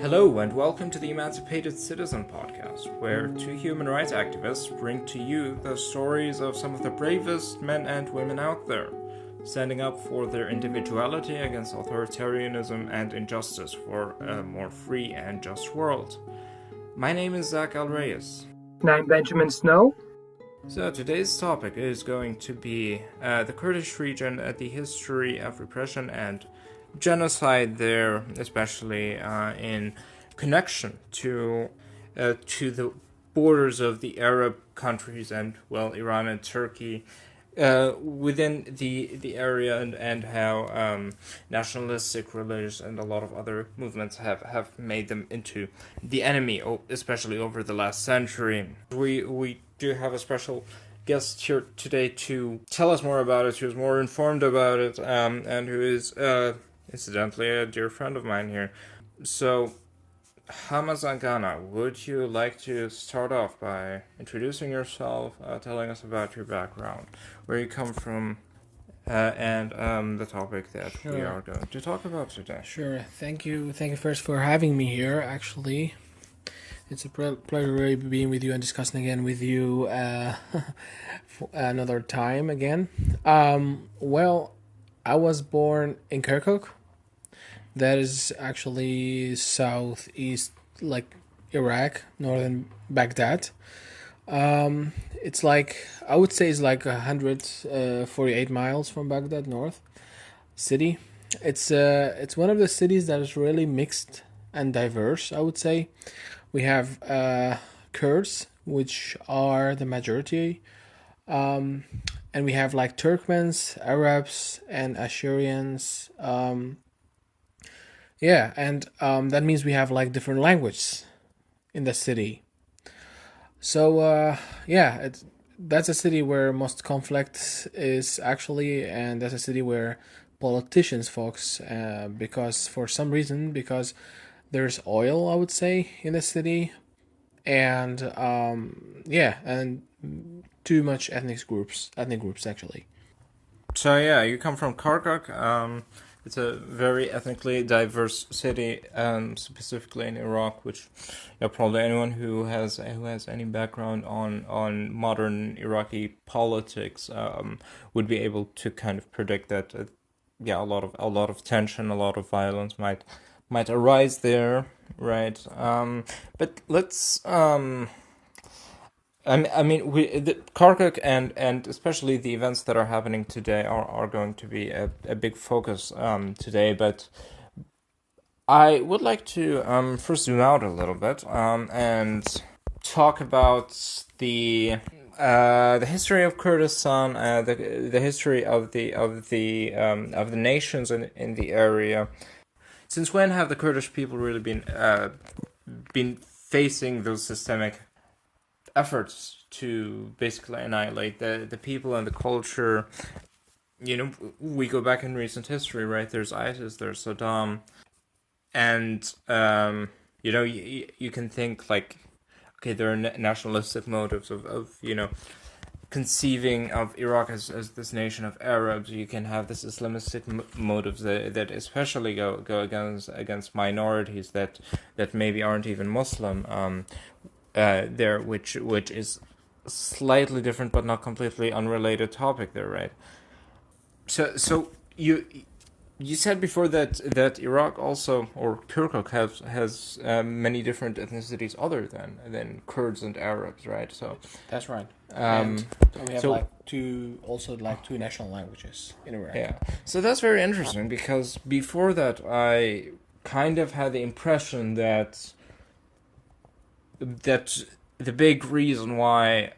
Hello and welcome to the Emancipated Citizen podcast, where two human rights activists bring to you the stories of some of the bravest men and women out there, standing up for their individuality against authoritarianism and injustice for a more free and just world. My name is Zac And I'm Benjamin Snow. So today's topic is going to be the Kurdish region, the history of repression and genocide there, especially in connection to the borders of the Arab countries and, well, Iran and Turkey within the area, and how nationalistic, religious, and a lot of other movements have made them into the enemy, especially over the last century. We do have a special guest here today to tell us more about it, who's more informed about it, and who is incidentally a dear friend of mine here. So, Hama Zangana, would you like to start off by introducing yourself, telling us about your background, where you come from, and the topic that we are going to talk about today? Sure. Thank you first for having me here, actually. It's a pleasure being with you and discussing again with you for another time again. Well, I was born in Kirkuk. That is actually southeast, like Iraq, northern Baghdad. It's like, I would say it's like 148 miles from Baghdad, north city. It's one of the cities that is really mixed and diverse, I would say. We have Kurds, which are the majority, and we have like Turkmens, Arabs, and Assyrians. That means we have like different languages in the city. So that's a city where most conflict is actually, and that's a city where politicians focus because there's oil, I would say, in the city, and and too much ethnic groups actually. So yeah, you come from Kirkuk. It's a very ethnically diverse city, specifically in Iraq, which probably anyone who has any background on modern Iraqi politics would be able to kind of predict that a lot of tension, a lot of violence might arise there, right? But let's Kirkuk and especially the events that are happening today are going to be a big focus today. But I would like to first zoom out a little bit and talk about the history of Kurdistan, the history of the nations in the area. Since when have the Kurdish people really been facing those systemic efforts to basically annihilate the people and the culture? We go back in recent history, right? There's ISIS, there's Saddam, and you can think like, okay, there are nationalistic motives of conceiving of Iraq as this nation of Arabs. You can have this Islamistic motives that especially go against minorities that maybe aren't even Muslim. There, which is slightly different but not completely unrelated topic there, right? So you said before that Iraq also, or Kirkuk, has many different ethnicities other than Kurds and Arabs, right? So that's right. We have two national languages in Iraq. Yeah, so that's very interesting, because before that I kind of had the impression that the big reason why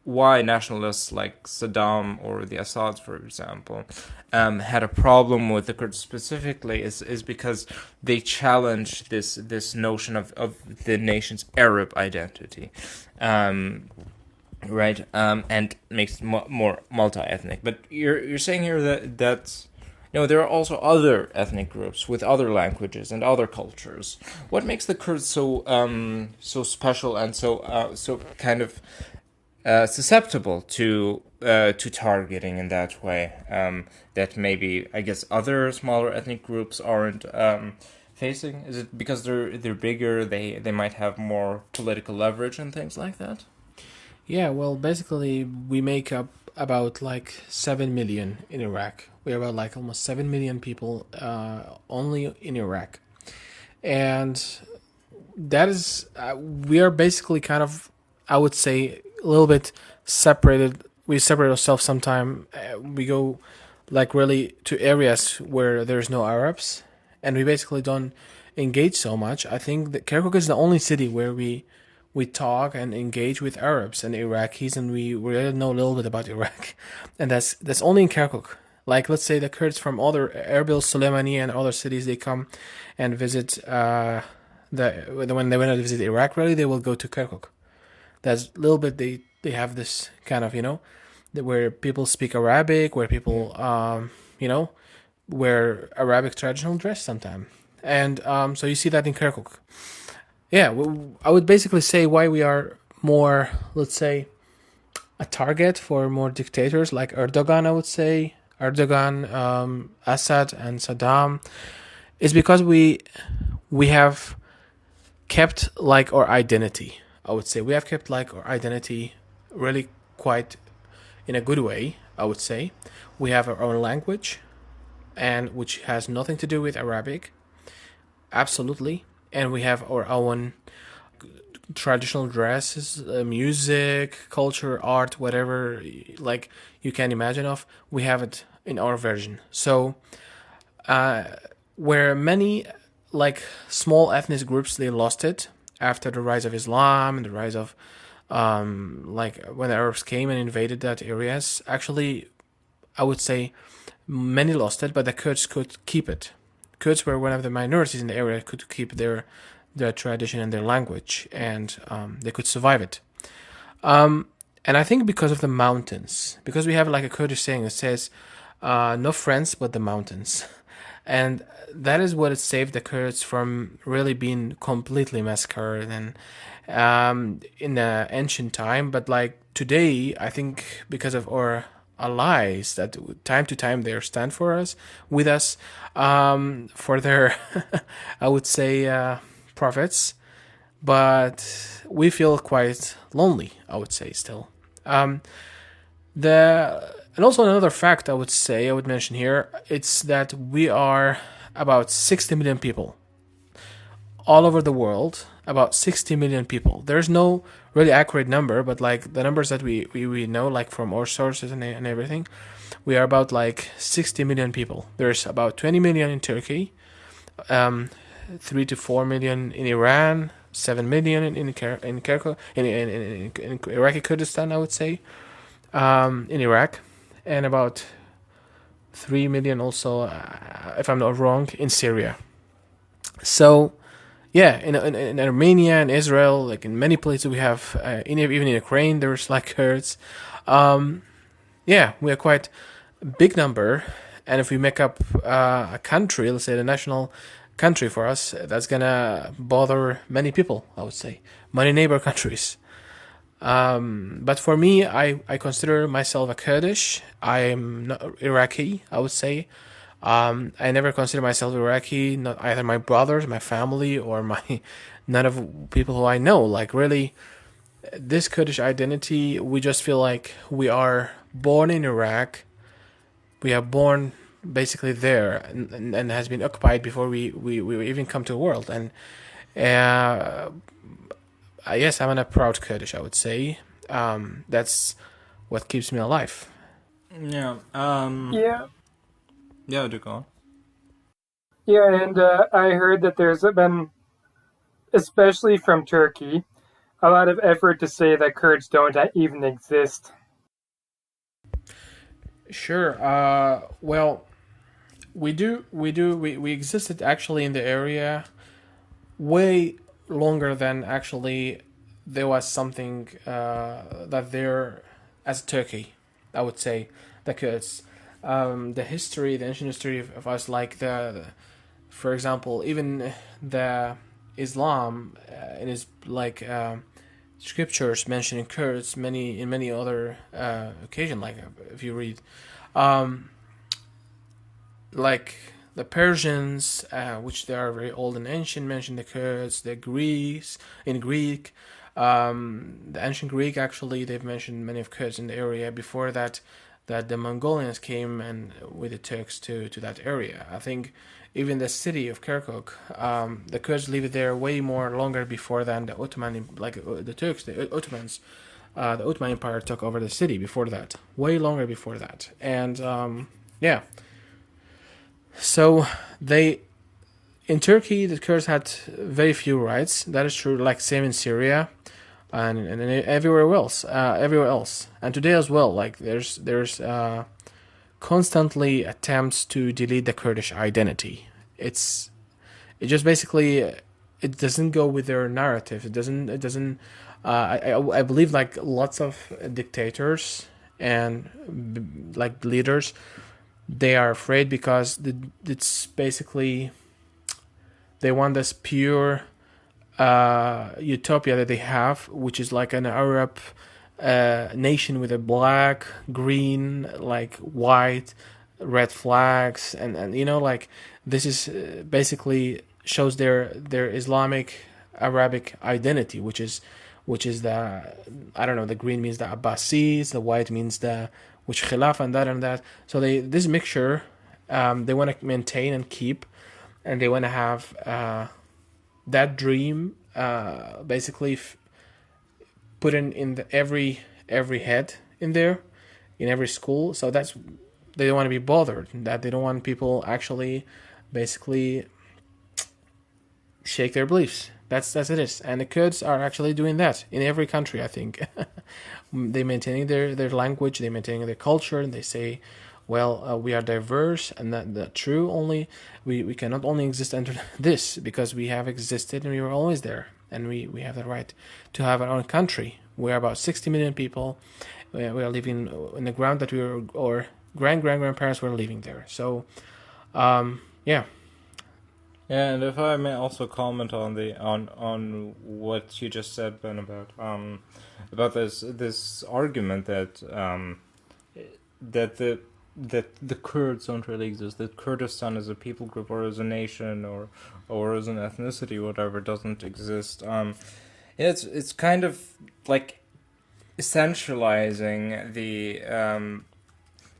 nationalists like Saddam or the Assads, for example, had a problem with the Kurds specifically is because they challenged this notion of the nation's Arab identity, right? And makes it more multi-ethnic. But you're saying here that there are also other ethnic groups with other languages and other cultures. What makes the Kurds so special and so kind of susceptible to targeting in that way? That maybe, I guess, other smaller ethnic groups aren't facing? Is it because they're bigger, they might have more political leverage and things like that? Yeah, well, basically, we make up about like 7 million in Iraq. We're about like almost 7 million people only in Iraq. And that is, we are basically kind of, I would say, a little bit separated. We separate ourselves sometime. We go like really to areas where there's no Arabs, and we basically don't engage so much. I think that Kirkuk is the only city where we talk and engage with Arabs and Iraqis, and we really know a little bit about Iraq, and that's only in Kirkuk. Like, let's say the Kurds from other Erbil, Soleimani, and other cities, they come and visit. When they want to visit Iraq, really, they will go to Kirkuk. That's a little bit. They have this kind of where people speak Arabic, where people wear Arabic traditional dress sometimes, and so you see that in Kirkuk. Yeah, I would basically say why we are more, let's say, a target for more dictators like Erdogan. I would say Erdogan, Assad, and Saddam is because we have kept like our identity. I would say we have kept like our identity really quite in a good way. I would say we have our own language, and which has nothing to do with Arabic, absolutely, and we have our own traditional dresses, music, culture, art, whatever like you can imagine of. We have it in our version. So where many like small ethnic groups, they lost it after the rise of Islam and the rise of like when the Arabs came and invaded that areas. Actually, I would say many lost it, but the Kurds could keep it. Kurds were one of the minorities in the area, could keep their tradition and their language, and they could survive it. And I think because of the mountains, because we have like a Kurdish saying that says, "No friends but the mountains," and that is what it saved the Kurds from really being completely massacred and in the ancient time. But like today, I think because of our allies that time to time they stand for us, with us, for their, I would say, profits, but we feel quite lonely, I would say still. And also another fact I would mention here, it's that we are about 60 million people all over the world, about 60 million people. There's no really accurate number, but like the numbers that we know, like from our sources and everything, we are about like 60 million people. There's about 20 million in Turkey, 3 to 4 million in Iran, 7 million in Kirkuk, in Iraqi Kurdistan, I would say, in Iraq, and about 3 million also, if I'm not wrong, in Syria. So, yeah, in Armenia and Israel, like in many places we have, even in Ukraine, there's like Kurds. Yeah, we are quite a big number, and if we make up a country, let's say the national country for us, that's gonna bother many people, I would say, many neighbor countries. But for me, I consider myself a Kurdish. I am not Iraqi, I would say. I never consider myself Iraqi, not either my brothers, my family, or my none of people who I know. Like really, this Kurdish identity, we just feel like we are born in Iraq. We are born basically there, and has been occupied before we even come to the world. And yes, I'm a proud Kurdish, I would say. That's what keeps me alive. Yeah. Yeah, Yeah, do go on. yeah, and I heard that there's been, especially from Turkey, a lot of effort to say that Kurds don't even exist. Sure. Well, we existed actually in the area way longer than actually there was something that there as Turkey, I would say, the Kurds. The history, the ancient history of us, like for example, even the Islam in its like scriptures mentioning Kurds many other occasion. Like if you read, like the Persians, which they are very old and ancient, mention the Kurds, the Greeks in Greek. The ancient Greek, actually, they've mentioned many of Kurds in the area before that. That the Mongolians came and with the Turks to that area. I think even the city of Kirkuk, the Kurds lived there way more longer before than the Ottoman, like the Turks, the Ottomans. The Ottoman Empire took over the city before that, way longer before that, and yeah. So they in Turkey, the Kurds had very few rights. That is true. Like same in Syria, and everywhere else, and today as well. Like there's constantly attempts to delete the Kurdish identity. It just basically it doesn't go with their narrative. It doesn't. I believe like lots of dictators and like leaders, they are afraid because it's basically they want this pure utopia that they have, which is like an Arab nation with a black, green, like white, red flags, and like this is basically shows their Islamic Arabic identity, which is the I don't know, the green means the Abbasids, the white means the which Khilaf and that. So this mixture they want to maintain and keep, and they want to have that dream basically put in every head in there, in every school. So that's they don't want to be bothered. That they don't want people actually basically shake their beliefs. That's it is, and the Kurds are actually doing that in every country. I think they maintaining their language, they maintaining their culture, and they say, well, we are diverse, and that's true. Only we cannot only exist under this because we have existed and we were always there, and we have the right to have our own country. We are about 60 million people. We are living in the ground that we were, or grandparents were living there. So, yeah. Yeah, and if I may also comment on the on what you just said, Ben, about this argument that the Kurds don't really exist, that Kurdistan as a people group or as a nation or as an ethnicity, whatever, doesn't exist. It's kind of like essentializing the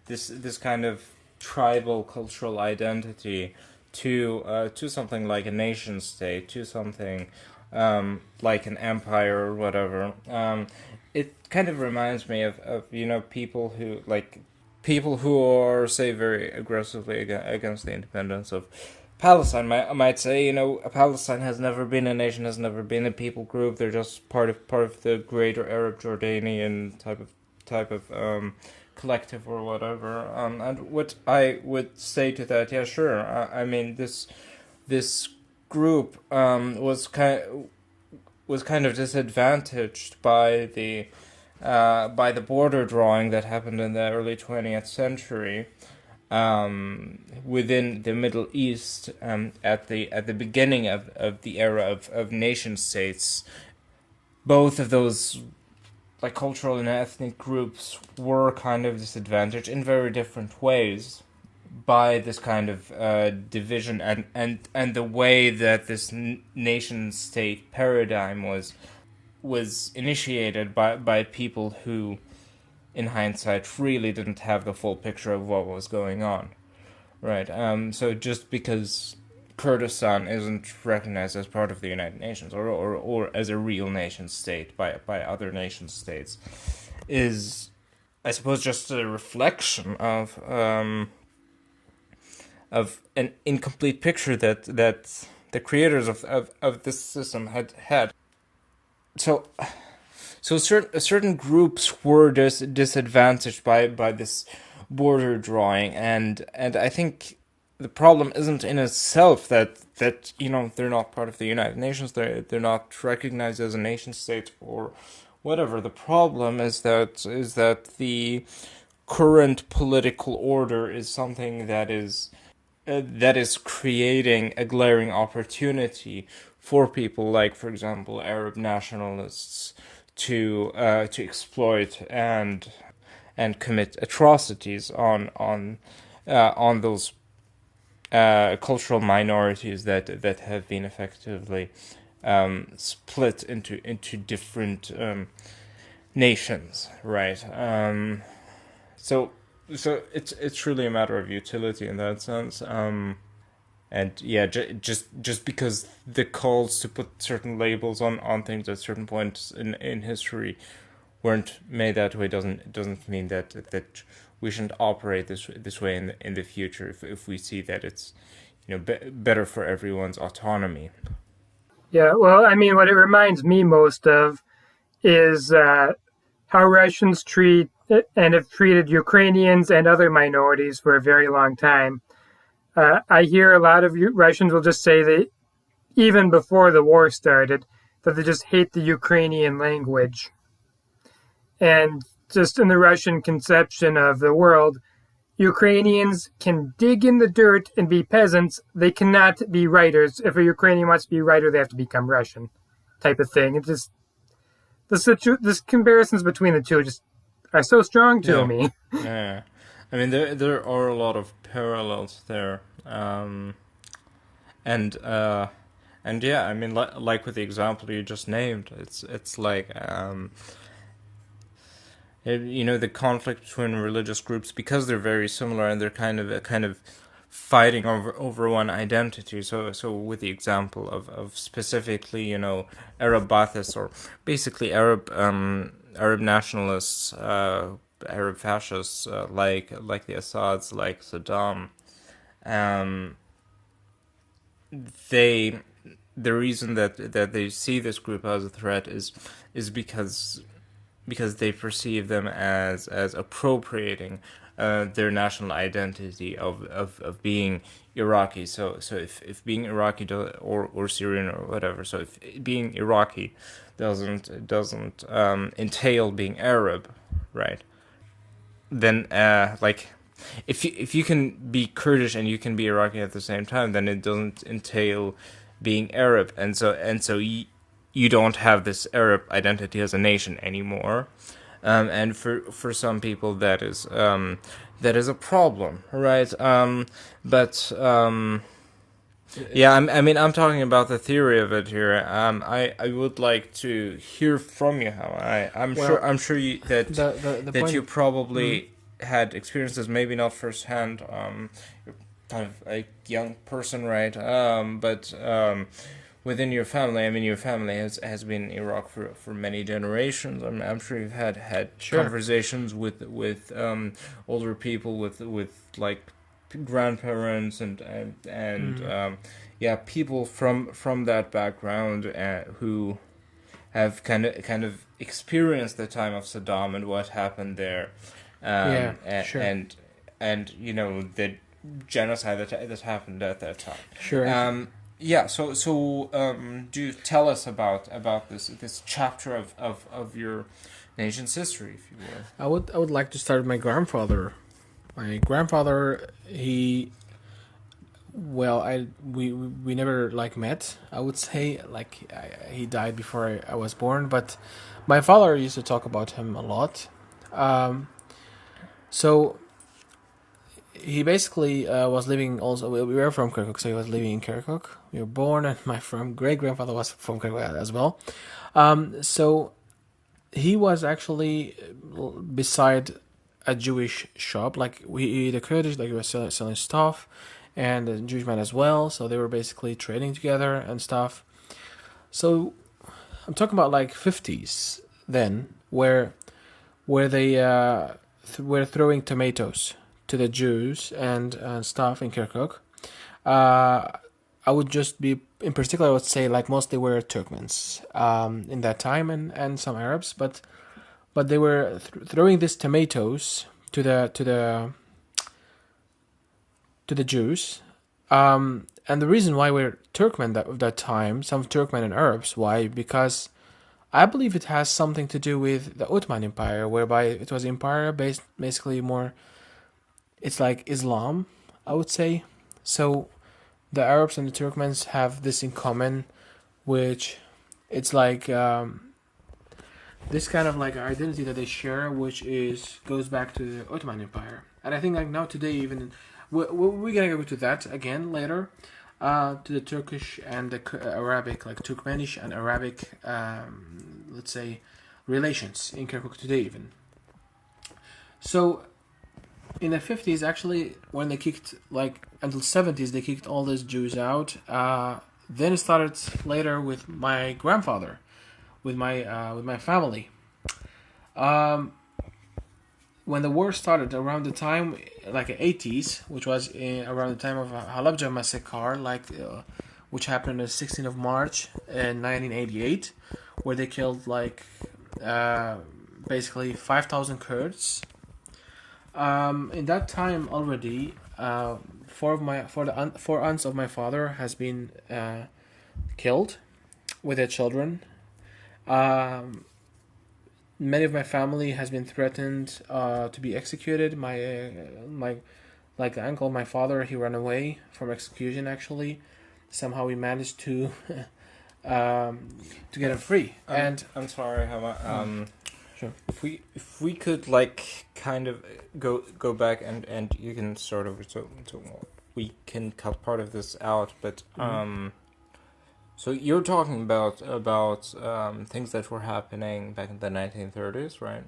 this kind of tribal cultural identity to something like a nation state, to something like an empire or whatever. It kind of reminds me of people who are, say, very aggressively against the independence of Palestine might say, Palestine has never been a nation, has never been a people group. They're just part of the greater Arab Jordanian type of collective or whatever. And what I would say to that, yeah, sure. I mean, this group was kind of disadvantaged by the border drawing that happened in the early 20th century within the Middle East at the beginning of the era of nation states. Both of those like cultural and ethnic groups were kind of disadvantaged in very different ways by this kind of division and the way that this nation state paradigm was initiated by people who, in hindsight, really didn't have the full picture of what was going on, right? So just because Kurdistan isn't recognized as part of the United Nations or as a real nation state by other nation states is, I suppose, just a reflection of an incomplete picture that the creators of this system had. So certain groups were disadvantaged by this border drawing, and I think the problem isn't in itself that they're not part of the United Nations, they're not recognized as a nation state or whatever. The problem is that the current political order is something that is creating a glaring opportunity for people like, for example, Arab nationalists to exploit and commit atrocities on those cultural minorities that have been effectively split into different nations, right? So it's really a matter of utility in that sense. And yeah, just because the calls to put certain labels on things at certain points in history weren't made that way doesn't mean that we shouldn't operate this way in the future if we see that it's better for everyone's autonomy. Yeah, well, I mean, what it reminds me most of is how Russians treat and have treated Ukrainians and other minorities for a very long time. I hear a lot of Russians will just say that even before the war started, that they just hate the Ukrainian language. And just in the Russian conception of the world, Ukrainians can dig in the dirt and be peasants. They cannot be writers. If a Ukrainian wants to be a writer, they have to become Russian, type of thing. It's just this comparisons between the two just are so strong to Yeah. me. Yeah, I mean there are a lot of parallels there, and yeah, I mean like with the example you just named, it's like the conflict between religious groups, because they're very similar and they're kind of fighting over one identity. So with the example of specifically Arab Baathists, or basically Arab nationalists, Arab fascists, like the Assads, like Saddam, um, they the reason that they see this group as a threat is because they perceive them as appropriating their national identity of being Iraqi. So if being Iraqi or Syrian or whatever, so if being Iraqi doesn't entail being Arab, right? Then like if you can be Kurdish and you can be Iraqi at the same time, then it doesn't entail being Arab, and so you don't have this Arab identity as a nation anymore. And for some people that is a problem, right? But yeah, I mean, I'm talking about the theory of it here. I would like to hear from you, how I'm sure The that you point. probably had experiences, maybe not firsthand. You're kind of a young person, right? But within your family, I mean, your family has been in Iraq for many generations. I'm sure you've had Sure. conversations with older people, with like grandparents and yeah, people from that background who have kind of experienced the time of Saddam and what happened there, Yeah, sure. and the genocide that happened at that time. Sure. Yeah, do tell us about this chapter of your nation's history, if you will. I would like to start with my grandfather. My grandfather, he, well, we never like met. I would say, like, he died before I was born, but my father used to talk about him a lot. Um, so he basically was living also. We were from Kirkuk, so he was living in Kirkuk. We were born, and my great grandfather was from Kirkuk as well. So he was actually beside a Jewish shop, like the Kurdish, like he was selling stuff, and the Jewish man as well. So they were basically trading together and stuff. So I'm talking about like 50s then, where they were throwing tomatoes to the Jews and stuff in Kirkuk. I would just be, in particular, I would say like mostly were Turkmens in that time, and some Arabs, but they were throwing these tomatoes to the Jews. And the reason why we're Turkmen that time, some Turkmen and Arabs, why? Because I believe it has something to do with the Ottoman Empire, whereby it was empire based, basically more. It's like Islam, I would say. So the Arabs and the Turkmens have this in common, which it's like this kind of like identity that they share, which is goes back to the Ottoman Empire. And I think like now today, even we're gonna go to that again later. To the Turkish and the Arabic, like Turkmenish and Arabic, let's say, relations in Kirkuk today, even. So, in the 50s, actually, when they kicked, like, until 70s, they kicked all these Jews out. Then it started later with my grandfather, with my family. When the war started around the time, like 80s, which was around the time of Halabja massacre, which happened on the 16th of March in 1988, where they killed basically 5,000 Kurds. In that time already, four aunts of my father has been killed with their children. Many of my family has been threatened to be executed. My uncle, my father, he ran away from execution. Actually, somehow we managed to get him free. I'm sorry, Hama. Sure. If we could kind of go back and you can sort of so we can cut part of this out, but So you're talking about things that were happening back in the 1930s, right?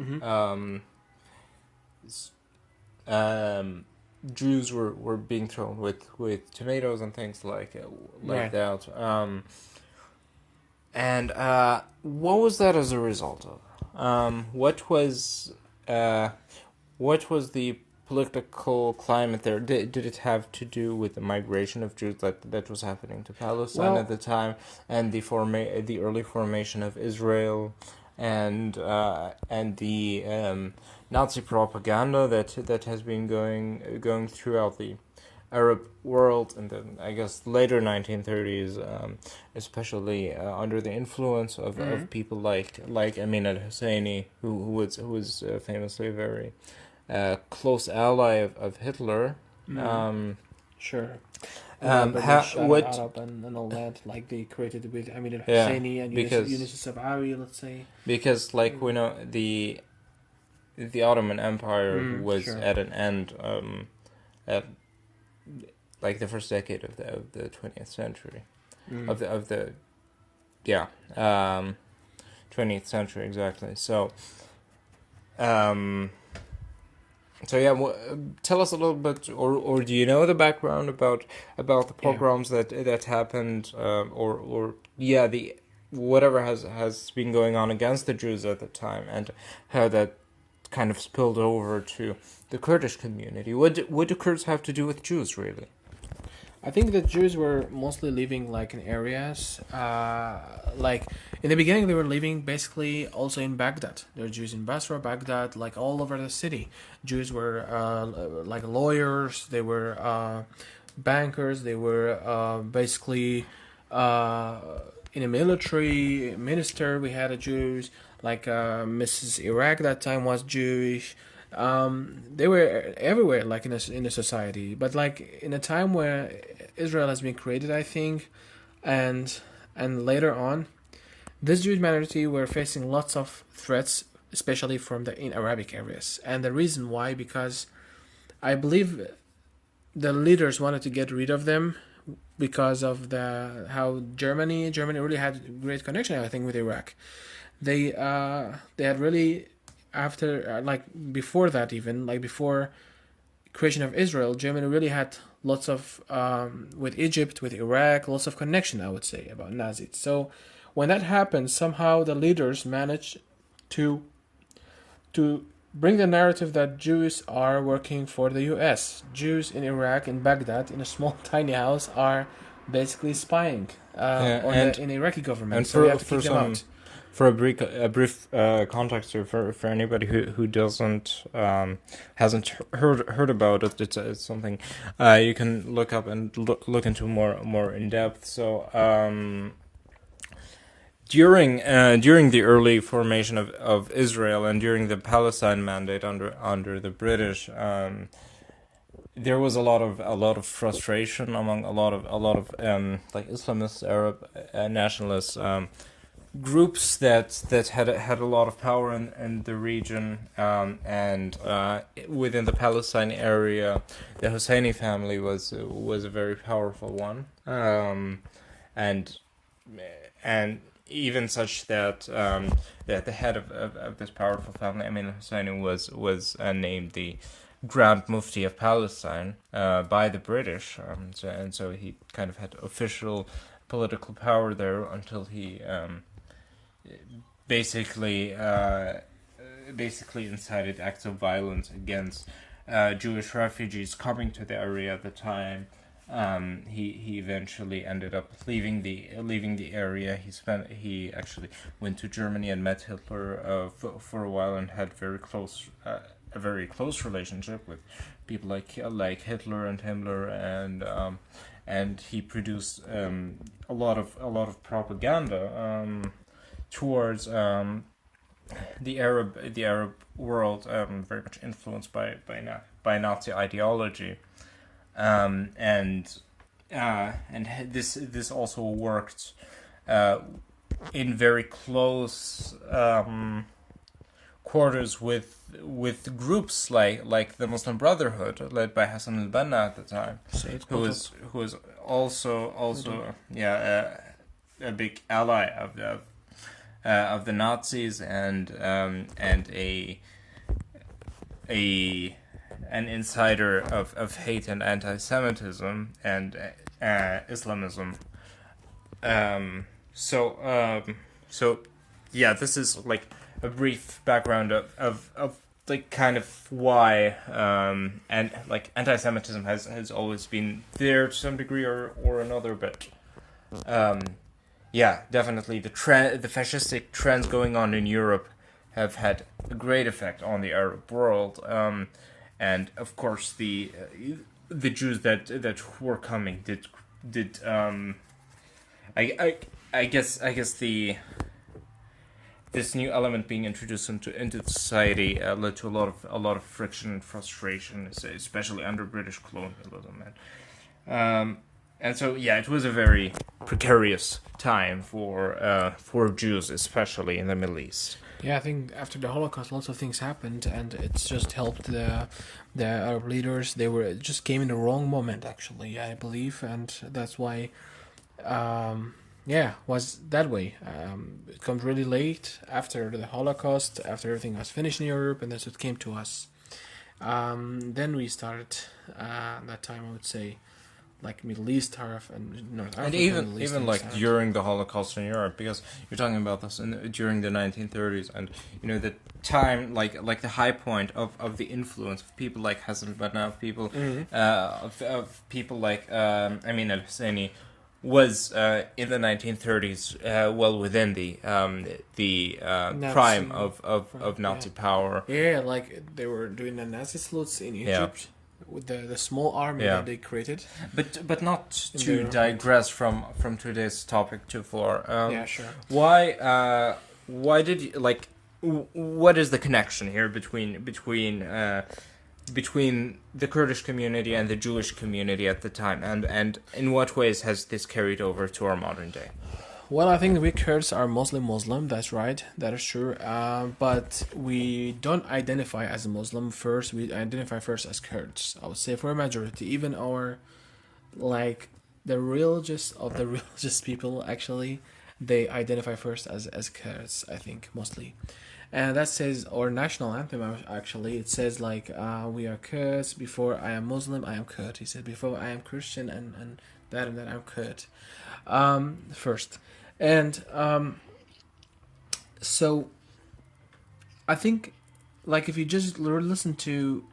Mm-hmm. Jews were being thrown with tomatoes and things like Right. that. And what was that as a result of? What was the political climate there? Did it have to do with the migration of Jews that was happening to Palestine at the time, and the early formation of Israel, and the Nazi propaganda that has been going throughout the Arab world in the, I guess, later 1930s, especially under the influence of people like Amin al-Husseini, who was famously a very close ally of Hitler. Sure. What Arab and all that, like they created with Amin al-Husseini and Yunus Sabawi, let's say. Because we know the Ottoman Empire was Sure. at an end at the first decade of the 20th century, of the 20th century exactly. So tell us a little bit, or do you know the background about the pogroms that happened, the whatever has been going on against the Jews at the time, and how that kind of spilled over to the Kurdish community? What do Kurds have to do with Jews, really? I think the Jews were mostly living in areas in the beginning they were living basically also in Baghdad. There were Jews in Basra, Baghdad, all over the city. Jews were lawyers, they were bankers, they were basically in a military minister. We had a Jews Mrs. Iraq that time was Jewish. They were everywhere, in a society, but in a time where Israel has been created, I think, and later on, this Jewish minority were facing lots of threats, especially from the in Arabic areas. And the reason why, because I believe the leaders wanted to get rid of them because of how Germany really had a great connection, I think, with Iraq. They had really, after before that, even before creation of Israel, Germany really had lots of with Egypt, with Iraq, lots of connection, I would say, about Nazis. So when that happened, somehow the leaders managed to bring the narrative that Jews are working for the U.S. Jews in Iraq, in Baghdad, in a small tiny house, are basically spying in the Iraqi government. And so we have to kick them out. For a brief context here, for anybody who hasn't heard about it, it's something you can look up and look into more in depth. So during the early formation of Israel and during the Palestine Mandate under the British, there was a lot of frustration among a lot of Islamist Arab nationalists. groups that had a lot of power in the region, and within the Palestine area, the Husseini family was a very powerful one, and even such that that the head of this powerful family, Amin Husseini, was named the Grand Mufti of Palestine by the British, so he kind of had official political power there until he basically incited acts of violence against Jewish refugees coming to the area at the time. He eventually ended up leaving the area. He actually went to Germany and met Hitler for a while, and had a very close relationship with people like Hitler and Himmler, and he produced a lot of propaganda towards the Arab world, very much influenced by Nazi ideology. And this also worked in very close quarters with groups like the Muslim Brotherhood, led by Hassan al-Banna at the time, who was also a big ally of the Nazis, and an insider of hate and anti-Semitism and Islamism. So this is like a brief background of like kind of why and like anti-Semitism has always been there to some degree or another, but definitely the fascistic trends going on in Europe have had a great effect on the Arab world. And of course, the Jews that were coming did I guess this new element being introduced into society led to a lot of friction and frustration, especially under British colonialism, and so it was a very precarious time for Jews, especially in the Middle East. Yeah, I think after the Holocaust, lots of things happened, and it's just helped the Arab leaders. They just came in the wrong moment, actually, I believe, and that's why, was that way. It comes really late after the Holocaust, after everything was finished in Europe, and that's what came to us. Then we started that time, I would say, like Middle East tariff and North Africa, and even like during the Holocaust in Europe, because you're talking about this during the 1930s, and the time like the high point of the influence of people like Hassan al-Banna, of people of people like Amin al-Husseini was in the 1930s well within the prime of Nazi power. Yeah, like they were doing the Nazi salutes in Egypt. With the small army that they created, but not to digress from today's topic too far. Sure. Why did you like? What is the connection here between the Kurdish community and the Jewish community at the time, and in what ways has this carried over to our modern day? Well, I think we Kurds are mostly Muslim, that's right, that is true, but we don't identify as a Muslim first, we identify first as Kurds, I would say, for a majority. Even our, like, the religious people, actually, they identify first as Kurds, I think, mostly. And that says our national anthem, actually, it says, like, we are Kurds, before I am Muslim, I am Kurd. He said, before I am Christian and that I'm Kurd. First. And so I think, like, if you just listen to,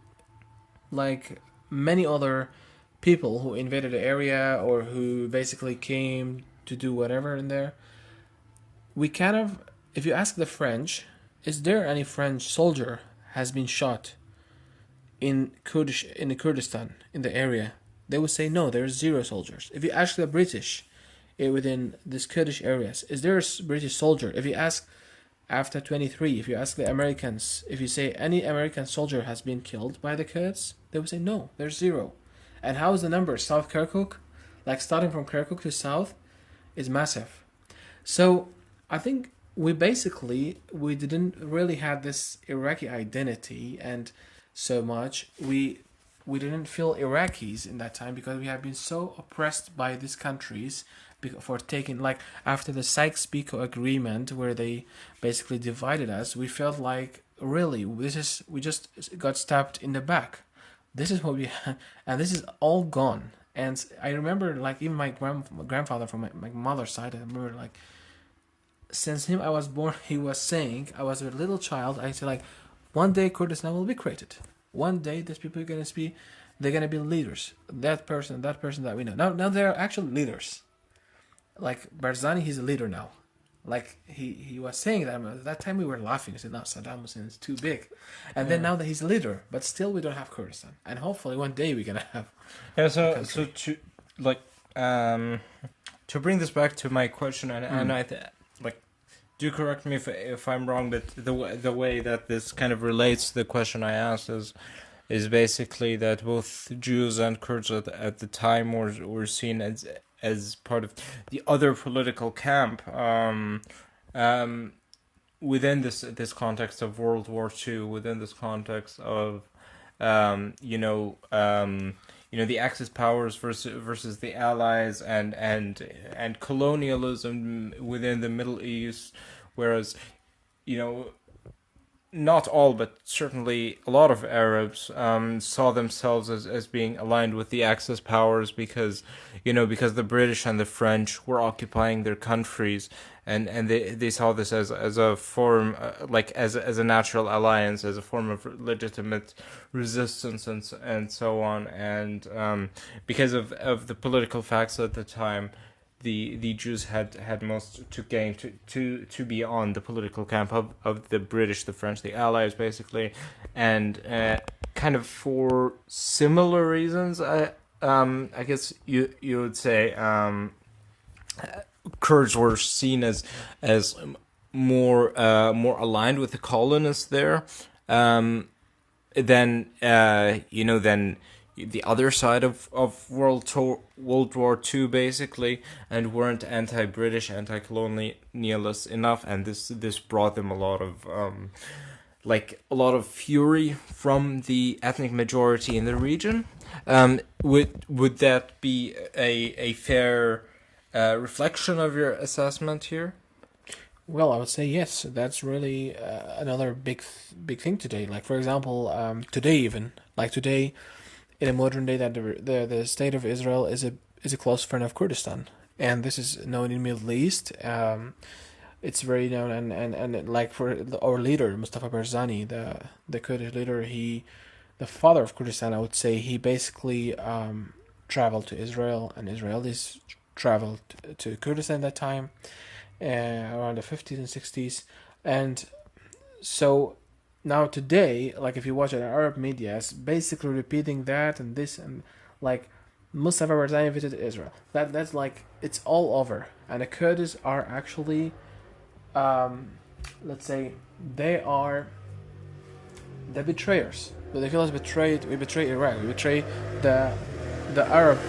like, many other people who invaded the area or who basically came to do whatever in there, we kind of, if you ask the French, is there any French soldier has been shot in the Kurdistan, in the area, they would say no, there's 0 soldiers. If you ask the British within these Kurdish areas, is there a British soldier? If you ask after 23, if you ask the Americans, if you say any American soldier has been killed by the Kurds, they would say no, there's 0. And how is the number? South Kirkuk, like starting from Kirkuk to south, is massive. So I think we didn't really have this Iraqi identity, and so much we didn't feel Iraqis in that time because we have been so oppressed by these countries for taking, like, after the Sykes-Picot agreement where they basically divided us. We felt like, really, we just got stabbed in the back. This is what we had, and this is all gone. And I remember, like, even my grandfather from my mother's side, I remember, like, since him I was born, he was saying, I was a little child, I said, like, one day Kurdistan will be created. One day these people are gonna be, they're gonna be leaders. That person that we know. Now they're actually leaders. Like Barzani, he's a leader now. Like he was saying that at that time we were laughing. He said, "No, Saddam Hussein is too big," and then now that he's a leader, but still we don't have Kurdistan, and hopefully one day we're gonna have. Yeah. So to like to bring this back to my question, and like, do correct me if I'm wrong, but the way that this kind of relates to the question I asked is basically that both Jews and Kurds at the time were seen as part of the other political camp within this context of World War II, within this context of the Axis powers versus the Allies and colonialism within the Middle East, whereas not all, but certainly a lot of Arabs saw themselves as being aligned with the Axis powers because the British and the French were occupying their countries, and they saw this as a form, like as a natural alliance, as a form of legitimate resistance and so on, and because of the political facts at the time. The Jews had most to gain to be on the political camp of the British, the French, the Allies, basically, and kind of for similar reasons. I guess you would say Kurds were seen as more aligned with the colonists there, than the other side of World War II, basically, and weren't anti-British, anti-colonialist enough, and this brought them a lot of fury from the ethnic majority in the region. Would that be a fair reflection of your assessment here? Well, I would say yes. That's really another big thing today. Like, for example, today, in a modern day, that the state of Israel is a close friend of Kurdistan, and this is known in the Middle East. It's very known, and like for our leader Mustafa Barzani, the Kurdish leader, the father of Kurdistan, I would say, he basically traveled to Israel, and Israelis traveled to Kurdistan at that time, around the 50s and 60s, and so. Now today, like if you watch an Arab media, it's basically repeating that and this, and like Mustafa Barzani visited Israel. That's like, it's all over. And the Kurds are actually, let's say, they're betrayers. But they feel as betrayed. We betray Iraq. We betray the Arab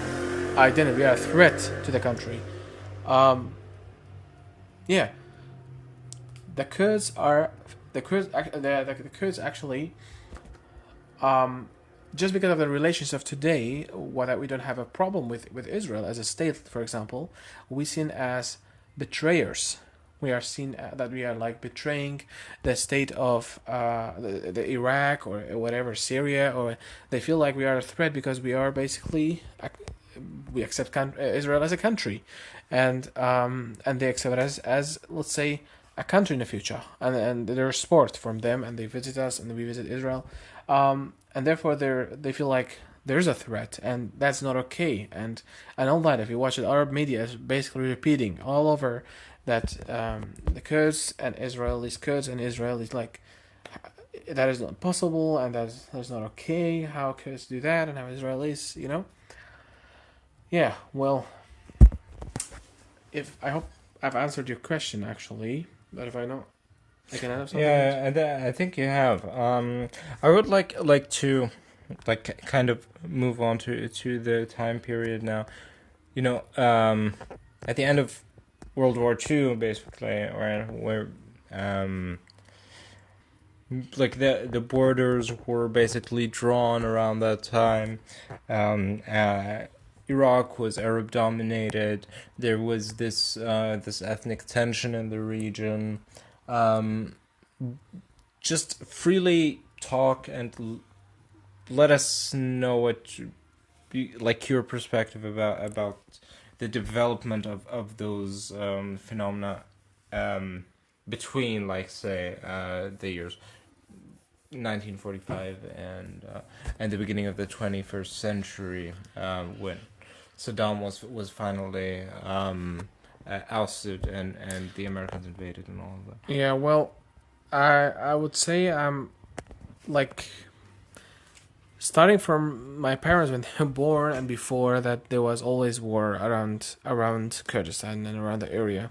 identity. We are a threat to the country. Yeah. The Kurds actually, just because of the relations of today, what we don't have a problem with Israel as a state, for example, we seen as betrayers. We are seen that we are like betraying the state of the Iraq or whatever, Syria, or they feel like we are a threat because we are basically, we accept Israel as a country, and they accept it as let's say a country in the future, and there's sport from them, and they visit us, and we visit Israel, and therefore they feel like there's a threat, and that's not okay, and all that. If you watch it, Arab media is basically repeating all over that the Kurds and Israelis, like, that is not possible, and that's not okay. How Kurds do that, and how Israelis, Yeah, well, I hope I've answered your question, actually. But if I don't, I can add something. Yeah, I think you have. I would like to kind of move on to the time period now. At the end of World War II, basically, where like the borders were basically drawn around that time. Iraq was Arab dominated. There was this ethnic tension in the region. Um, just freely talk and let us know like your perspective about the development of those phenomena between, like, say, the years 1945 and the beginning of the 21st century, when Saddam was finally ousted and the Americans invaded and all of that. Yeah, well, I would say like starting from my parents when they were born and before that, there was always war around Kurdistan and around the area.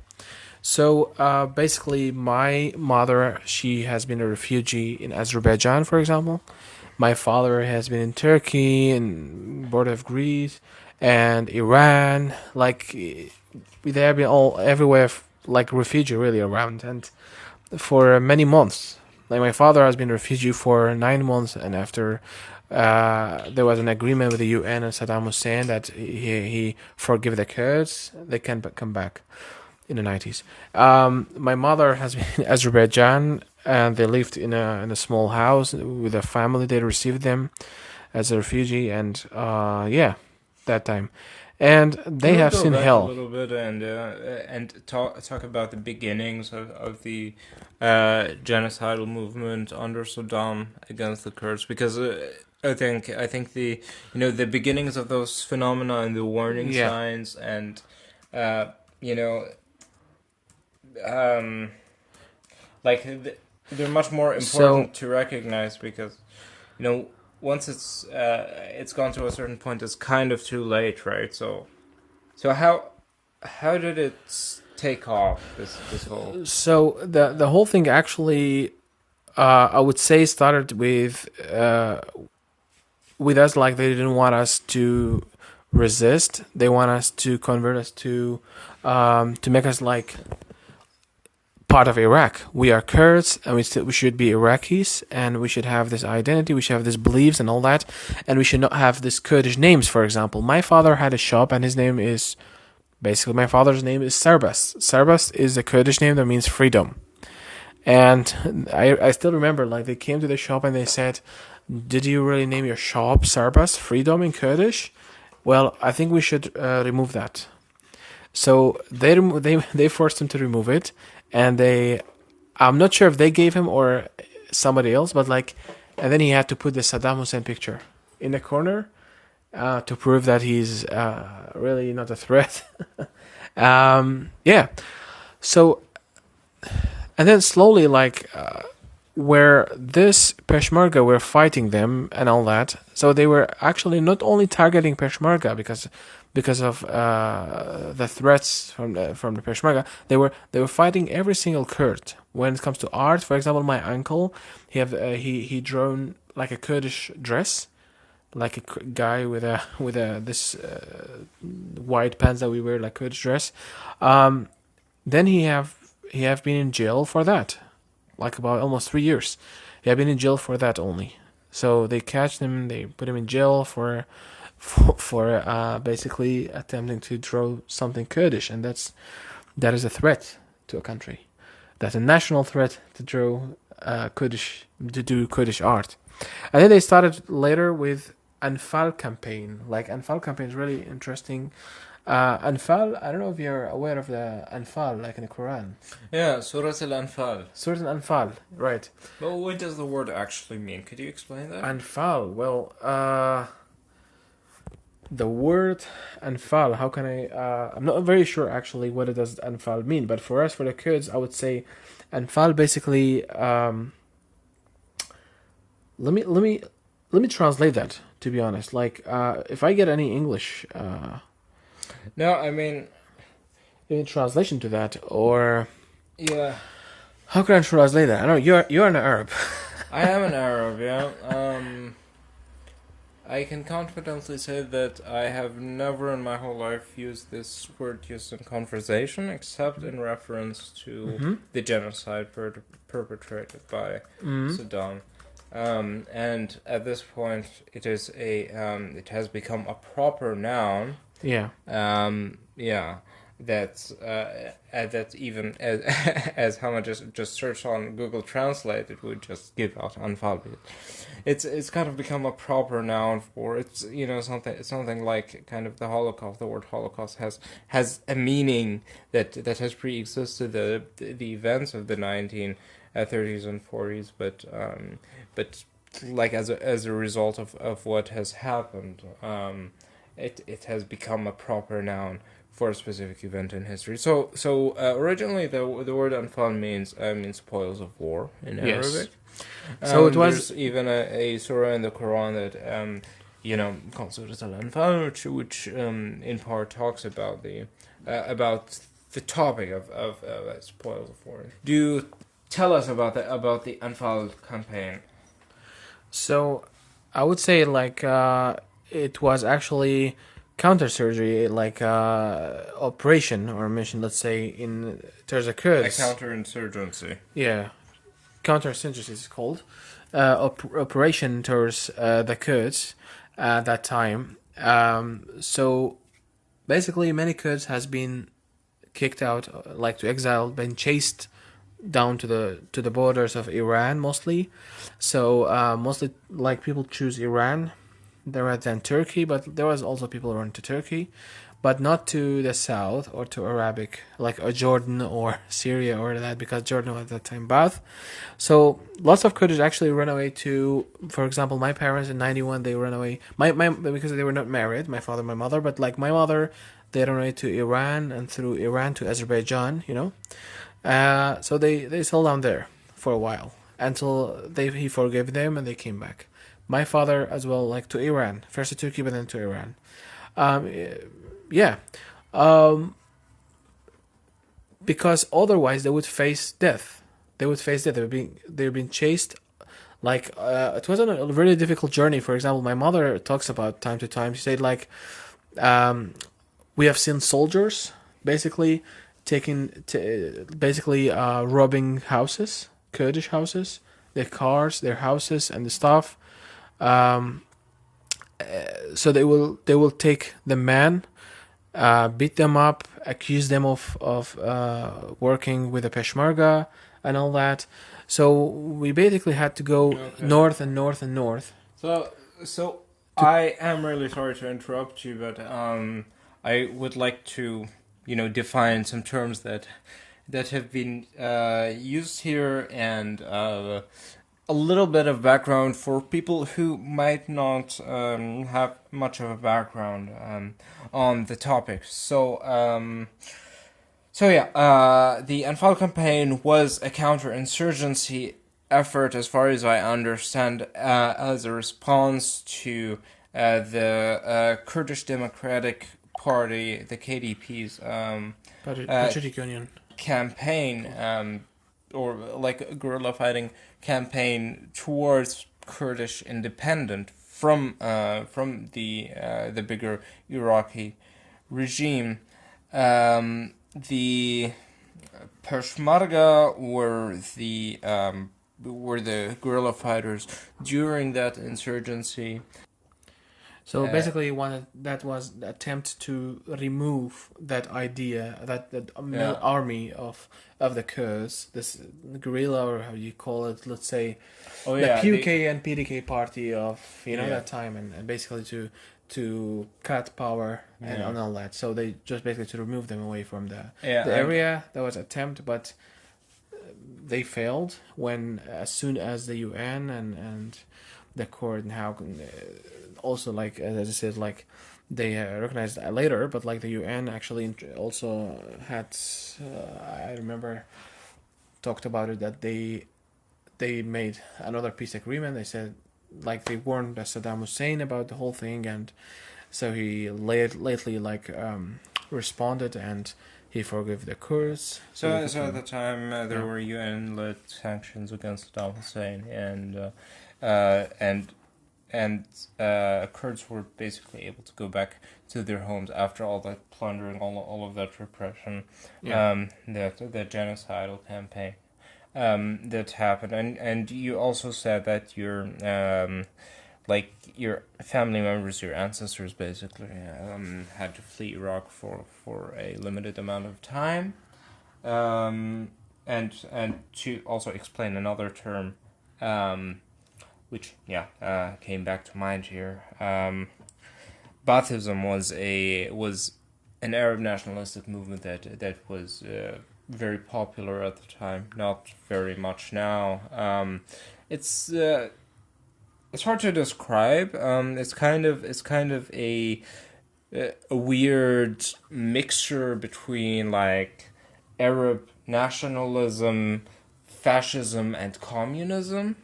So basically, my mother, she has been a refugee in Azerbaijan, for example. My father has been in Turkey and border of Greece and Iran. Like they have been all everywhere, like refugee really around, and for many months. Like my father has been a refugee for 9 months, and after there was an agreement with the UN and Saddam Hussein that he forgive the Kurds, they can come back in the 90s. My mother has been in Azerbaijan, and they lived in a small house with a family. They received them as a refugee, and yeah, that time, and they Can we have go seen back a hell. little bit and talk about the beginnings of the genocidal movement under Saddam against the Kurds? Because I think the beginnings of those phenomena and the warning Yeah. signs and you know um, like they're much more important to recognize, because once it's gone to a certain point, it's kind of too late, right? So how did it take off, this whole? So the whole thing actually, I would say, started with us. Like they didn't want us to resist. They want us to convert us to make us like part of Iraq. We are Kurds, and we should be Iraqis, and we should have this identity. We should have these beliefs and all that, and we should not have this Kurdish names. For example, my father had a shop, and his name is basically my father's name is Serbas. Serbas is a Kurdish name that means freedom. And I still remember, like, they came to the shop and they said, "Did you really name your shop Serbas, freedom in Kurdish?" Well, I think we should remove that. So they forced him to remove it, and I'm not sure if they gave him or somebody else, but like, and then he had to put the Saddam Hussein picture in the corner to prove that he's really not a threat. Yeah. So, and then slowly, like, where this Peshmerga were fighting them and all that, so they were actually not only targeting Peshmerga because of the threats from the Peshmerga, they were fighting every single Kurd. When it comes to art, for example, my uncle, he drawn like a Kurdish dress, like a guy with this white pants that we wear, like Kurdish dress. Then he have been in jail for that, like about almost 3 years. He had been in jail for that only. So they catch him, they put him in jail for basically attempting to draw something Kurdish, and that is a threat to a country. That's a national threat to draw Kurdish, to do Kurdish art. And then they started later with Anfal campaign. Like Anfal campaign is really interesting. Anfal, I don't know if you're aware of the Anfal, like in the Quran. Yeah, Surah Al-Anfal. Surah Anfal, right? Well, what does the word actually mean? Could you explain that? Anfal, well, the word Anfal, how can I'm not very sure actually what it does Anfal mean, but for us, for the Kurds, I would say Anfal basically, let me translate that, to be honest. Like, if I get any English, No, I mean, any translation to that, or yeah, how can I translate that? I know you're an Arab. I am an Arab, yeah. I can confidently say that I have never in my whole life used this word used in conversation, except in reference to the genocide perpetrated by Saddam. And at this point, it has become a proper noun. Yeah. Yeah, that even as Hama just searched on Google Translate, it would just give out unfounded. It's kind of become a proper noun for it's something like kind of the Holocaust. The word Holocaust has a meaning that has pre-existed the events of the 1930s and 40s, but like as a result of what has happened, it has become a proper noun for a specific event in history. So originally the word Anfal means spoils of war in Arabic. So it was There's even a surah in the Quran that called Surah Al-Anfal, which in part talks about the topic of spoils of war. Do you tell us about the Anfal campaign? So I would say like it was actually counter-surgery, like operation or mission, let's say, in there's a Kurds. A counterinsurgency. Yeah, counter-insurgency is called. Operation towards the Kurds at that time. So basically many Kurds has been kicked out, like to exile, been chased down to the borders of Iran mostly. So mostly like people choose Iran rather than Turkey, but there was also people run to Turkey, but not to the south or to Arabic, like Jordan or Syria or that, because Jordan was at that time Baath. So lots of Kurdish actually run away to, for example, my parents in 91, they ran away, my because they were not married, my father, my mother, but like my mother, they ran away to Iran and through Iran to Azerbaijan, so they settled down there for a while until he forgave them and they came back. My father as well, like to Iran, first to Turkey, but then to Iran. Because otherwise they would face death. They were being chased. Like it was a really difficult journey. For example, my mother talks about time to time. She said like, we have seen soldiers basically robbing houses, Kurdish houses, their cars, their houses, and the stuff. So they will take the man, beat them up, accuse them of working with the Peshmerga and all that. So we basically had to go north and north and north. So I am really sorry to interrupt you, but I would like to define some terms that have been used here and a little bit of background for people who might not have much of a background on the topic. So the Anfal campaign was a counterinsurgency effort, as far as I understand, as a response to the Kurdish Democratic Party, the KDP's Patriotic Union campaign, or like a guerrilla fighting campaign towards Kurdish independence from the bigger Iraqi regime. The Peshmerga were the guerrilla fighters during that insurgency. So basically, that was the attempt to remove that idea, that army of the Kurds, this guerrilla, or how you call it, let's say, the PUK and PDK party of that time, and basically to cut power and all that. So they just basically to remove them away from the area. That was attempt, but they failed as soon as the UN and the court and how also, like as I said, like they recognized that later, but like the UN actually also had I remember talked about it, that they made another peace agreement. They said like they warned Saddam Hussein about the whole thing, and so he lately responded and he forgave the Kurds. So at the time there were UN-led sanctions against Saddam Hussein, and Kurds were basically able to go back to their homes after all that plundering, all of that repression, that genocidal campaign that happened. And you also said that your family members, your ancestors, basically had to flee Iraq for a limited amount of time. And to also explain another term, which came back to mind here. Baathism was an Arab nationalistic movement that was very popular at the time. Not very much now. It's hard to describe. It's kind of a weird mixture between like Arab nationalism, fascism, and communism.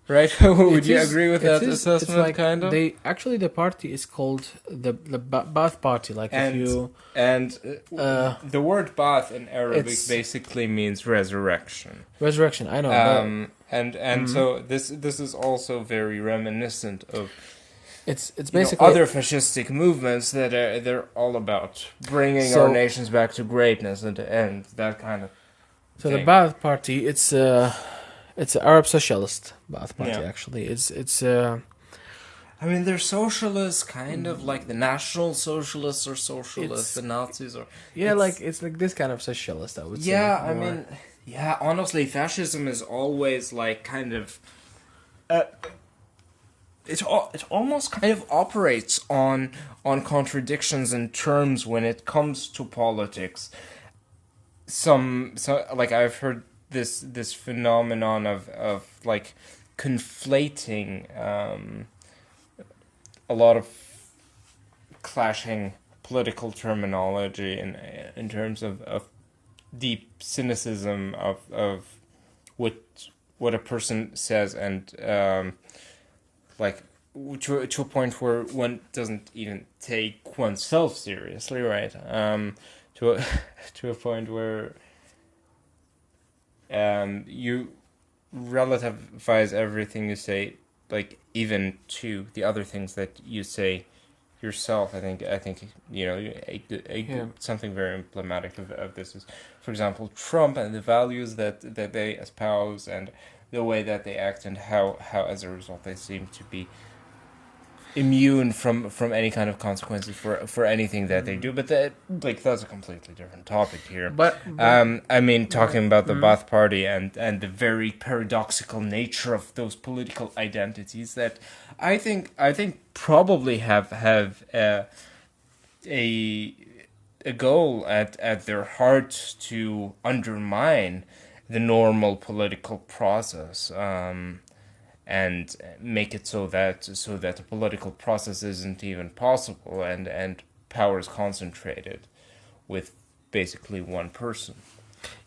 Right? Would you agree with that assessment? It's like kind of. the party is called the Baath Party. Like The word Baath in Arabic basically means resurrection. Resurrection, I know. So this is also very reminiscent of it's basically other fascistic movements that they're all about bringing our nations back to greatness and that kind of. So thing. The Baath Party, it's an Arab socialist Baath Party. Actually, it's. I mean, they're socialists, kind of like the National Socialists or socialists, the Nazis or. Yeah, it's like this kind of socialist, I would say. Yeah, I mean, honestly, fascism is always like kind of. It almost kind of operates on contradictions in terms when it comes to politics. Like I've heard this phenomenon of like conflating a lot of clashing political terminology in terms of deep cynicism of what a person says and like to a point where one doesn't even take oneself seriously, right? To a point where you relativize everything you say, like even to the other things that you say yourself. I think something very emblematic of this is, for example, Trump and the values that they espouse and the way that they act and how as a result they seem to be immune from any kind of consequences for anything that they do. But that's a completely different topic here. But I mean, talking about the Baath Party and the very paradoxical nature of those political identities that I think probably have a goal at their heart to undermine the normal political process. And make it so that the political process isn't even possible and power is concentrated with basically one person.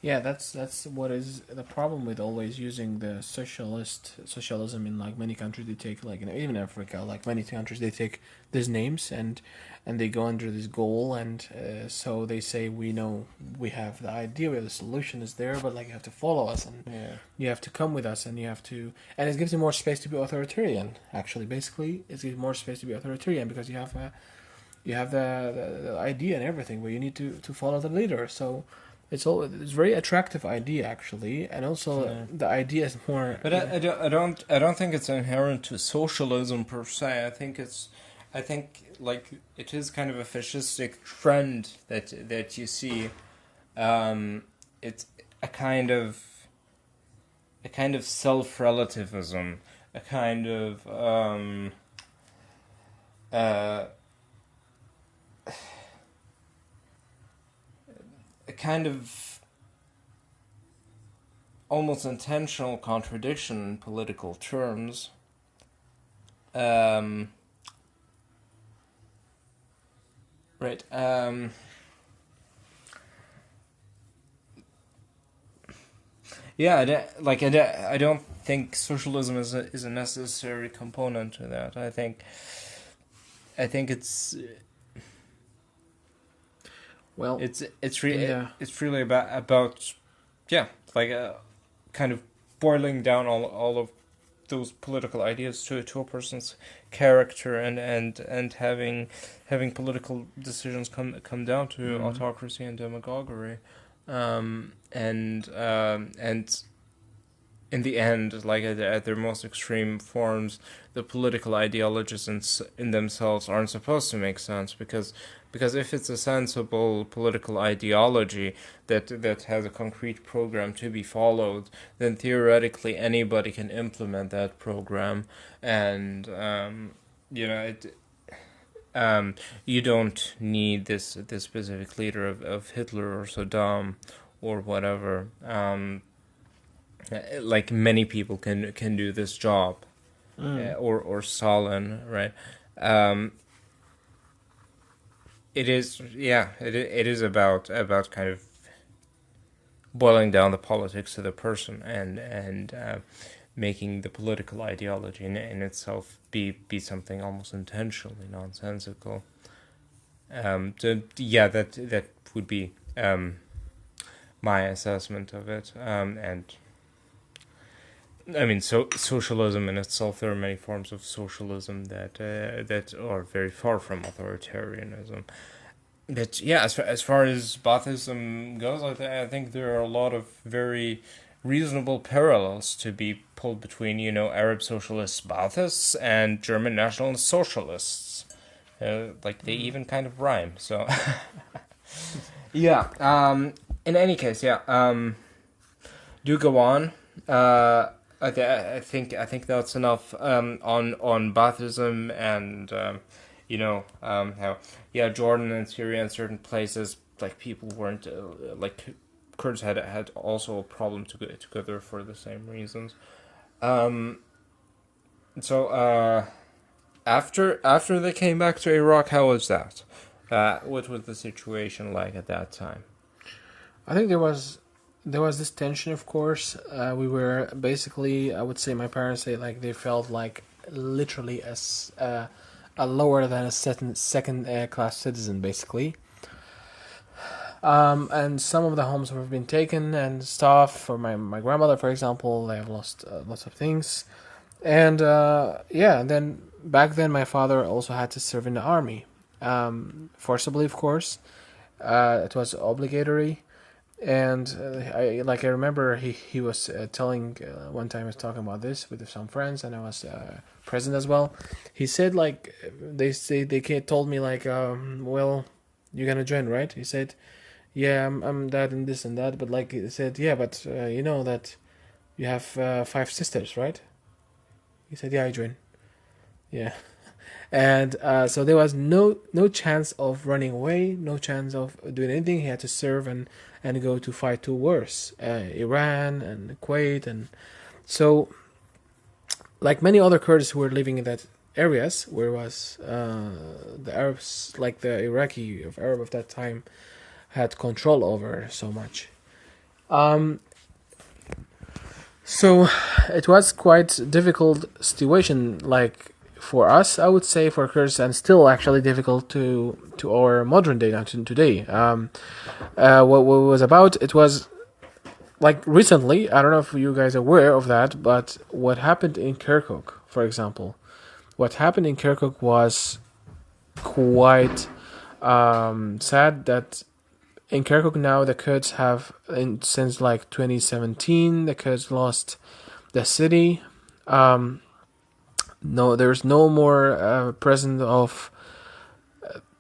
Yeah, that's what is the problem with always using the socialism in like many countries. They take like even in Africa, like many countries, they take these names and they go under this goal, and so they say we know we have the idea, we have the solution is there, but like you have to follow us and you have to come with us and you have to, and it gives you more space to be authoritarian. Actually, basically, it gives more space to be authoritarian because you have the idea and everything, where you need to follow the leader. So. It's very attractive idea actually, and also the idea is more. But I don't think it's inherent to socialism per se. I think like it is kind of a fascistic trend that you see. It's a kind of self-relativism, a kind of almost intentional contradiction in political terms. Right. I don't think socialism is a necessary component to that. I think it's. Well, it's really about kind of boiling down all of those political ideas to a person's character, and having political decisions come down to autocracy and demagoguery, and in the end, like at their most extreme forms, the political ideologies in themselves aren't supposed to make sense, because if it's a sensible political ideology that has a concrete program to be followed, then theoretically anybody can implement that program, and you don't need this specific leader of Hitler or Saddam or whatever. Like many people can do this job, or Stalin, right? It is about kind of boiling down the politics to the person, and making the political ideology in itself be something almost intentionally nonsensical. That would be my assessment of it, and. I mean, socialism in itself. There are many forms of socialism that are very far from authoritarianism. But yeah, as far as Baathism goes, I think there are a lot of very reasonable parallels to be pulled between, Arab socialist Baathists and German nationalist socialists. Like they even kind of rhyme. So yeah. In any case, yeah. Do go on. I think that's enough on Baathism, and how Jordan and Syria and certain places, like people weren't like Kurds had also a problem to go there for the same reasons. So after they came back to Iraq, how was that? What was the situation like at that time? I think there was this tension, of course. We were basically, I would say, my parents say, like they felt like literally as a lower than a second class citizen, basically. And some of the homes have been taken and stuff. For my grandmother, for example, they have lost lots of things. And then back then my father also had to serve in the army, forcibly, of course. It was obligatory. And I remember he was telling one time, I was talking about this with some friends, and I was present as well. He said, like, they told me, like, well, you're gonna join, right? He said, yeah, I'm that and this and that, but like he said, yeah, but you know that you have 5 sisters, right? He said, yeah, I join. Yeah. And so there was no chance of running away, no chance of doing anything. He had to serve and go to fight 2 wars, Iran and Kuwait. And so, like many other Kurds who were living in that areas, where was the Arabs, like the Iraqi Arab of that time, had control over so much. So it was quite difficult situation, like for us, I would say, for Kurds, and still actually difficult to our modern day, now to today. What was about, it was like recently, I don't know if you guys are aware of that, but what happened in Kirkuk, for example, what happened in Kirkuk was quite sad. That in Kirkuk now, the Kurds have, since like 2017, the Kurds lost the city. No, there's no more presence of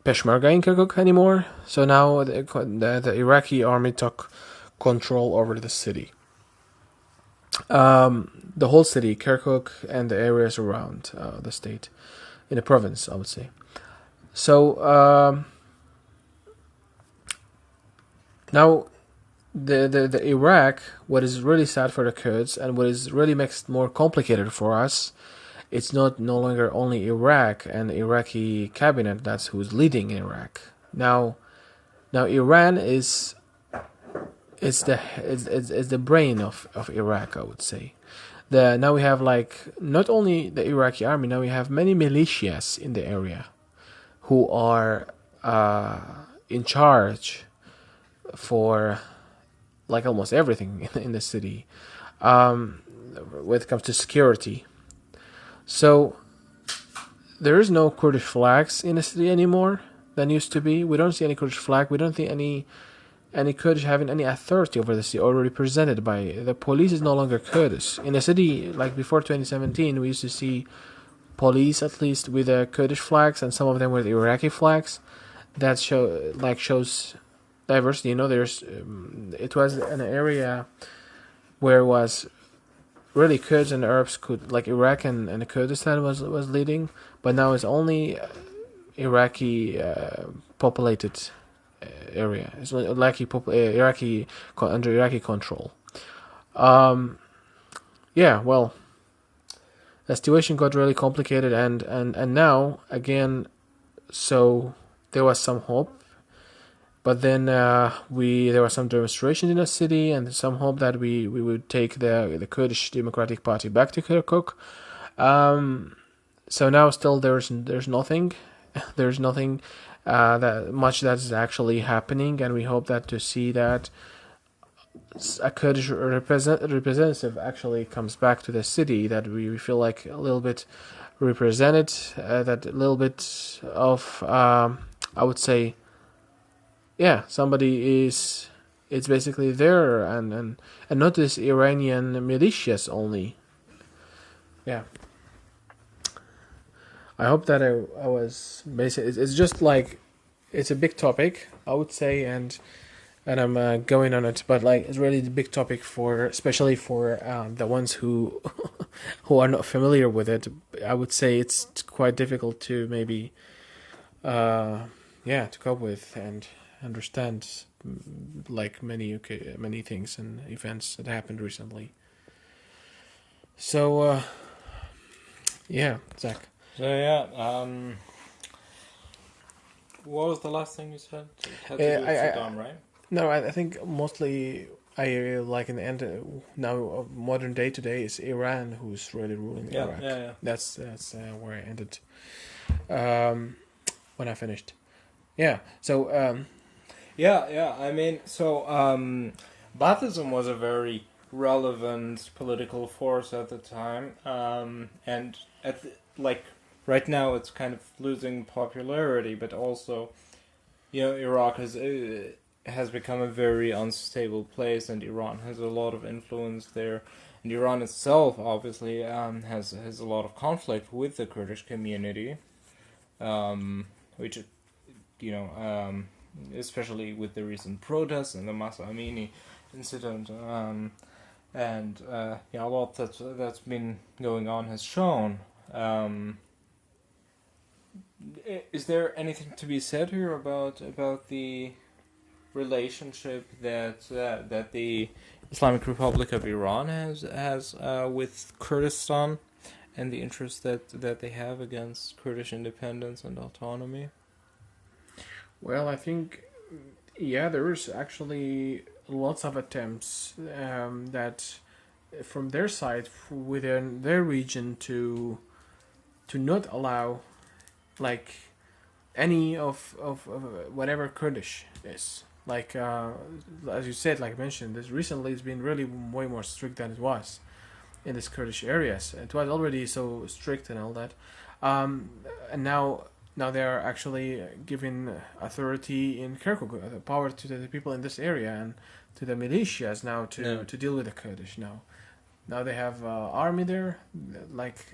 Peshmerga in Kirkuk anymore. So now the Iraqi army took control over the city. The whole city, Kirkuk, and the areas around the state, in the province, I would say. So now the Iraq, what is really sad for the Kurds, and what is really makes it more complicated for us, it's no longer only Iraq and Iraqi cabinet that's who's leading Iraq. Now Iran is the brain of Iraq, I would say. Now we have, like, not only the Iraqi army, now we have many militias in the area who are in charge for like almost everything in the city when it comes to security. So there is no Kurdish flags in the city anymore than used to be. We don't see any Kurdish flag. We don't see any Kurdish having any authority over the city or represented by the police is no longer Kurdish. In the city, like before 2017, we used to see police at least with Kurdish flags and some of them with Iraqi flags. That shows diversity. There's it was an area where it was really Kurds and Arabs could like Iraq and Kurdistan was leading, but now it's only Iraqi populated area. It's Iraqi under Iraqi control. Yeah, well, the situation got really complicated, and now again, so there was some hope. But then there were some demonstrations in the city, and some hope that we would take the Kurdish Democratic Party back to Kirkuk. So now still there's nothing, there's nothing that much that is actually happening, and we hope that to see that a Kurdish representative actually comes back to the city, that we feel like a little bit represented, that a little bit of I would say. Yeah, somebody it's basically there and not this Iranian militias only. Yeah. I hope that I was basically it's just like it's a big topic, I would say, and I'm going on it, but like it's really the big topic especially for the ones who who are not familiar with it. I would say it's quite difficult to maybe to cope with and understand like many things and events that happened recently. So Zach. So yeah, what was the last thing you said? It had to do with Saddam, right? No, I think mostly I like in the end now of modern day today is Iran who's really ruling Iraq. Yeah. That's where I ended when I finished. Yeah. So I mean, so Baathism was a very relevant political force at the time, and right now it's kind of losing popularity, but also, Iraq has become a very unstable place, and Iran has a lot of influence there, and Iran itself obviously has a lot of conflict with the Kurdish community, which especially with the recent protests and the Masa Amini incident, and a lot that's been going on has shown. Is there anything to be said here about the relationship that the Islamic Republic of Iran has with Kurdistan, and the interest that they have against Kurdish independence and autonomy? Well, I think, there is actually lots of attempts that from their side within their region to not allow like any of whatever Kurdish is. Like as you said, like mentioned, this recently it's been really way more strict than it was in these Kurdish areas. It was already so strict and all that, and now they are actually giving authority in Kirkuk, the power to the people in this area and to the militias now to deal with the Kurdish. Now they have army there, like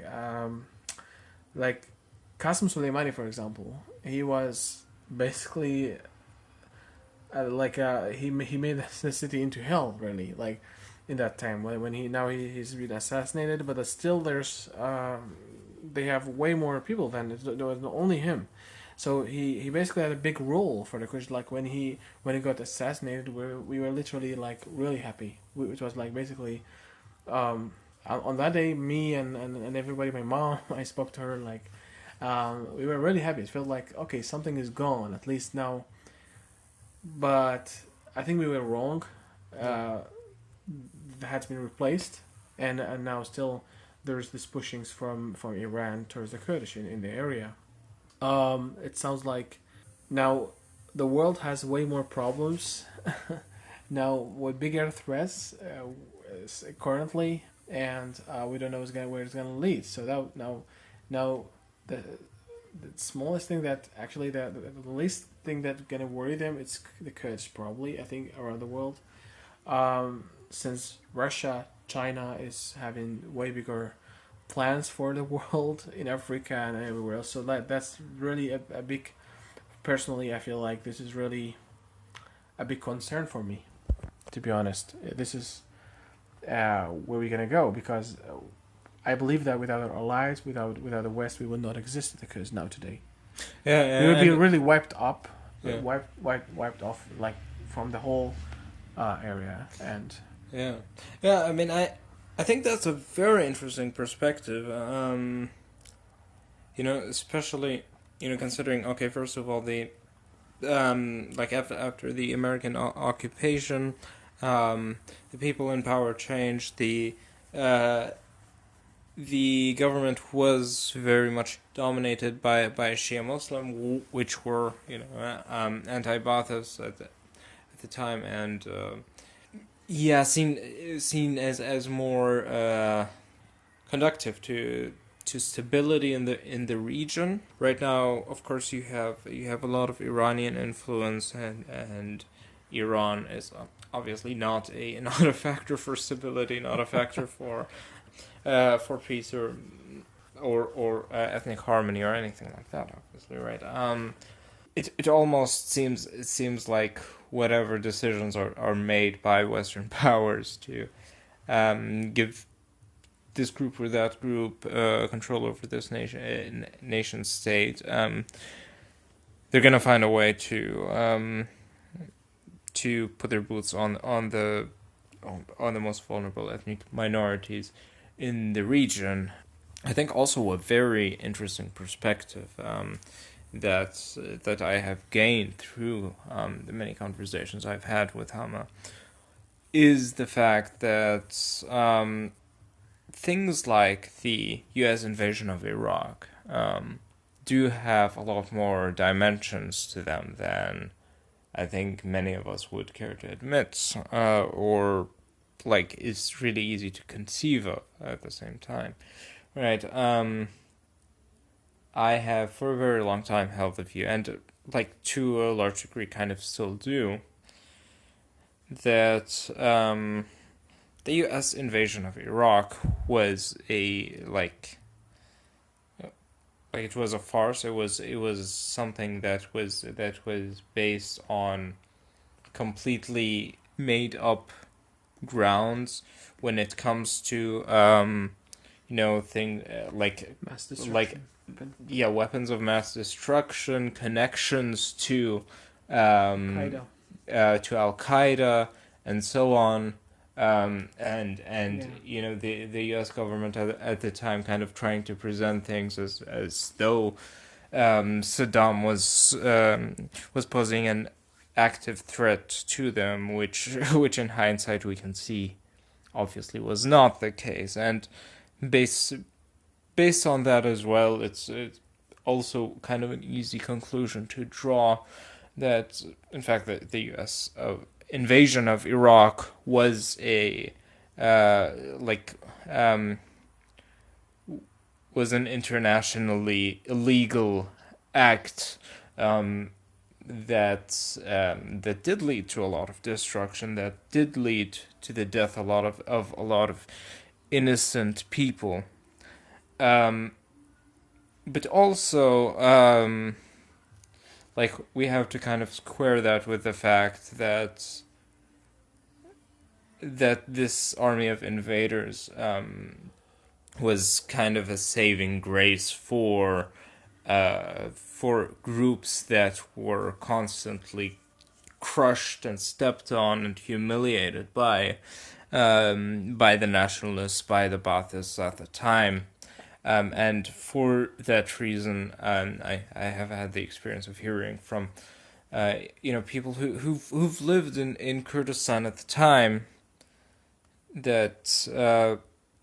Qasem Soleimani, for example. He was basically he made the city into hell, really. Like in that time when he's been assassinated, but still there's they have way more people than there was only him. So he basically had a big role for the Kurdish. Like when he got assassinated, we were literally like really happy. It was like basically on that day, me and everybody, my mom, I spoke to her like we were really happy. It felt like okay, something is gone at least now. But I think we were wrong. That had been replaced, and now still there's this pushings from Iran towards the Kurdish in the area. It sounds like now the world has way more problems. Now, what bigger threats currently and we don't know where it's gonna lead. So now the smallest thing that actually the least thing that's gonna worry them it's the Kurds probably I think around the world, since Russia, China is having way bigger plans for the world in Africa and everywhere else. So that's really a big. Personally, I feel like this is really a big concern for me. To be honest, this is where we're gonna go because I believe that without our allies, without the West, we would not exist because now today we would be really wiped up, wiped off like from the whole area. And I mean, I think that's a very interesting perspective. Especially considering first of all the like after the American occupation, the people in power changed. The government was very much dominated by Shia Muslim, which were anti-Ba'athist at the time, and seen as more conductive to stability in the region. Right now, of course, you have a lot of Iranian influence, and Iran is obviously not a factor for stability, not a factor for peace or ethnic harmony or anything like that. Obviously, right? It almost seems like whatever decisions are made by Western powers to give this group or that group control over this nation state, they're gonna find a way to put their boots on the most vulnerable ethnic minorities in the region. I think also a very interesting perspective that I have gained through the many conversations I've had with Hama is the fact that things like the U.S. invasion of Iraq do have a lot more dimensions to them than I think many of us would care to admit, or like it's really easy to conceive of at the same time, right? I have for a very long time held the view, and like to a large degree kind of still do, that the U.S. invasion of Iraq was it was a farce. It was something that was based on completely made up grounds when it comes to mass destruction. Weapons of mass destruction, connections to Al-Qaeda. To Al-Qaeda and so on. The U.S. government at the time kind of trying to present things as though Saddam was posing an active threat to them, which in hindsight we can see obviously was not the case. And based on that as well, it's also kind of an easy conclusion to draw that in fact the U.S. Invasion of Iraq was was an internationally illegal act that did lead to a lot of destruction, that did lead to the death of a lot of innocent people, but also we have to kind of square that with the fact that this army of invaders was kind of a saving grace for groups that were constantly crushed and stepped on and humiliated by the nationalists, by the Baathists at the time. And for that reason, I have had the experience of hearing from people who've lived in Kurdistan at the time that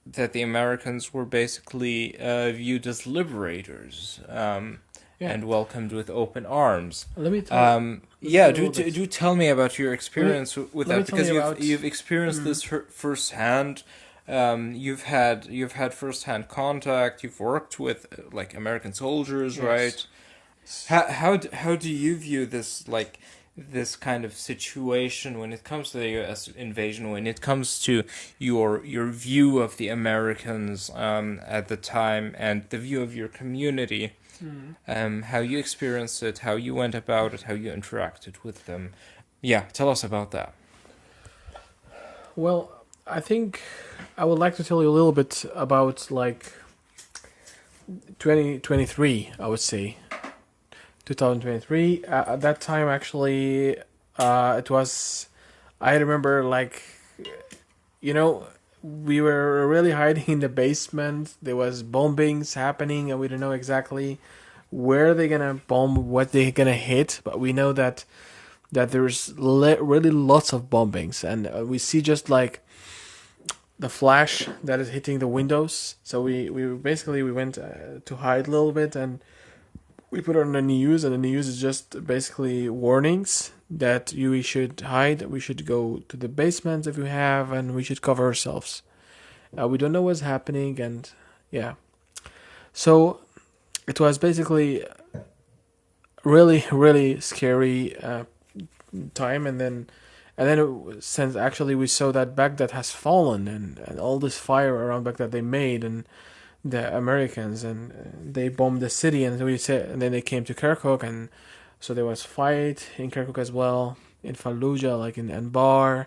the Americans were basically viewed as liberators and welcomed with open arms. Let me tell do tell me about your experience with that, because you've experienced this firsthand. you've had firsthand contact. You've worked with like American soldiers, Yes. right? How do you view this, like this kind of situation when it comes to the U.S. invasion, when it comes to your view of the Americans at the time and the view of your community, how you experienced it, how you went about it, how you interacted with them? Yeah, tell us about that. Well, I think I would like to tell you a little bit about like 2023, I would say. 2023. At that time, actually, it was. I remember, like, we were really hiding in the basement. There was bombings happening, and we don't know exactly where they're gonna bomb, what they're gonna hit. But we know that there's really lots of bombings, and we see just like the flash that is hitting the windows. So we basically we went to hide a little bit, and we put it on the news, and the news is just basically warnings that we should hide, we should go to the basements if we have, and we should cover ourselves. We don't know what's happening, and yeah. So it was basically really, really scary time, and then since actually we saw that Baghdad has fallen, and all this fire around Baghdad they made, and the Americans, and they bombed the city, and then they came to Kirkuk, and so there was fight in Kirkuk as well, in Fallujah, like in Anbar,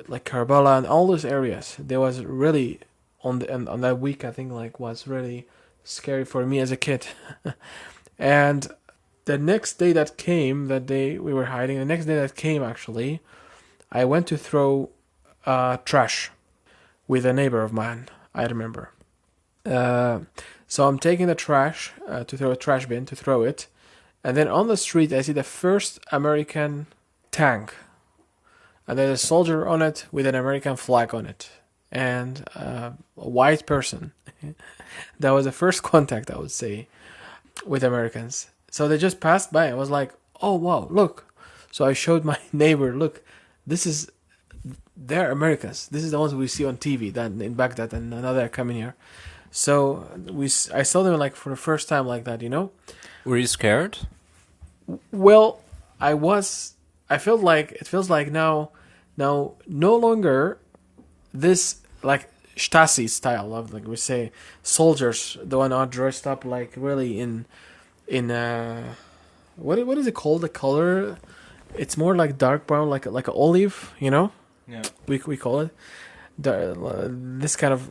like Karbala, and all those areas. There was really on that week, I think, like was really scary for me as a kid. And the next day that came, that day we were hiding, the next day that came actually, I went to throw trash with a neighbor of mine, I remember. So I'm taking the trash to throw a trash bin to throw it, and then on the street I see the first American tank, and there's a soldier on it with an American flag on it, and a white person. That was the first contact, I would say, with Americans. So they just passed by. I was like, "Oh wow, look!" So I showed my neighbor, "Look, they're Americans. This is the ones we see on TV that in Baghdad, and now they're coming here." So I saw them like for the first time like that, Were you scared? Well, I felt like it feels like now no longer this like Stasi style of, like we say, soldiers, the one are dressed up like really in what is it called, the color? It's more like dark brown, like an olive, Yeah. We call it this kind of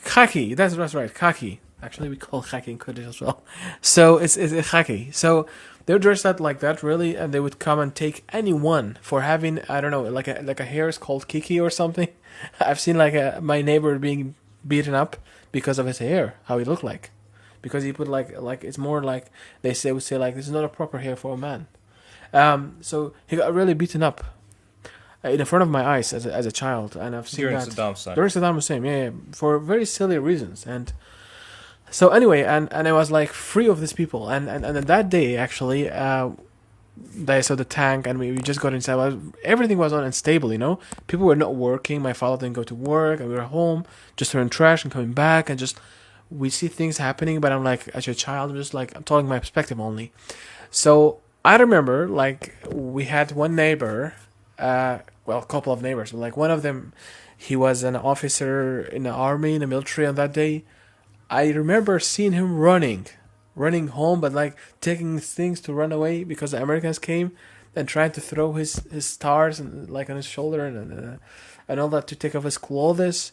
khaki. That's right, khaki. Actually, we call khaki in Kurdish as well. So it's khaki. So they're dressed up like that, really, and they would come and take anyone for having, I don't know, like a hair is called kiki or something. I've seen like my neighbor being beaten up because of his hair, how he looked like, because he put like it's more like would say like this is not a proper hair for a man. So he got really beaten up in front of my eyes as a child, and I've seen During that Saddam's time. during Saddam Hussein, yeah, for very silly reasons. And so anyway, and I was like free of these people, and that day actually, I saw the tank, and we just got inside. Everything was unstable, People were not working. My father didn't go to work, and we were home just throwing trash and coming back, and just we see things happening. But I'm like, as a child, I'm telling my perspective only. So I remember, like, we had one neighbor, a couple of neighbors. Like one of them, he was an officer in the army, in the military on that day. I remember seeing him running home, but like taking things to run away because the Americans came and trying to throw his stars and like on his shoulder and all that to take off his clothes.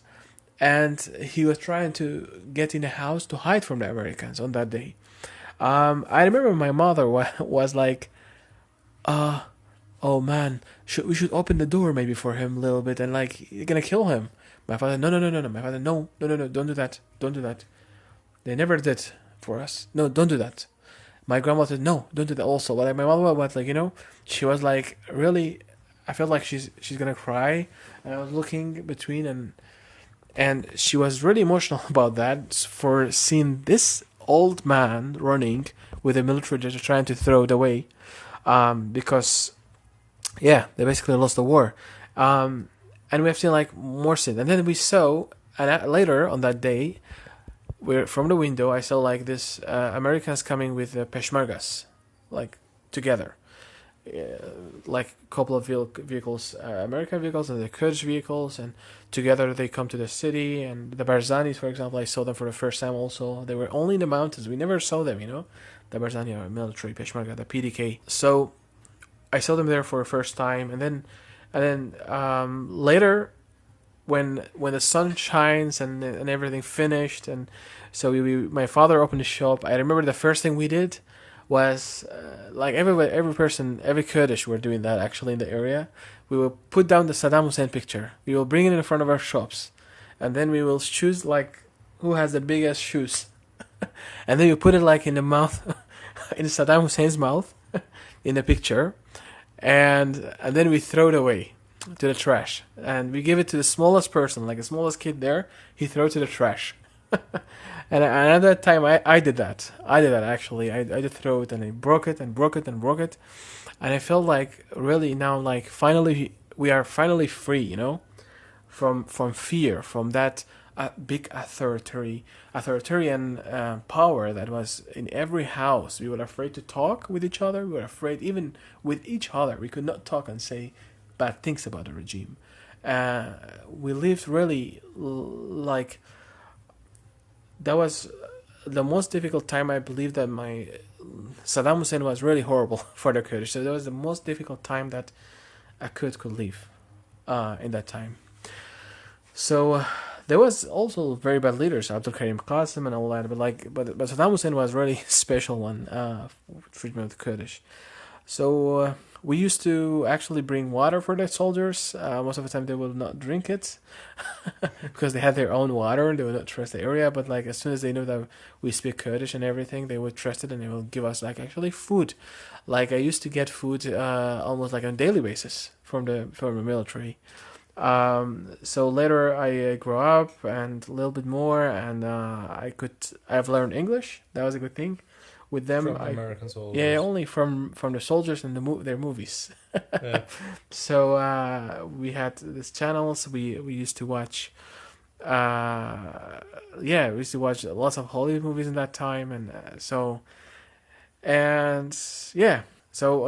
And he was trying to get in the house to hide from the Americans on that day. I remember my mother was like, oh man, we should open the door maybe for him a little bit, and like you're gonna kill him. My father, no. My father, no, don't do that. They never did for us. No, don't do that. My grandma said, no, don't do that also. But like, my mother was like, she was like really, I felt like she's gonna cry. And I was looking between, and she was really emotional about that, for seeing this old man running with a military jet trying to throw it away, because yeah, they basically lost the war. and we have seen like more sin. And then we saw, and later on that day, where from the window I saw like this Americans coming with Peshmergas, like together, like a couple of vehicles, American vehicles and the Kurdish vehicles, and together they come to the city. And the Barzanis, for example, I saw them for the first time. Also, they were only in the mountains. We never saw them, the Barzani are military Peshmerga, the PDK. So I saw them there for the first time, and then later, when the sun shines and everything finished, and so my father opened the shop. I remember the first thing we did was like every person, every Kurdish were doing that actually in the area. We will put down the Saddam Hussein picture. We will bring it in front of our shops, and then we will choose like who has the biggest shoes, and then you put it like in the mouth, in Saddam Hussein's mouth, in the picture, and then we throw it away to the trash, and we give it to the smallest person, like the smallest kid there. He throw it to the trash. And at that time, I did that. I did that actually. I did throw it, and I broke it and broke it and broke it, and I felt like really now, like finally we are finally free, from fear, from that big authoritarian power that was in every house. We were afraid to talk with each other. We were afraid even with each other. We could not talk and say bad things about the regime. We lived really like. That was the most difficult time. I believe that Saddam Hussein was really horrible for the Kurdish. So that was the most difficult time that a Kurd could live in that time. So there was also very bad leaders, Abdul Karim Qasim and all that. But Saddam Hussein was really special one treatment of the Kurdish. So we used to actually bring water for the soldiers. Most of the time they will not drink it because they had their own water and they would not trust the area. But like as soon as they knew that we speak Kurdish and everything, they would trust it and they will give us like actually food. Like I used to get food almost like on a daily basis from the military. So later I grew up and a little bit more, and I've learned English. That was a good thing. With them, from American soldiers. Yeah, only from the soldiers and their movies. Yeah. So we had these channels. We used to watch. We used to watch lots of Hollywood movies in that time, and so on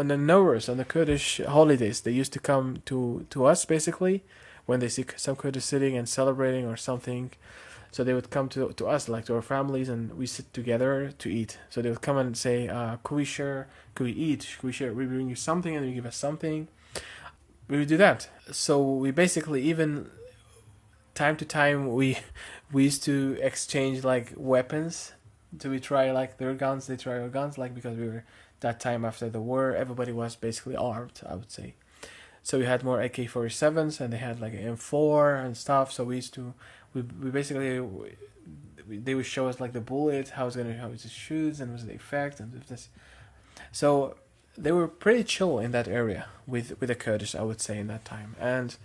the Nowruz, on the Kurdish holidays, they used to come to us basically when they see some Kurdish sitting and celebrating or something. So they would come to us, like to our families, and we sit together to eat. So they would come and say, could we share? Could we eat? Could we share? We bring you something and you give us something. We would do that. So we basically, even time to time, we used to exchange like weapons. So we try like their guns, they try our guns, like because we were that time after the war, everybody was basically armed, I would say. So we had more AK-47s and they had like an M4 and stuff. So we used to. We basically they would show us like the bullet, how it shoots and what's the effect and this. So they were pretty chill in that area with the Kurdish, I would say, in that time. And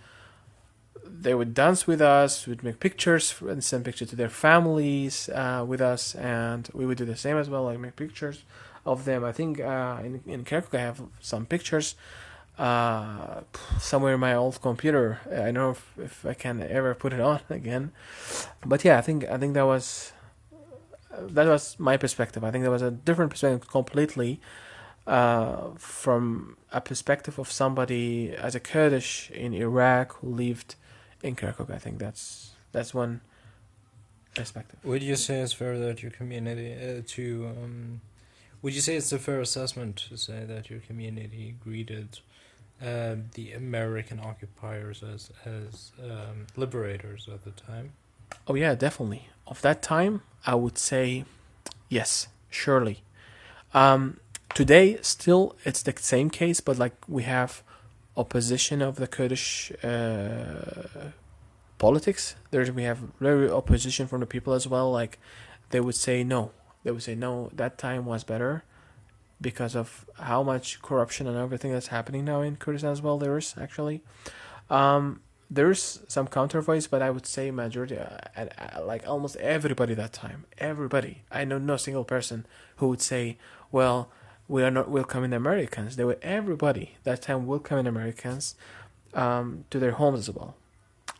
they would dance with us, would make pictures and send pictures to their families with us, and we would do the same as well, like make pictures of them. I think in Kirkuk I have some pictures. Somewhere in my old computer. I don't know if I can ever put it on again, but yeah, I think that was my perspective. I think that was a different perspective completely from a perspective of somebody as a Kurdish in Iraq who lived in Kirkuk. I think that's one perspective. Would you say it's fair that your community would you say it's a fair assessment to say that your community greeted the American occupiers as liberators at the time? Oh yeah, definitely. Of that time, I would say yes, surely. Today, still, it's the same case, but like we have opposition of the Kurdish politics. We have very opposition from the people as well. Like they would say no. They would say no. That time was better. Because of how much corruption and everything that's happening now in Kurdistan as well, there is actually. There's some counter voice, but I would say majority, like almost everybody that time, everybody. I know no single person who would say, well, we are not welcoming Americans. They were everybody that time welcoming Americans to their homes as well.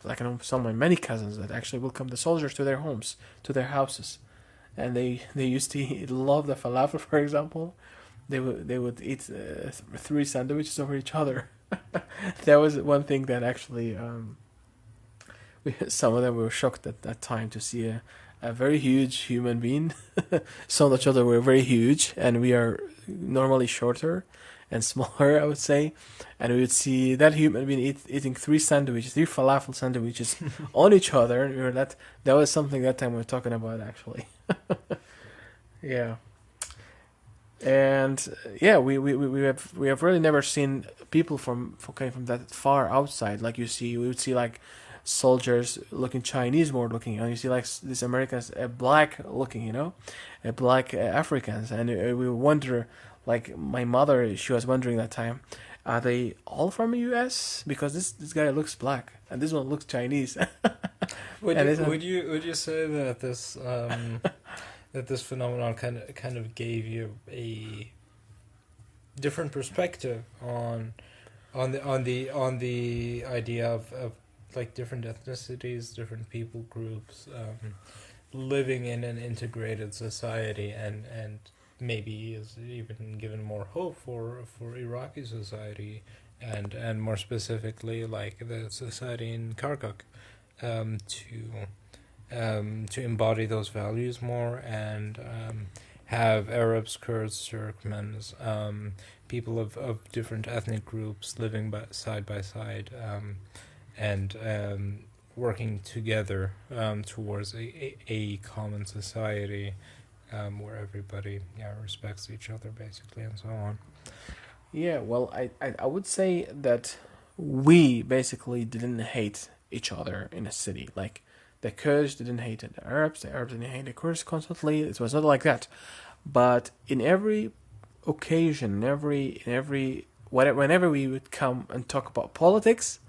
like I know some of my many cousins that actually welcome the soldiers to their homes, to their houses, and they used to love the falafel, for example. They would eat 3 sandwiches over each other. That was one thing that actually some of them were shocked at that time to see a very huge human being. Some of each other were very huge, and we are normally shorter and smaller, I would say. And we would see that human being eating 3 falafel sandwiches on each other. And we were that was something that time we were talking about, actually. Yeah. And yeah, we have really never seen people from that far outside. Like we would see like soldiers looking Chinese more looking, and you see like these Americans black looking, black Africans, and we wonder. Like my mother, she was wondering that time, are they all from the U.S.? Because this guy looks black and this one looks Chinese. Would you say that this that this phenomenon kind of gave you a different perspective on the idea of like different ethnicities, different people groups living in an integrated society, and maybe is even given more hope for Iraqi society, and more specifically like the society in Kirkuk, to embody those values more, and have Arabs, Kurds, Turkmens, people of different ethnic groups living side by side, and working together towards a common society, where everybody respects each other basically, and so on. Yeah, well, I would say that we basically didn't hate each other in a city. Like the Kurds didn't hate the Arabs didn't hate the Kurds constantly. It was not like that. But in every occasion, whenever we would come and talk about politics,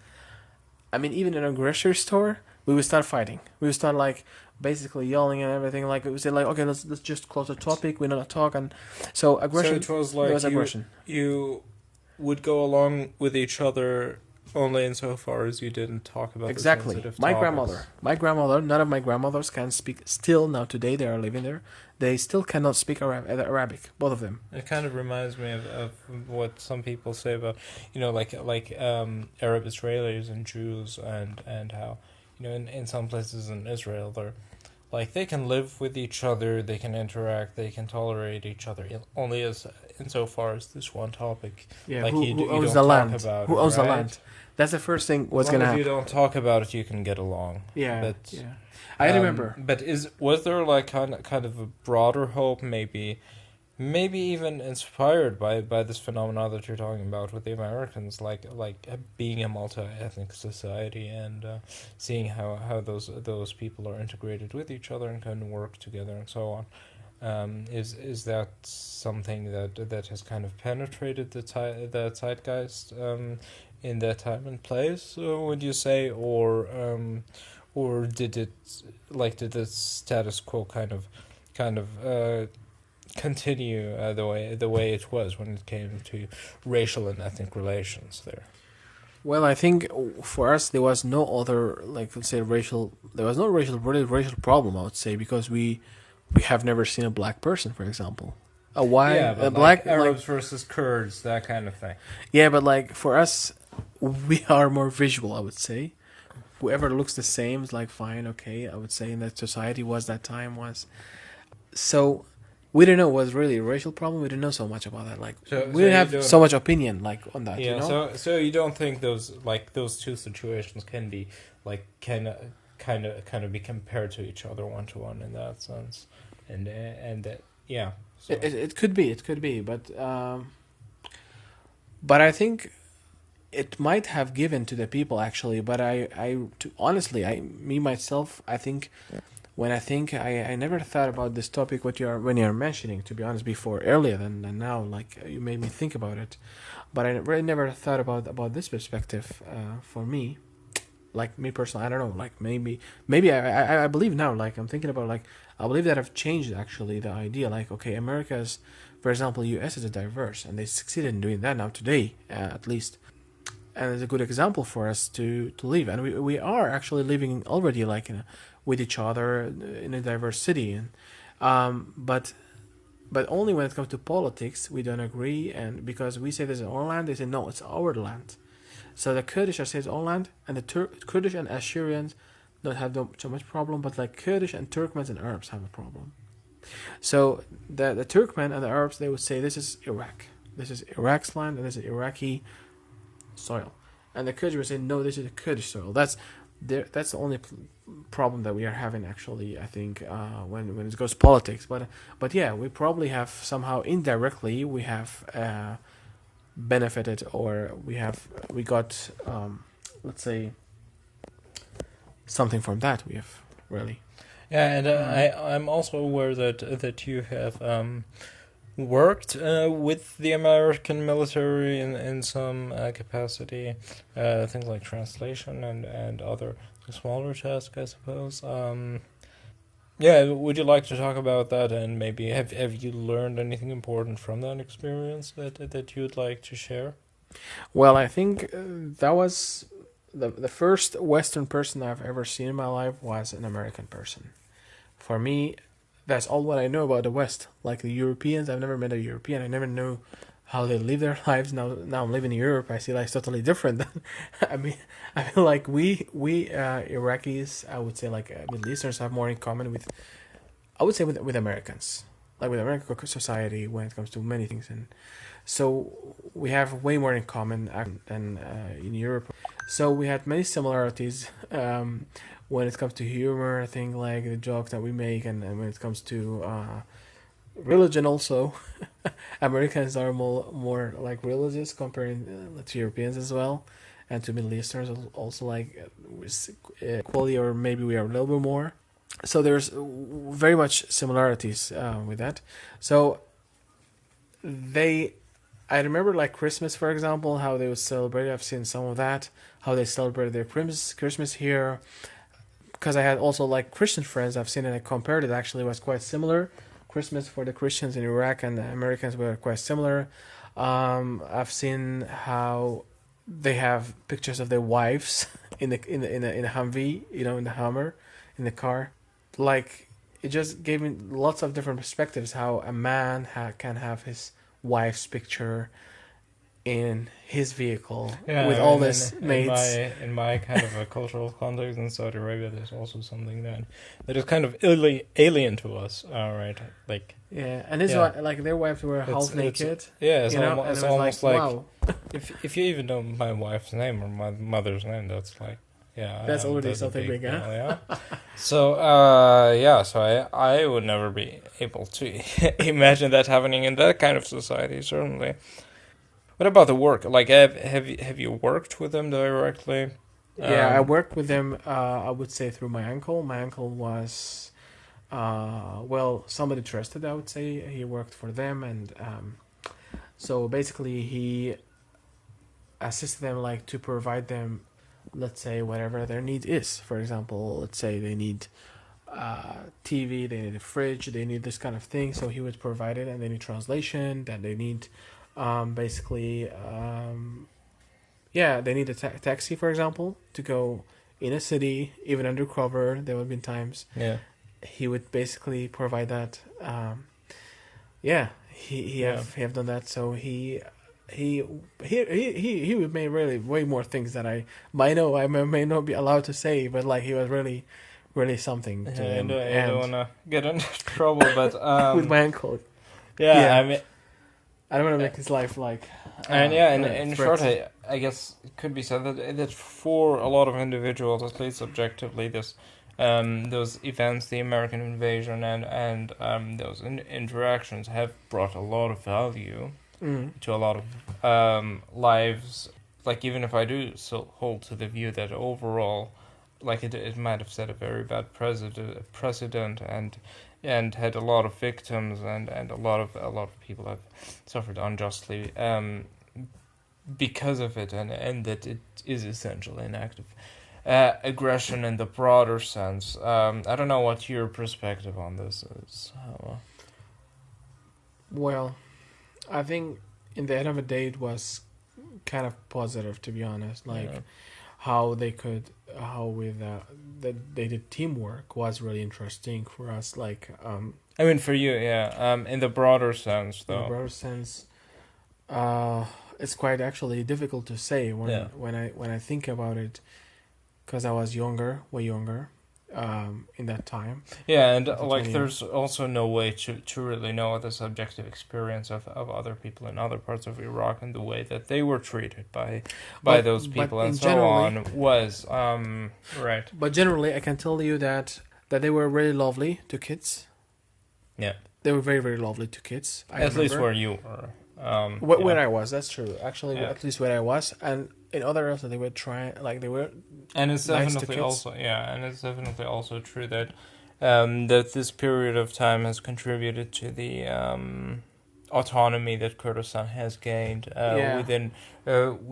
I mean, even in a grocery store, we would start fighting. We would start like basically yelling and everything. Like we would say, like, okay, let's just close the topic. We're not talk, and so aggression. So it was like there was aggression. You would go along with each other only insofar as you didn't talk about Exactly. the sensitive My topics. grandmother, none of my grandmothers can speak. Still now today, they are living there. They still cannot speak Arabic. Both of them. It kind of reminds me of what some people say about, like Arab Israelis and Jews, and how, in some places in Israel, they're like they can live with each other, they can interact, they can tolerate each other, only insofar as this one topic. Yeah, like who you owns don't the talk land? about Who it, owns the right? land? That's the first thing. What's As long gonna as happen? you don't talk about it, you can get along. Yeah, But, yeah. I remember. But was there like kind of a broader hope, maybe even inspired by this phenomenon that you're talking about with the Americans, like being a multi-ethnic society, and seeing how those people are integrated with each other and can work together and so on. Is that something that has kind of penetrated the zeitgeist in that time and place? Would you say, or did the status quo kind of continue the way it was when it came to racial and ethnic relations there? Well, I think for us there was no other, like, let's say there was no racial problem, I would say, because we have never seen a black person, for example. A black Arabs versus Kurds, that kind of thing. Yeah, but like for us, we are more visual, I would say. Whoever looks the same is like fine, okay. I would say in that society so we didn't know it was really a racial problem. We didn't know so much about that. Like we didn't have so much opinion like on that. Yeah. So you don't think those two situations can be like kind of be compared to each other 1-to-1 in that sense, and yeah. So. It could be, but I think it might have given to the people actually. But honestly, I think. When I never thought about this topic when you're mentioning, to be honest, before earlier than now, like you made me think about it, but I really never thought about this perspective for me, like me personally. I don't know, like maybe I believe now, like I'm thinking about, like I believe that I've changed actually the idea, like okay, for example, US is a diverse and they succeeded in doing that now today, at least. and it's a good example for us to live. And we are actually living already like with each other in a diverse city, and but only when it comes to politics we don't agree, and because we say this is our land, they say no, it's our land. So the Kurdish are saying it's our land, and the Kurdish and Assyrians don't have so much problem, but like Kurdish and Turkmens and Arabs have a problem. So the Turkmen and the Arabs, they would say this is Iraq. This is Iraq's land, and this is Iraqi soil. And the Kurdish would say no, this is the Kurdish soil. That's the only problem that we are having, actually, I think, when it goes to politics. But yeah, we probably have somehow indirectly we have benefited, or we got let's say something from that. We have really. Yeah, and I'm also aware that you have worked with the American military in some capacity, things like translation and other smaller tasks, I suppose. Yeah, would you like to talk about that, and maybe have you learned anything important from that experience that you'd like to share? Well, I think that was the first Western person I've ever seen in my life was an American person. For me, that's all what I know about the West. Like the Europeans, I've never met a European. I never knew how they live their lives. Now I'm living in Europe. I see life's totally different. I feel like we Iraqis, I would say, like Middle Easterns have more in common with, I would say, with Americans, like with American society when it comes to many things, and so we have way more in common than in Europe. So we had many similarities. When it comes to humor, I think, like the jokes that we make, and when it comes to religion also. Americans are more like religious comparing to Europeans as well, and to Middle Easterns also, like equally, or maybe we are a little bit more. So there's very much similarities with that. So I remember like Christmas, for example, how they would celebrate. I've seen some of that, how they celebrated their Christmas here. Because I had also like Christian friends, I've seen it, I compared it, actually was quite similar. Christmas for the Christians in Iraq and the Americans were quite similar. I've seen how they have pictures of their wives in a Humvee, in the Hummer, in the car. Like, it just gave me lots of different perspectives how a man can have his wife's picture in his vehicle with all his mates. In my kind of a cultural context in Saudi Arabia, there's also something that is kind of alien to us, right? Like, yeah, and his wife, like their wives were half naked. It's almost like wow. if you even know my wife's name or my mother's name, that's like, that's already something big, huh? Yeah. So so I would never be able to imagine that happening in that kind of society, certainly. What about the work? Like, have you worked with them directly? Yeah, I worked with them, I would say, through my uncle. My uncle was, somebody trusted, I would say. He worked for them, and so basically he assisted them, like, to provide them, let's say, whatever their need is. For example, let's say they need TV, they need a fridge, they need this kind of thing. So he would provide it, and they need translation, that they need... they need a taxi, for example, to go in a city, even undercover. There would have been times. Yeah. He would basically provide that. He have done that. So he made really way more things that I may not be allowed to say, but like he was really, really something to them. I don't want to get into trouble, but with my uncle. Yeah, I mean. I don't want to make his life like... in short, I guess it could be said that for a lot of individuals, at least objectively, those events, the American invasion and those interactions have brought a lot of value to a lot of lives. Like, even if I do still hold to the view that overall, like, it might have set a very bad precedent and had a lot of victims and a lot of people have suffered unjustly because of it, and that it is essentially an act of aggression in the broader sense. I don't know what your perspective on this is. Well, I think in the end of the day it was kind of positive, to be honest. Like Yeah. how they could, how with that they did teamwork was really interesting for us. Like I mean, for you, yeah. In the broader sense, in a though. broader sense, it's quite actually difficult to say Yeah. when I think about it, because I was younger, way younger, in that time. Yeah, and After like 20 years. there's also no way to really know the subjective experience of other people in other parts of Iraq and the way that they were treated by those people and so on was right. But generally, I can tell you that they were really lovely to kids. Yeah. They were very, very lovely to kids. At least where you were. Where I was, that's true. Actually, Yeah. at least where I was, and in other areas they were trying, like they were. And it's nice to definitely kids. also and it's definitely also true that that this period of time has contributed to the autonomy that Kurdistan has gained Yeah.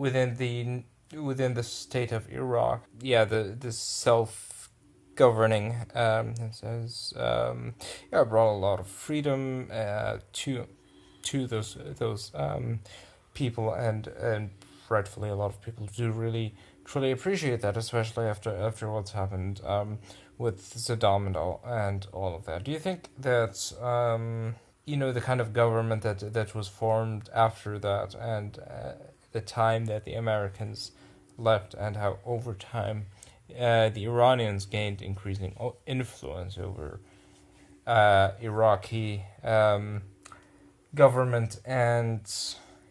within the state of Iraq. Yeah, the self-governing has brought a lot of freedom to those people, and rightfully a lot of people do really truly appreciate that, especially after what's happened with Saddam and all of that. Do you think that the kind of government that was formed after that, and the time that the Americans left, and how over time the Iranians gained increasing influence over Iraqi government, and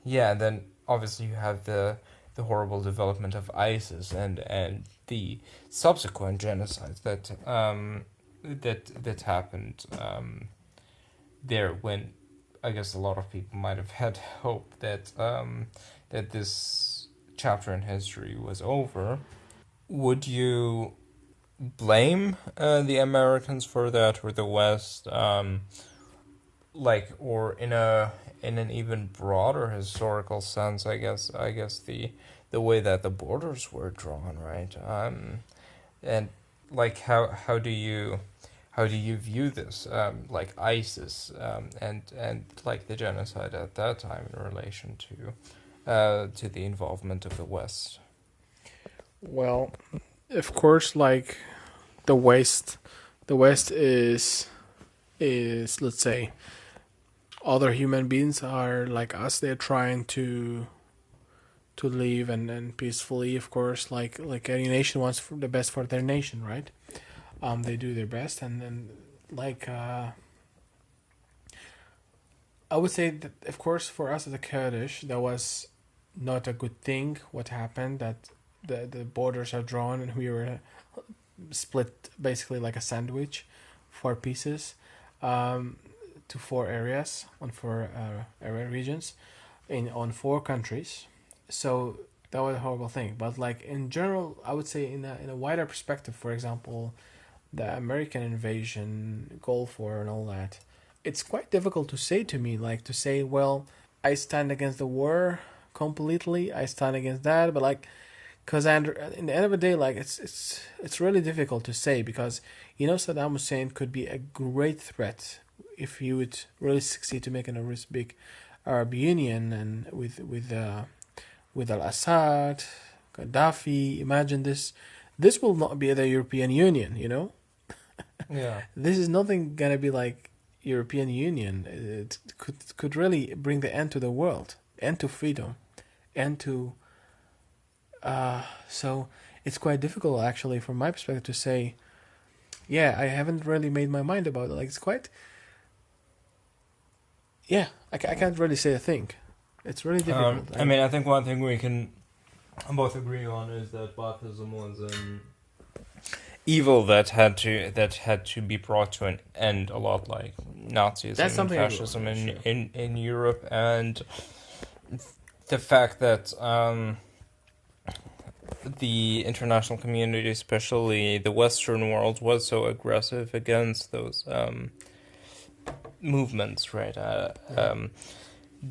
then obviously you have the horrible development of ISIS and the subsequent genocides that happened there, when I guess a lot of people might have had hope that that this chapter in history was over. Would you blame the Americans for that, or the West? Or in an even broader historical sense, I guess the way that the borders were drawn, right? And like how do you view this, like ISIS, and like the genocide at that time in relation to the involvement of the West? Well, of course, like the West is let's say other human beings are like us. They're trying to live and peacefully, of course, like any nation wants the best for their nation, right? They do their best, and then like I would say that, of course, for us as a Kurdish, that was not a good thing. What happened, that the borders are drawn and we were split basically like a sandwich, 4 pieces, to 4 areas, on 4 area regions, on 4 countries. So that was a horrible thing. But like in general, I would say in a wider perspective, for example, the American invasion, Gulf War, and all that, it's quite difficult to say to me, like to say, well, I stand against the war completely. I stand against that, but like, because in the end of the day, like it's really difficult to say, because Saddam Hussein could be a great threat if he would really succeed to make a really big Arab Union, and with Al-Assad, Gaddafi. Imagine this. This will not be the European Union, Yeah. This is nothing gonna be like European Union. It could really bring the end to the world, end to freedom, end to. So it's quite difficult, actually, from my perspective, to say. Yeah, I haven't really made my mind about it. Like, it's quite. Yeah, I can't really say a thing. It's really difficult. I mean, I think one thing we can both agree on is that Baathism was an evil that had to be brought to an end, a lot like Nazism and fascism in Europe, and the fact that the international community, especially the Western world, was so aggressive against those movements, right?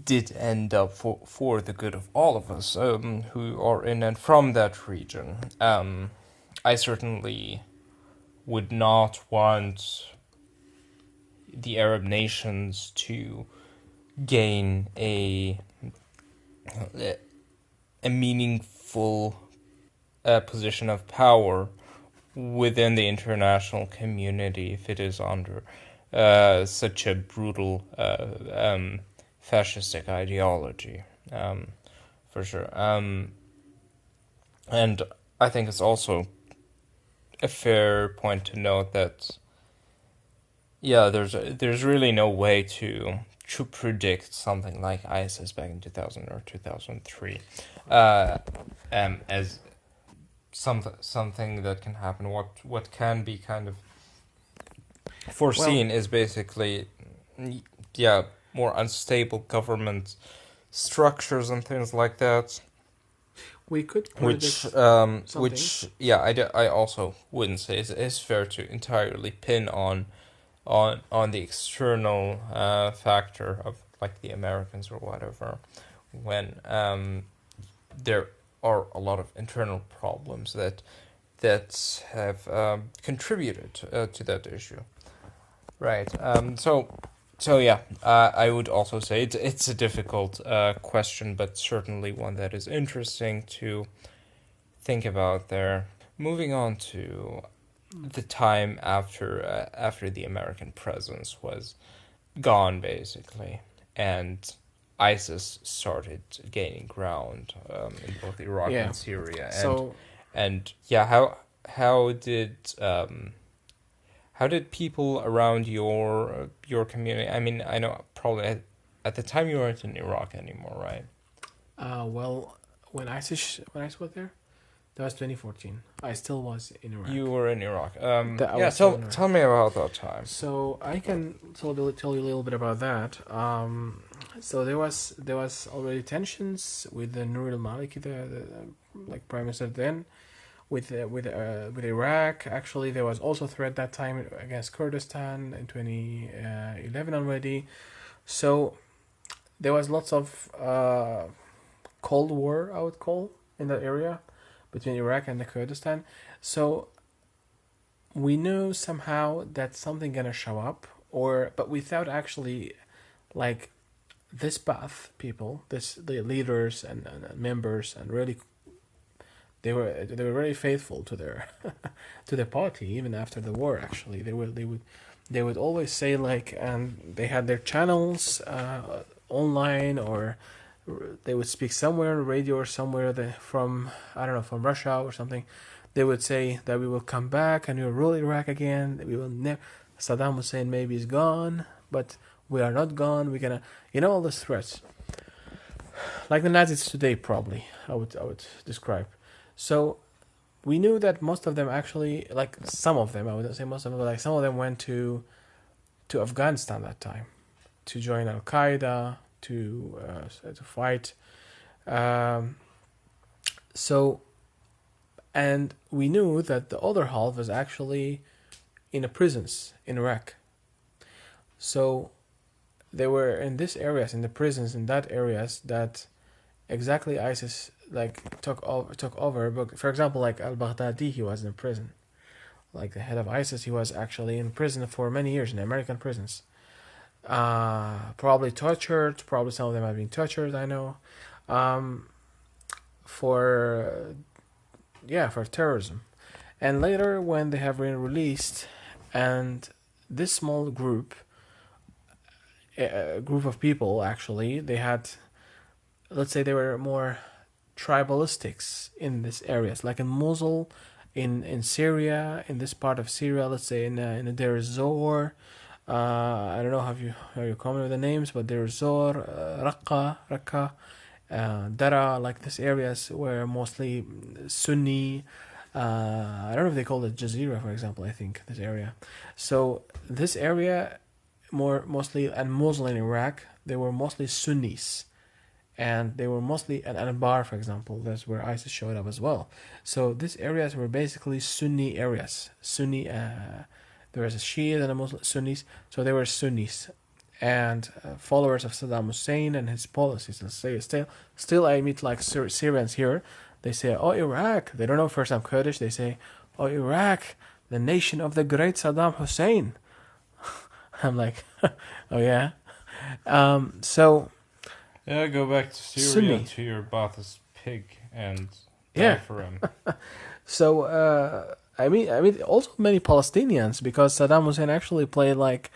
Did end up for the good of all of us who are in and from that region. I certainly would not want the Arab nations to gain a meaningful position of power within the international community if it is under such a brutal fascistic ideology, for sure. And I think it's also a fair point to note that, yeah, there's really no way to predict something like ISIS back in 2000 or 2003 as something that can happen. What can be kind of foreseen is basically, yeah, more unstable government structures and things like that. We could predict Which yeah, I also wouldn't say it's fair to entirely pin on the external factor of like the Americans or whatever, when there are a lot of internal problems that have contributed to that issue. Right. So yeah, I would also say it's a difficult question, but certainly one that is interesting to think about there. Moving on to the time after the American presence was gone, basically, and ISIS started gaining ground in both Iraq Yeah. and Syria. So And yeah, how did people around your community? I mean, I know probably at the time you weren't in Iraq anymore, right? well, when ISIS was there, that was 2014. I still was in Iraq. You were in Iraq. I Yeah, was still in Iraq. tell me about that time. So I can tell you a little bit about that. So there was already tensions with the Nur al-Maliki, the like prime minister then, with Iraq. Actually, there was also a threat that time against Kurdistan in 2011 already. So there was lots of Cold War, I would call, in that area between Iraq and the Kurdistan. So we knew somehow that something gonna show up, but without actually like this path people, the leaders and members, and really they were very faithful to their to their party even after the war. Actually, they would always say like, and they had their channels online, or they would speak somewhere on radio or somewhere from I don't know, from Russia or something. They would say that we will come back and we will rule Iraq again. That we will never. Saddam Hussein maybe is gone, but we are not gone. We're gonna, all those threats, like the Nazis today, probably. I would describe. So we knew that most of them actually, like some of them, I wouldn't say most of them, but like some of them went to Afghanistan that time to join Al Qaeda to fight. So. And we knew that the other half was actually in the prisons in Iraq. So they were in these areas, in the prisons, in that areas that exactly ISIS like took over. But for example, like al-Baghdadi, he was in prison. Like the head of ISIS, he was actually in prison for many years in American prisons. Probably tortured. Probably some of them have been tortured. I know. For terrorism. And later, when they have been released, and this small group of people, actually, they had, let's say, they were more tribalistics in these areas, like in Mosul, in Syria, in this part of Syria, let's say in Deir ez-Zor. I don't know how you comment with the names, but Deir ez-Zor, Raqqa, Dara, like these areas were mostly Sunni. I don't know if they call it Jazeera, for example. I think this area. So this area, mostly, and Mosul in Iraq, they were mostly Sunnis, and they were mostly and Anbar, for example. That's where ISIS showed up as well. So these areas were basically Sunni areas. Sunni. There was a Shia and a Muslim Sunnis, so they were Sunnis. And followers of Saddam Hussein and his policies. And say still, I meet like Syrians here. They say, "Oh, Iraq." They don't know first I'm Kurdish. They say, "Oh, Iraq, the nation of the great Saddam Hussein." I'm like, "Oh yeah." So yeah, go back to Syria Sunni. to your Ba'athist pig and die Yeah. for him. So also many Palestinians, because Saddam Hussein actually played like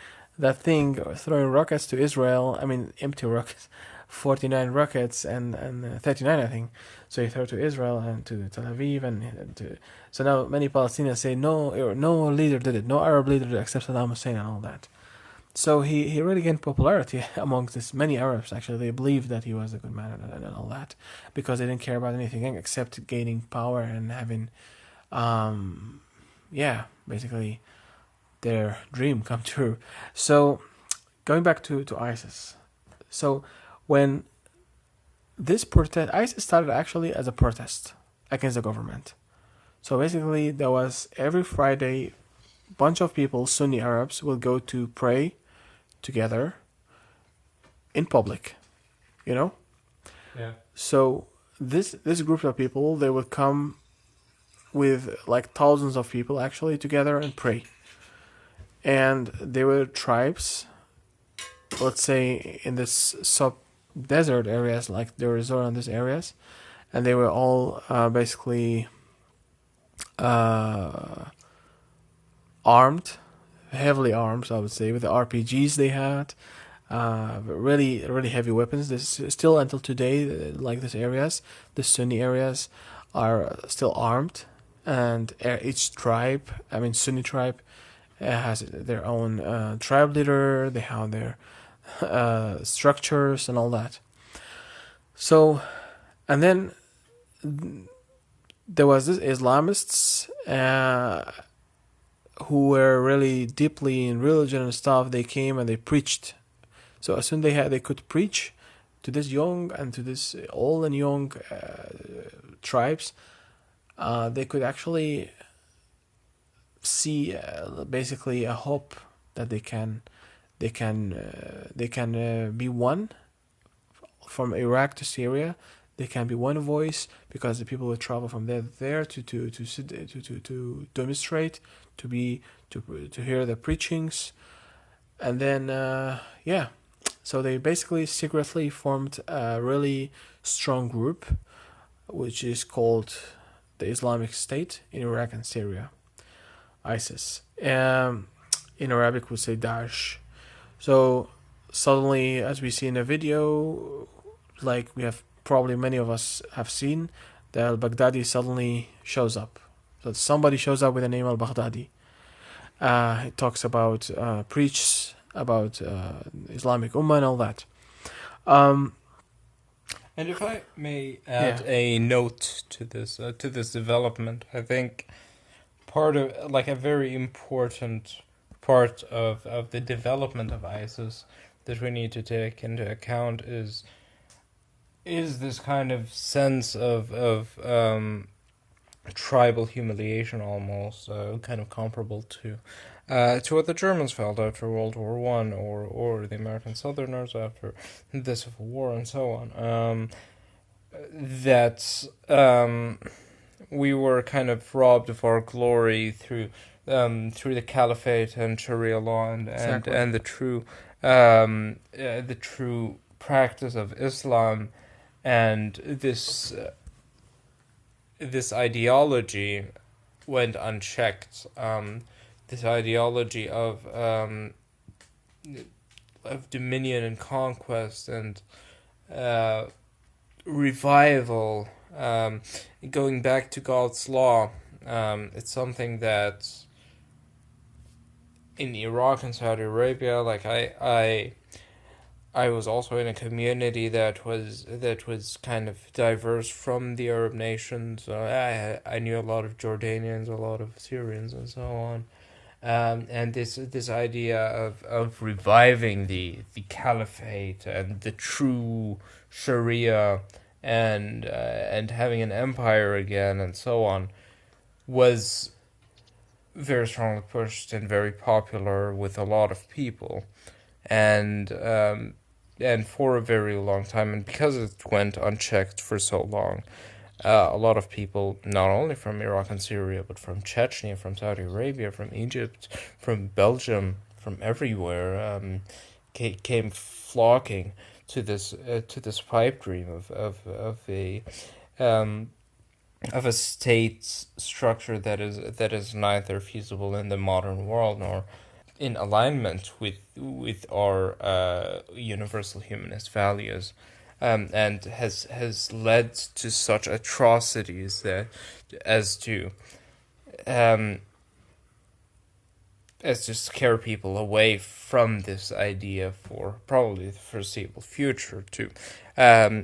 that thing, throwing rockets to Israel. I mean, empty rockets, 49 rockets and 39, I think. So he threw to Israel and to Tel Aviv and to. So now many Palestinians say no leader did it, no Arab leader did it except Saddam Hussein and all that. So he really gained popularity amongst this many Arabs. Actually, they believed that he was a good man and all that, because they didn't care about anything except gaining power and having, basically their dream come true. So going back to ISIS. So when this protest, ISIS started actually as a protest against the government. So basically, there was every Friday, bunch of people, Sunni Arabs, will go to pray together in public, you know. Yeah. So this group of people, they would come with like thousands of people actually together and pray, and they were tribes, let's say in this sub-desert areas, like the resort in these areas, and they were all basically armed, heavily armed, I would say, with the RPGs they had, really, really heavy weapons. This still until today, like these areas, the Sunni areas, are still armed, and each tribe, I mean Sunni tribe, has their own tribe leader. They have their structures and all that. So, and then there was this Islamists who were really deeply in religion and stuff. They came and they preached. So as soon they could preach to this young and to this old and young tribes, they could actually see basically a hope that they can be one from Iraq to Syria. They can be one voice, because the people will travel from there to demonstrate, to hear the preachings, and then so they basically secretly formed a really strong group, which is called the Islamic State in Iraq and Syria, ISIS. In Arabic we say Daesh. So suddenly, as we see in the video, like we have probably many of us have seen, the al-Baghdadi suddenly shows up. So somebody shows up with the name al-Baghdadi. He talks about, preaches about Islamic Ummah and all that. And if I may add a note to this development, I think part of, like, a very important part of the development of ISIS that we need to take into account is this kind of sense of tribal humiliation, almost kind of comparable to what the Germans felt after World War I, or the American Southerners after the Civil War, and so on. That we were kind of robbed of our glory through the Caliphate and Sharia law and the true practice of Islam, and this ideology went unchecked. This ideology of dominion and conquest and revival, going back to God's law. It's something that in Iraq and Saudi Arabia, like I was also in a community that was kind of diverse from the Arab nations. I knew a lot of Jordanians, a lot of Syrians, and so on. And this idea of reviving the caliphate and the true Sharia and having an empire again and so on was very strongly pushed and very popular with a lot of people, and for a very long time, and because it went unchecked for so long, a lot of people, not only from Iraq and Syria, but from Chechnya, from Saudi Arabia, from Egypt, from Belgium, from everywhere, came flocking to this pipe dream of a um, of a state structure that is neither feasible in the modern world nor in alignment with our universal humanist values, and has led to such atrocities that as to um, as to scare people away from this idea for probably the foreseeable future too, um,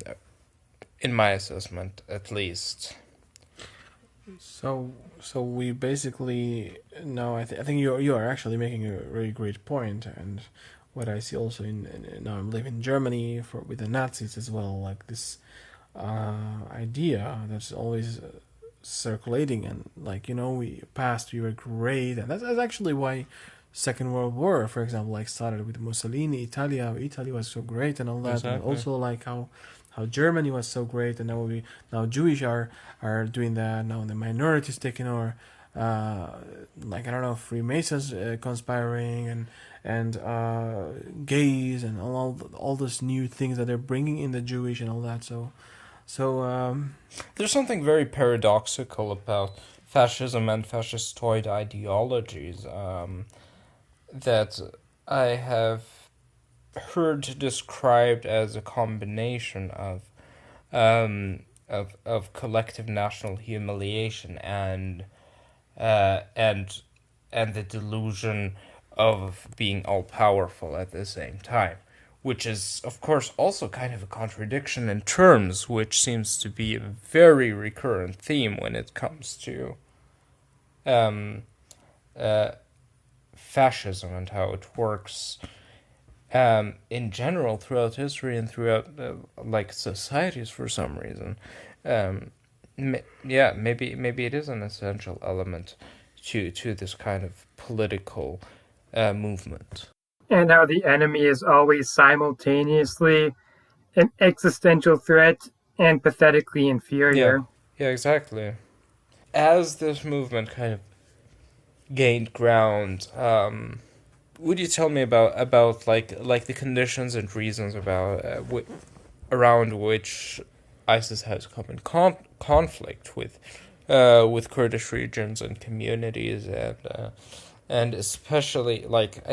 in my assessment at least. So, so we basically no. I think you are actually making a really great point, and what I see also in now I'm living in Germany for with the Nazis as well, like this idea that's always circulating, and like we passed, we were great, and that's actually why Second World War, for example, like started with Mussolini, Italy was so great and all that, and Exactly. also like how Germany was so great, and now Jewish are doing that now. The minorities taking over, like I don't know, Freemasons conspiring and gays and all those new things that they're bringing in the Jewish and all that. So There's something very paradoxical about fascism and fascistoid ideologies, that I have heard described as a combination of collective national humiliation and and the delusion of being all powerful at the same time, which is of course also kind of a contradiction in terms, which seems to be a very recurrent theme when it comes to um, uh, fascism and how it works in general throughout history and throughout like societies for some reason. Um, yeah, maybe it is an essential element to this kind of political movement. And how the enemy is always simultaneously an existential threat and pathetically Yeah, inferior. yeah, exactly. As this movement kind of gained ground, would you tell me about like the conditions and reasons about around which ISIS has come in conflict with Kurdish regions and communities, and especially like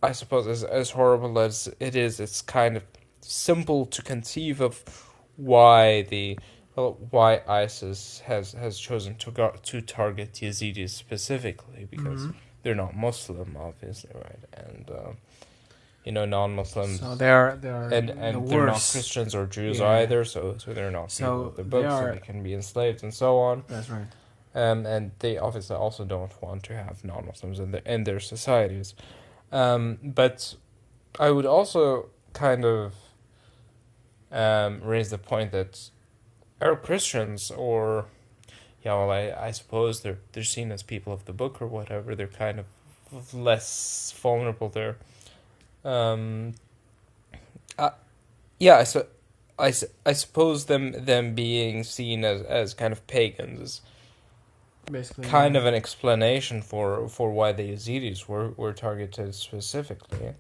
I suppose as horrible as it is, it's kind of simple to conceive of why why ISIS has chosen to target Yazidis specifically, because they're not Muslim, obviously, right? And non-Muslims, so they are the and they're not worst. Christians or Jews Yeah. either, so they're not people So of the they book, so are. they can be enslaved and so on. That's right. And they obviously also don't want to have non-Muslims in their societies. But I would also kind of raise the point that Arab Christians, or yeah, well, I suppose they're seen as people of the book or whatever. They're kind of less vulnerable there. Um, uh, yeah, so I suppose them being seen as kind of pagans is Basically, kind of an explanation for why the Yazidis were targeted specifically.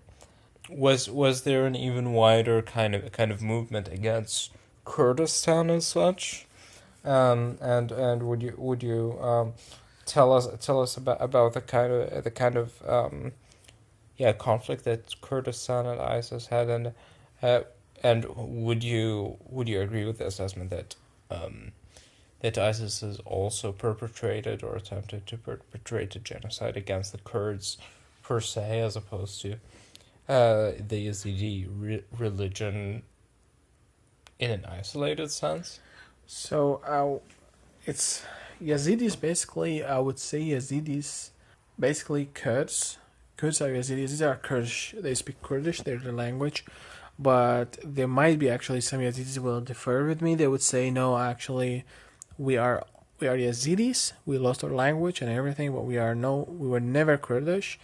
Was there an even wider kind of movement against Kurdistan as such? And would you tell us about the kind of yeah, conflict that Kurdistan and ISIS had, uh, and would you agree with the assessment that ISIS has also perpetrated or attempted to perpetrate a genocide against the Kurds per se, as opposed to the Yazidi religion in an isolated sense? so it's Yazidis. Basically, I would say Yazidis, basically Kurds. Kurds are Yazidis. These are Kurdish. They speak Kurdish. They're the language. But there might be actually some Yazidis will differ with me. They would say no, actually, we are we are Yazidis. We lost our language and everything, but we were never Kurdish.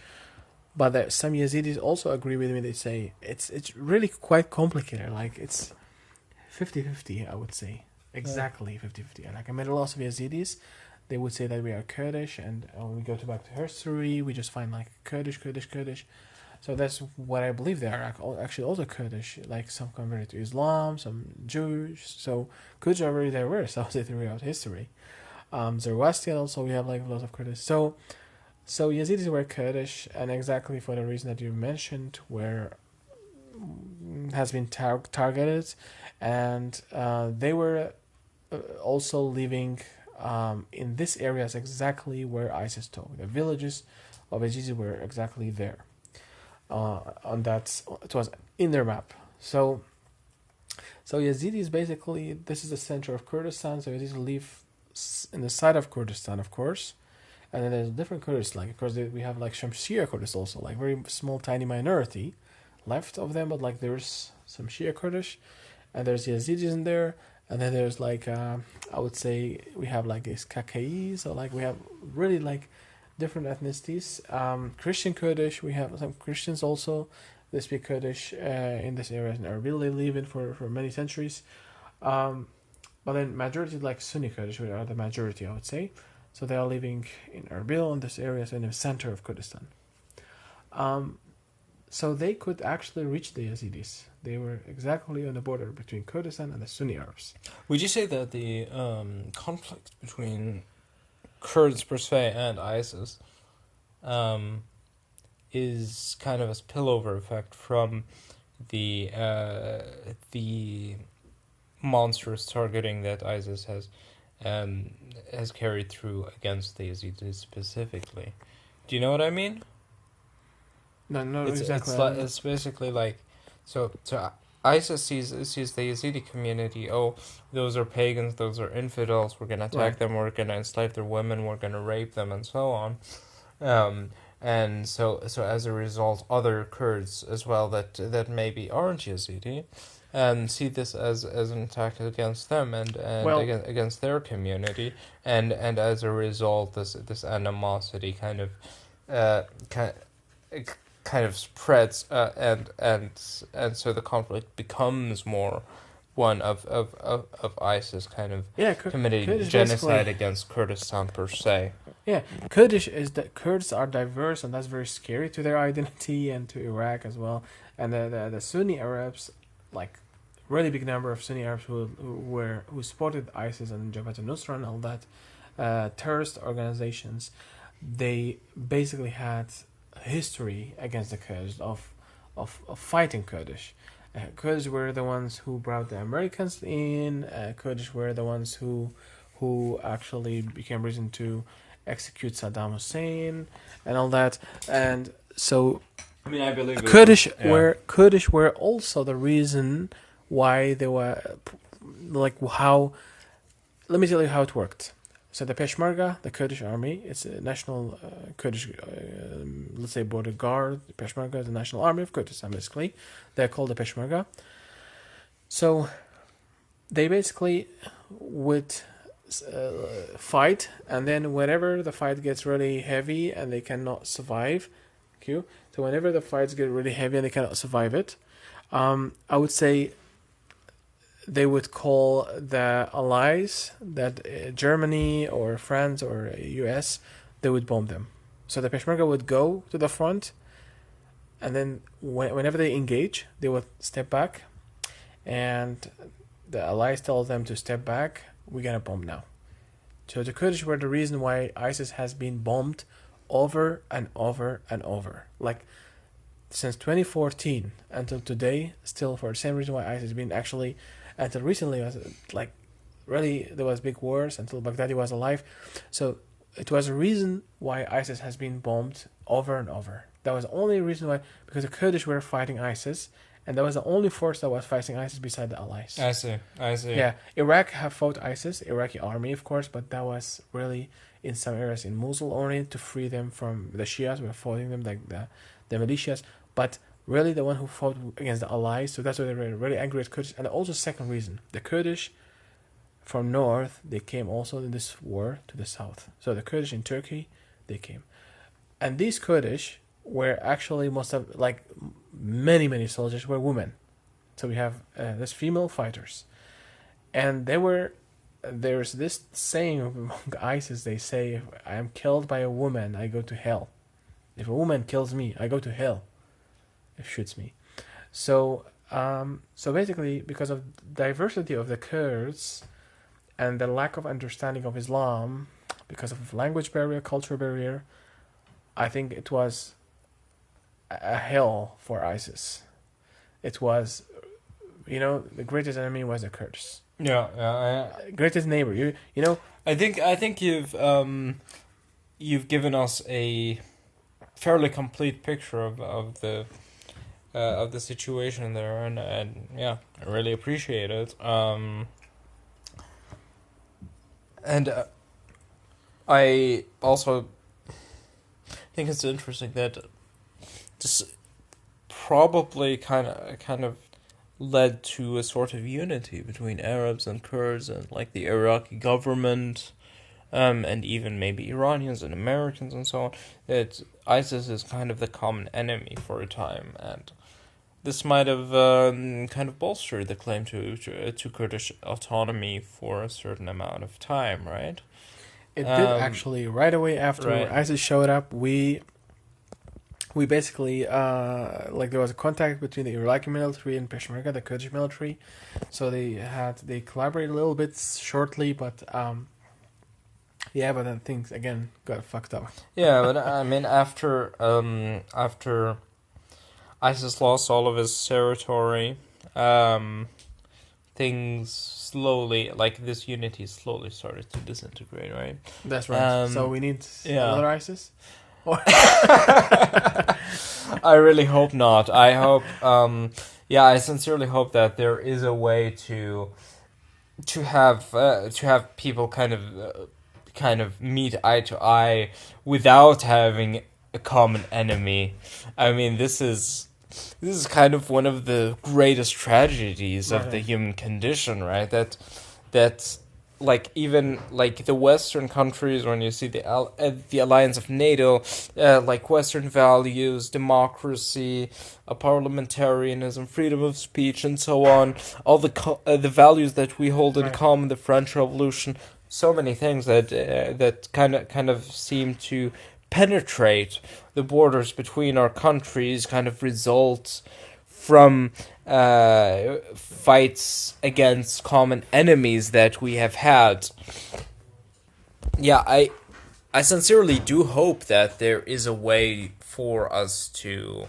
But some Yazidis also agree with me. They say it's really quite complicated. Like it's 50-50, I would say. Exactly 50-50. Like I met a lot of Yazidis. They would say that we are Kurdish, and when we go back to history, we just find like Kurdish. So that's what I believe they are actually also Kurdish. Like some converted to Islam, some Jewish. So Kurds are very diverse, I would say, throughout history. Zoroastrian also, we have like lots of Kurdish. So Yazidis were Kurdish, and exactly for the reason that you mentioned, where has been targeted, and they were also living in these areas exactly where ISIS took. The villages of Yazidis were exactly there. On that, it was in their map. So Yazidis basically, this is the center of Kurdistan. So Yazidis live in the side of Kurdistan, of course, and then there's different Kurds. Like of course we have like some Shia Kurds also, like very small, tiny minority left of them, but like there's some Shia Kurdish, and there's Yazidis in there, and then there's like I would say we have like these Kakai, so like we have really like different ethnicities. Christian Kurdish, we have some Christians also. They speak Kurdish in this area in Erbil. They live in for many centuries. But then majority like Sunni Kurdish, which are the majority, I would say. So they are living in Erbil, in this area, so in the center of Kurdistan. So they could actually reach the Yazidis. They were exactly on the border between Kurdistan and the Sunni Arabs. Would you say that the conflict between Kurds per se and ISIS is kind of a spillover effect from the monstrous targeting that ISIS has carried through against the Yazidis specifically? Do you know what I mean? No, It's exactly. it's basically like so ISIS sees the Yazidi community. Oh, those are pagans. Those are infidels. We're gonna attack them. We're gonna enslave their women. We're gonna rape them, and so on. And so as a result, other Kurds as well that maybe aren't Yazidi, see this as an attack against them and against their community, and as a result, this animosity kind of spreads, and so the conflict becomes more one of ISIS kind of committing Kurdish genocide against Kurdistan per se. Yeah, Kurdish is that Kurds are diverse, and that's very scary to their identity and to Iraq as well. And the Sunni Arabs, like really big number of Sunni Arabs who supported ISIS and Jabhat al-Nusra and all that terrorist organizations, they basically had history against the Kurds of fighting Kurdish. Kurds were the ones who brought the Americans in. Kurdish were the ones who actually became reason to execute Saddam Hussein and all that. And so I mean, I believe Kurdish were also the reason why they were like how. Let me tell you how it worked. So the Peshmerga, the Kurdish army, it's a national Kurdish, let's say border guard. The Peshmerga is the national army of Kurdistan, basically. They're called the Peshmerga. So they basically would fight, and then whenever the fight gets really heavy and they cannot survive, so whenever the fights get really heavy and they cannot survive it, I would say they would call the allies, that Germany or France or US, they would bomb them. So the Peshmerga would go to the front, and then whenever they engage, they would step back, and the allies tell them to step back. We're gonna bomb now. So the Kurdish were the reason why ISIS has been bombed over and over and over. Like since 2014 until today, still for the same reason why ISIS has been actually, until recently, was like really there was big wars until Baghdadi was alive. So it was a reason why ISIS has been bombed over and over. That was the only reason why, because the Kurdish were fighting ISIS, and that was the only force that was fighting ISIS beside the allies. I see. Yeah, Iraq have fought ISIS, Iraqi army, of course, but that was really in some areas in Mosul only to free them from the Shias. We were fighting them like the militias, but really the one who fought against the allies. So that's why they were really angry at Kurdish. And also second reason, the Kurdish from north, they came also in this war to the south. So the Kurdish in Turkey, they came, and these Kurdish were actually most of like many soldiers were women. So we have this female fighters, and there's this saying among ISIS. They say, if I am killed by a woman, I go to hell. If a woman kills me, I go to hell. shoots me. So basically, because of diversity of the Kurds and the lack of understanding of Islam, because of language barrier, culture barrier, I think it was a hell for ISIS. It was, the greatest enemy was the Kurds. Yeah, Greatest neighbor. You know. I think you've given us a fairly complete picture of the situation there, and yeah, I really appreciate it. And I also think it's interesting that this probably kind of led to a sort of unity between Arabs and Kurds and like the Iraqi government, and even maybe Iranians and Americans and so on. That ISIS is kind of the common enemy for a time, and this might have kind of bolstered the claim to Kurdish autonomy for a certain amount of time, right? It did actually. Right away after ISIS showed up, we basically there was a contact between the Iraqi military and Peshmerga, the Kurdish military. So they collaborated a little bit shortly, but but then things again got fucked up. Yeah, but I mean after ISIS lost all of its territory, things slowly, like this unity slowly started to disintegrate, right? That's right. So we need another ISIS? I really hope not. I hope, I sincerely hope that there is a way to have people kind of meet eye to eye without having a common enemy. I mean, this is kind of one of the greatest tragedies of the human condition, right? That like even like the Western countries, when you see the alliance of NATO, like Western values, democracy, parliamentarianism, freedom of speech, and so on, all the values that we hold in common, the French Revolution, so many things that kind of seem to penetrate the borders between our countries, kind of results from fights against common enemies that we have had. Yeah, I sincerely do hope that there is a way for us to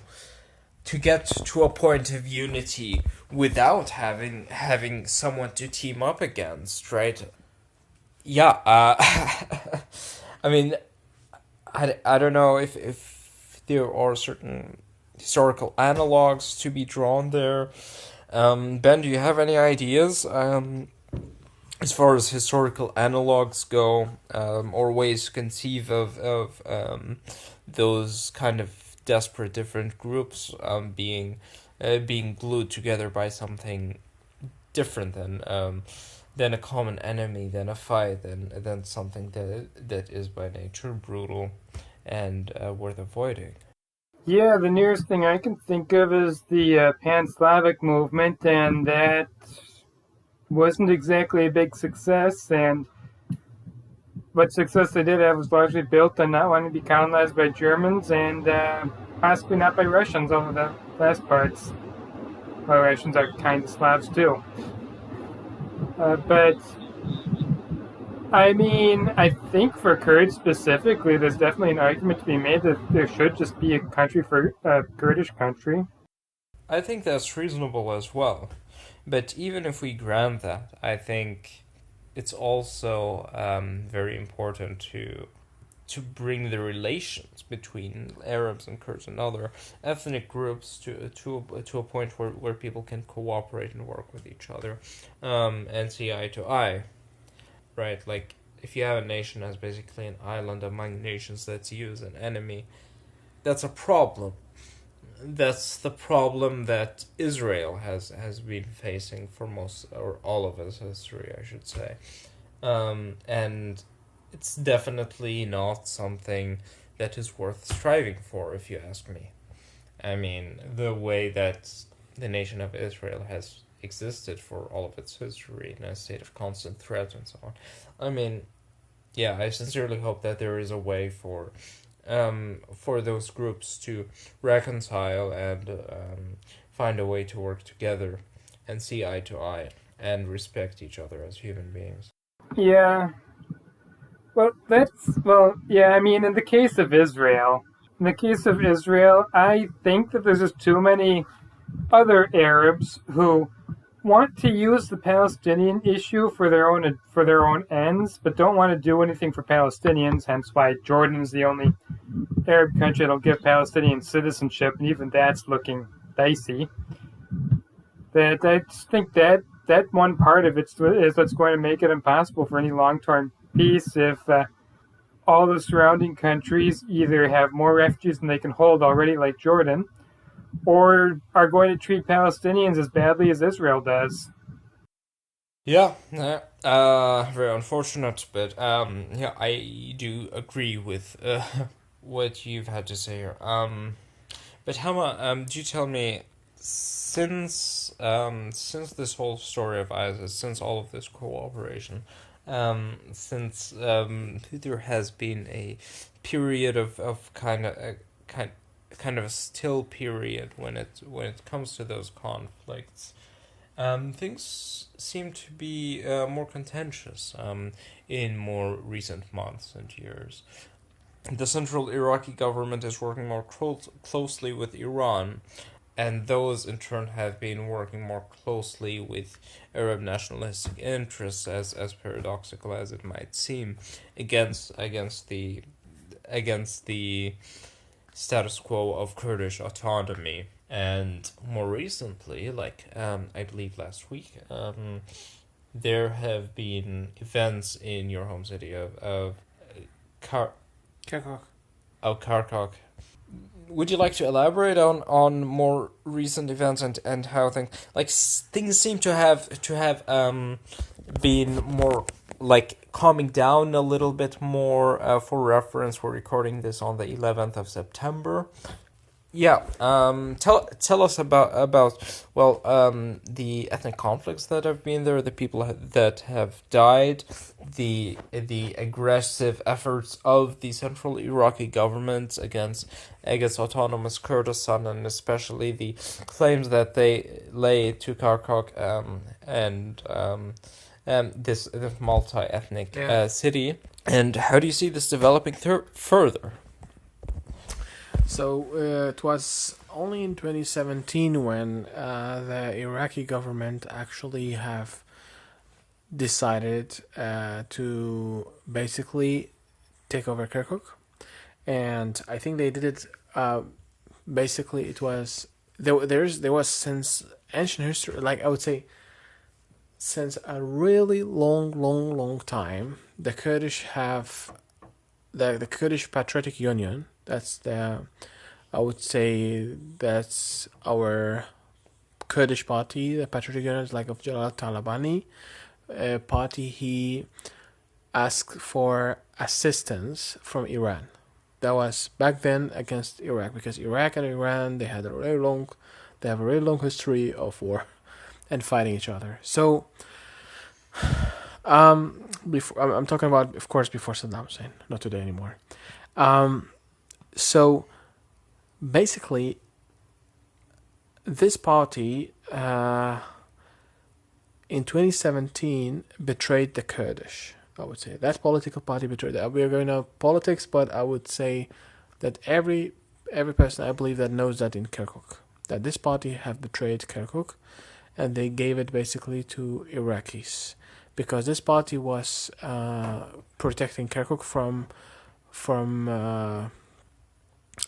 get to a point of unity without having someone to team up against, right? Yeah, I mean, I don't know if there are certain historical analogs to be drawn there. Ben, do you have any ideas as far as historical analogs go, or ways to conceive of those kind of desperate different groups being glued together by something different than a common enemy, than a fight, than something that is by nature brutal and worth avoiding? Yeah, the nearest thing I can think of is the Pan-Slavic movement, and that wasn't exactly a big success, and what success they did have was largely built on not wanting to be colonized by Germans and possibly not by Russians over the last parts. Well, Russians are kind of Slavs too. But I mean, I think for Kurds specifically, there's definitely an argument to be made that there should just be a country for a Kurdish country. I think that's reasonable as well. But even if we grant that, I think it's also very important to bring the relations between Arabs and Kurds and other ethnic groups to a point where people can cooperate and work with each other, and see eye to eye. Right, like if you have a nation as basically an island among nations that's you as an enemy, that's a problem. That's the problem that Israel has been facing for most or all of its history, I should say, and it's definitely not something that is worth striving for, if you ask me. I mean, the way that the nation of Israel has existed for all of its history in a state of constant threat and so on. I mean, yeah, I sincerely hope that there is a way for for those groups to reconcile and find a way to work together and see eye to eye and respect each other as human beings. Yeah. Yeah, I mean, in the case of Israel, I think that there's just too many other Arabs who want to use the Palestinian issue for their own ends, but don't want to do anything for Palestinians. Hence, why Jordan is the only Arab country that'll give Palestinian citizenship, and even that's looking dicey. That I just think that one part of it is what's going to make it impossible for any long-term peace if all the surrounding countries either have more refugees than they can hold already, like Jordan, or are going to treat Palestinians as badly as Israel does. Yeah, very unfortunate, but yeah, I do agree with what you've had to say here. But Hama, do you tell me, since this whole story of ISIS, since all of this cooperation, since there has been a period of kind of a still period when it comes to those conflicts. Things seem to be more contentious in more recent months and years. The central Iraqi government is working more closely with Iran, and those in turn have been working more closely with Arab nationalistic interests, as paradoxical as it might seem, against the status quo of Kurdish autonomy. And more recently, I believe last week, there have been events in your home city of Kirkuk. Kirkuk. Would you like to elaborate on more recent events and how things seem to have been more calming down a little bit more? For reference, we're recording this on the 11th of September. Yeah, tell us about the ethnic conflicts that have been there, the people that have died, the aggressive efforts of the central Iraqi government against autonomous Kurdistan, and especially the claims that they lay to Kirkuk and this multi-ethnic city. And how do you see this developing further? So it was only in 2017 when the Iraqi government actually have decided to basically take over Kirkuk, and I think they did it. Basically, it was there was since ancient history, I would say, since a really long time, the Kurdish have the Kurdish Patriotic Union. I would say that's our Kurdish party. The Patriotic Union is of Jalal Talabani party. He asked for assistance from Iran. That was back then against Iraq, because Iraq and Iran, they have a really long history of war and fighting each other. So before I'm talking about, of course, before Saddam Hussein, not today anymore. So basically, this party in 2017 betrayed the Kurdish. I would say that political party betrayed. We are going to politics, but I would say that every person, I believe, that knows that in Kirkuk, that this party have betrayed Kirkuk, and they gave it basically to Iraqis, because this party was protecting Kirkuk from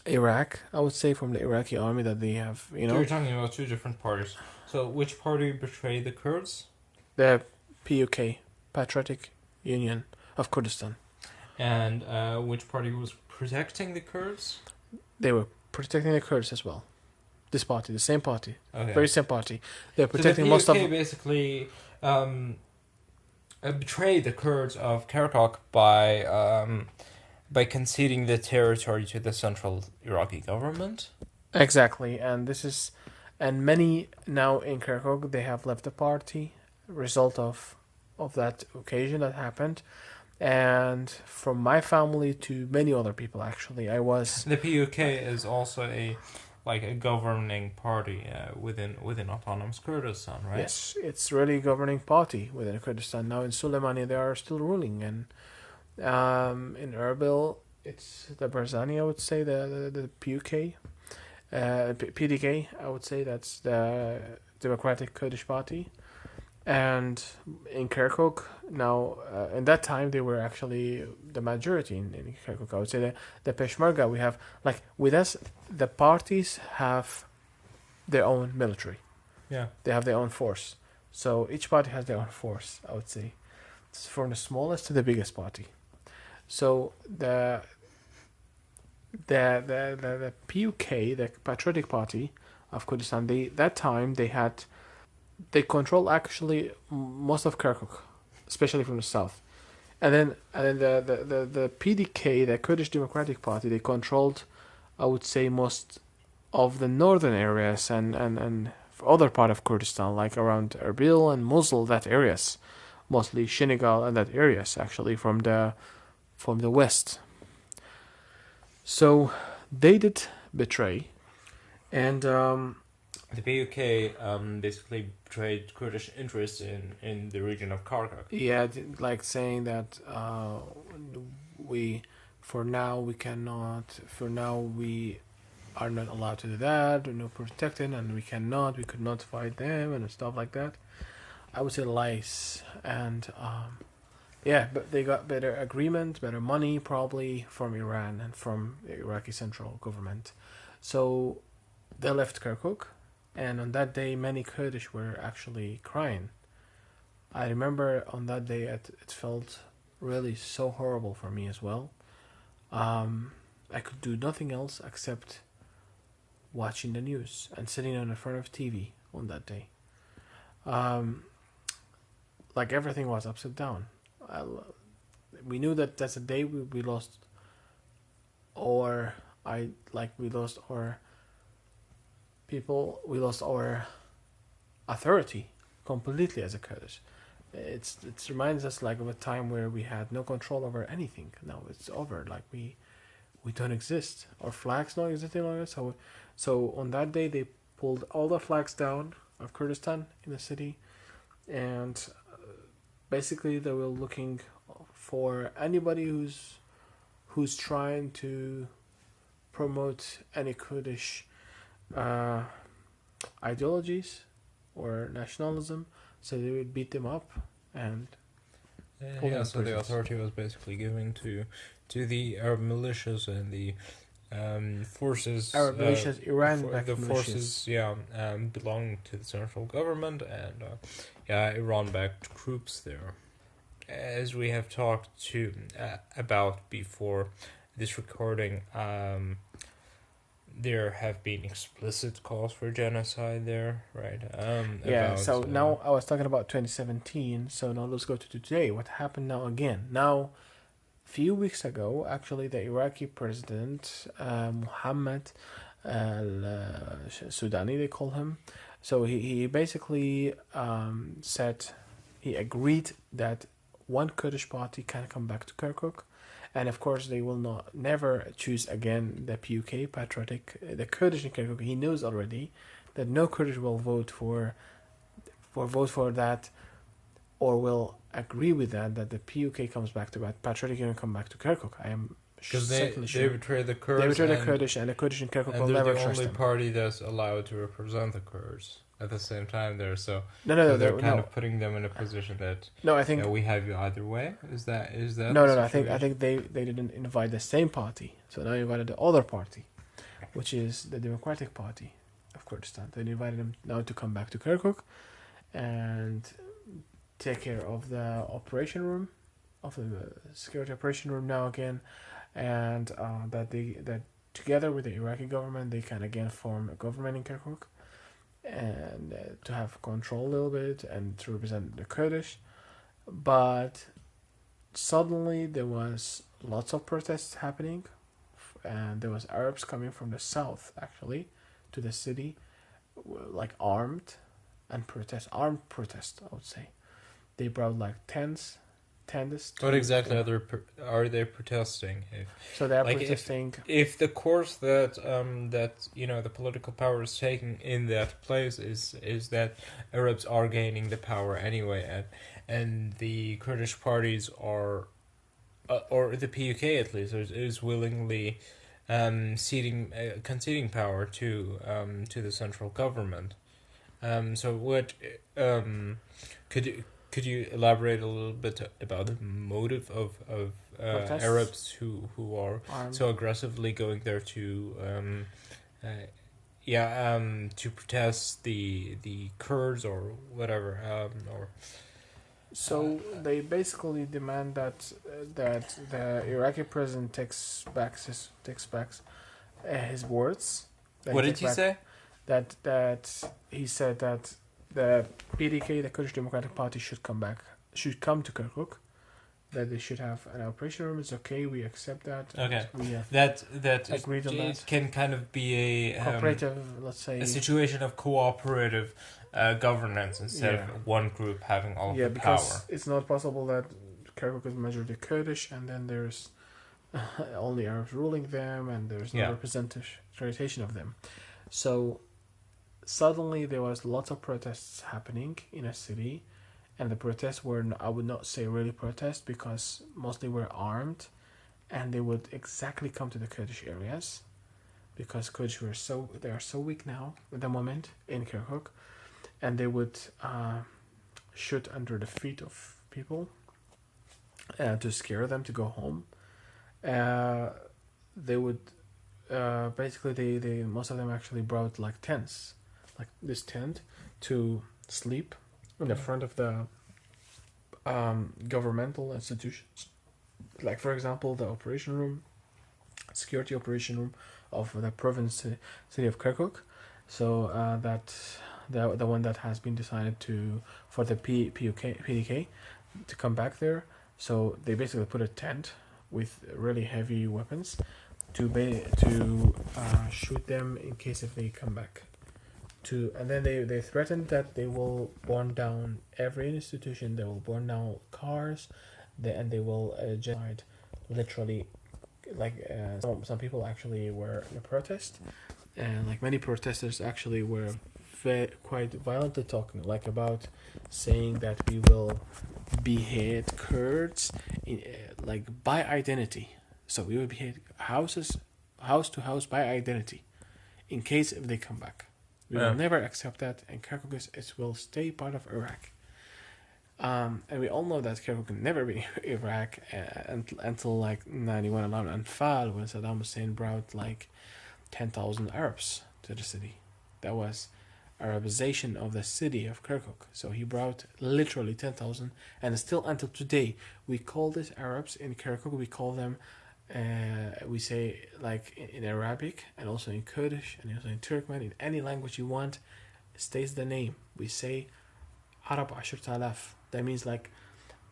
Iraq, I would say, from the Iraqi army that they have, So you're talking about two different parties. So which party betrayed the Kurds? The PUK, Patriotic Union of Kurdistan. And which party was protecting the Kurds? They were protecting the Kurds as well. This party, the same party, Okay. very same party. They're protecting so the PUK most of. basically betrayed the Kurds of Kirkuk by conceding the territory to the central Iraqi government. Exactly, and many now in Kirkuk, they have left the party, result of that occasion that happened, and from my family to many other people. Actually, I was The PUK is also a governing party within autonomous Kurdistan, right? yes, it's really governing party within Kurdistan now. In Soleimani, they are still ruling, and in Erbil, it's the Barzani. I would say the PUK, PDK. I would say that's the Democratic Kurdish Party. And in Kirkuk, now, in that time, they were actually the majority in Kirkuk. I would say that the Peshmerga, we have, like, with us, the parties have their own military. Yeah. They have their own force. So each party has their own force, I would say. It's from the smallest to the biggest party. So the PUK, the Patriotic Party of Kurdistan, they control actually most of Kirkuk, especially from the south. And then the PDK, the Kurdish Democratic Party, they controlled, I would say, most of the northern areas and other part of Kurdistan, like around Erbil and Mosul, that areas, mostly Shenegal and that areas actually from the west. So they did betray, and The PUK basically betrayed Kurdish interests in the region of Kirkuk. yeah, like saying that we are not allowed to do that, we're not protected, and we could not fight them and stuff like that. I would say lies, and yeah, but they got better agreement, better money probably from Iran and from the Iraqi central government. So they left Kirkuk, and on that day many Kurdish were actually crying. I remember on that day it felt really so horrible for me as well. I could do nothing else except watching the news and sitting in front of TV on that day. Like everything was upside down. We knew that that's a day we lost our people, we lost our authority completely as a Kurdish. It reminds us like of a time where we had no control over anything. Now it's over. Like we don't exist. Our flags not existing longer. So on that day they pulled all the flags down of Kurdistan in the city, and basically they were looking for anybody who's trying to promote any Kurdish ideologies or nationalism, so they would beat them up and So the authority was basically given to the Arab militias and the forces. Arab militias, the forces, belonging to the central government, and Iran-backed groups there. As we have talked about before this recording, there have been explicit calls for genocide there, right? Now I was talking about 2017, so now let's go to today. What happened now again? Now, a few weeks ago, actually, the Iraqi president, Mohammed al-Sudani, they call him. So he basically said he agreed that one Kurdish party can come back to Kirkuk. And of course, they will never choose again the PUK, the Kurdish in Kirkuk. He knows already that no Kurdish will vote for that, or will agree with that the PUK comes back to that. Patriotic Union come back to Kirkuk. I am because they betray the Kurds. They betray the Kurdish, and the Kurdish in Kirkuk will never trust them. And they're the only party that's allowed to represent the Kurds at the same time there. So they're kind of putting them in a position that I think we have you either way. Is that no. I think they didn't invite the same party. So now invited the other party, which is the Democratic Party of Kurdistan. They invited them now to come back to Kirkuk and take care of the operation room, of the security operation room now again, and that together with the Iraqi government they can again form a government in Kirkuk, and to have control a little bit and to represent the Kurdish. But suddenly there was lots of protests happening, and there was Arabs coming from the south actually to the city, like armed protest, I would say. They brought like tents, tends to. What exactly are they protesting? So they're like protesting. If the course that the political power is taking in that place is that Arabs are gaining the power anyway, and the Kurdish parties are, or the PUK at least, is willingly conceding power to the central government. So what could you elaborate a little bit about the motive of Arabs who are so aggressively going there to protest the Kurds or whatever, So they basically demand that the Iraqi president takes back his words. What did you say? That he said that the PDK, the Kurdish Democratic Party, should come to Kirkuk. That they should have an operation room. It's okay. We accept that. Okay, we have that agreed on that. It can kind of be a cooperative, let's say, a situation of cooperative governance instead of one group having all of the because power. it's not possible that Kirkuk is majority Kurdish and then there's only Arabs ruling them and there's no representation of them. So suddenly there was lots of protests happening in a city, and the protests were, I would not say really protests, because mostly were armed, and they would exactly come to the Kurdish areas, because Kurdish they are so weak now at the moment in Kirkuk, and they would shoot under the feet of people to scare them to go home. They would basically they most of them actually brought like tents, like this tent to sleep in the front of the governmental institutions, like for example the operation room, security operation room of the province city of Kirkuk. So that the one that has been decided for the PDK to come back there. So they basically put a tent with really heavy weapons to shoot them in case if they come back. And then they threatened that they will burn down every institution. They will burn down cars, and they will genocide. Literally, like some people actually were in a protest, and like many protesters actually were quite violently talking, like about saying that we will behead Kurds like by identity. So we will behead house to house by identity, in case if they come back. We will never accept that, and Kirkuk it will stay part of Iraq. And we all know that Kirkuk can never be Iraq until like 91 Anfal, when Saddam Hussein brought like 10,000 Arabs to the city. That was Arabization of the city of Kirkuk. So he brought literally 10,000, and still until today we call these Arabs in Kirkuk. We call them. We say like in Arabic and also in Kurdish and also in Turkmen, in any language you want, stays the name. We say Arab 10,000. That means like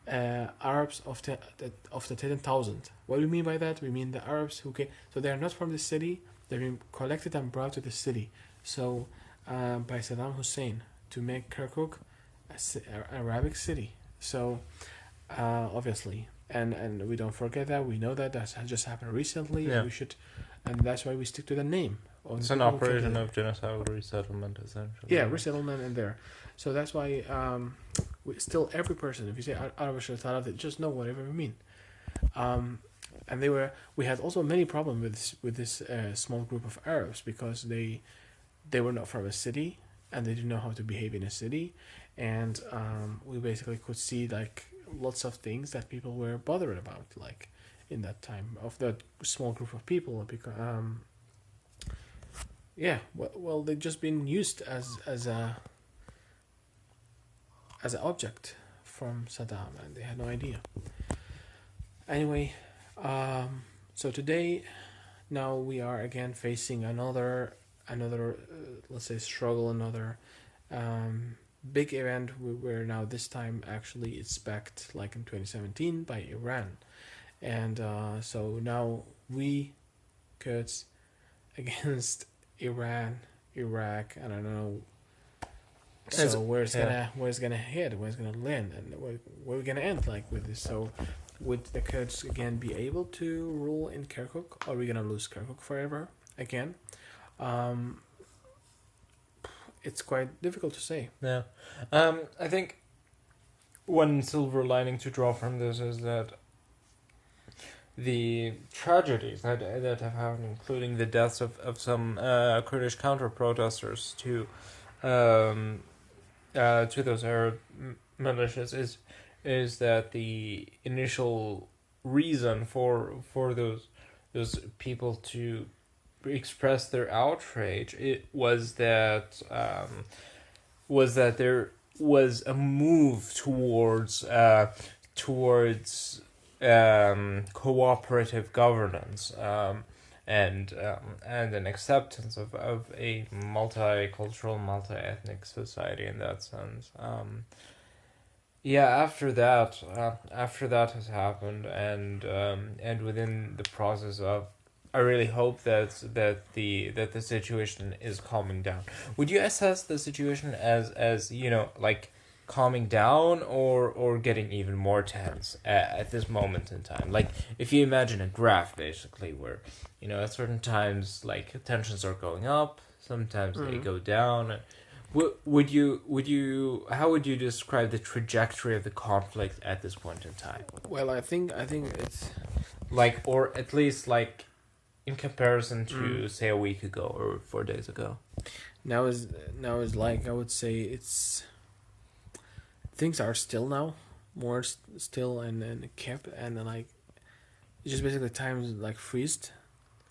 Arabs of the 10,000. What do we mean by that? We mean the Arabs who came. So they are not from the city. They've been collected and brought to the city. So by Saddam Hussein to make Kirkuk an Arabic city. So obviously. And we don't forget that. We know that has just happened recently. Yeah. And and that's why we stick to the name. It's an operation of genocidal resettlement, essentially. Yeah, resettlement in there. So that's why still every person, if you say Arab Shaitan, they just know whatever we mean. And we had also many problems with this small group of Arabs, because they were not from a city and they didn't know how to behave in a city, and we basically could see like lots of things that people were bothered about, like in that time of that small group of people, because well they've just been used as an object from Saddam, and they had no idea. Anyway, so today, now we are again facing another let's say struggle, another big event where now this time actually it's backed like in 2017 by Iran, and so now we Kurds against Iran, Iraq, I don't know, So where's gonna hit? Where's gonna land? And where we gonna end like with this? So would the Kurds again be able to rule in Kirkuk? Are we gonna lose Kirkuk forever again? Um, it's quite difficult to say. Yeah. I think one silver lining to draw from this is that the tragedies that have happened, including the deaths of some Kurdish counter protesters to those Arab militias, is that the initial reason for those people to express their outrage was that there was a move towards cooperative governance, and an acceptance of a multicultural, multi-ethnic society in that sense. After that has happened, and within the process of, I really hope that the situation is calming down. Would you assess the situation as like calming down or getting even more tense at this moment in time? Like, if you imagine a graph basically where at certain times like tensions are going up, sometimes they go down. Would you how would you describe the trajectory of the conflict at this point in time? Well, I think it's Like, or at least like in comparison to say a week ago or 4 days ago. now is like, I would say it's things are still now more still and kept, and like it's just basically times like freezed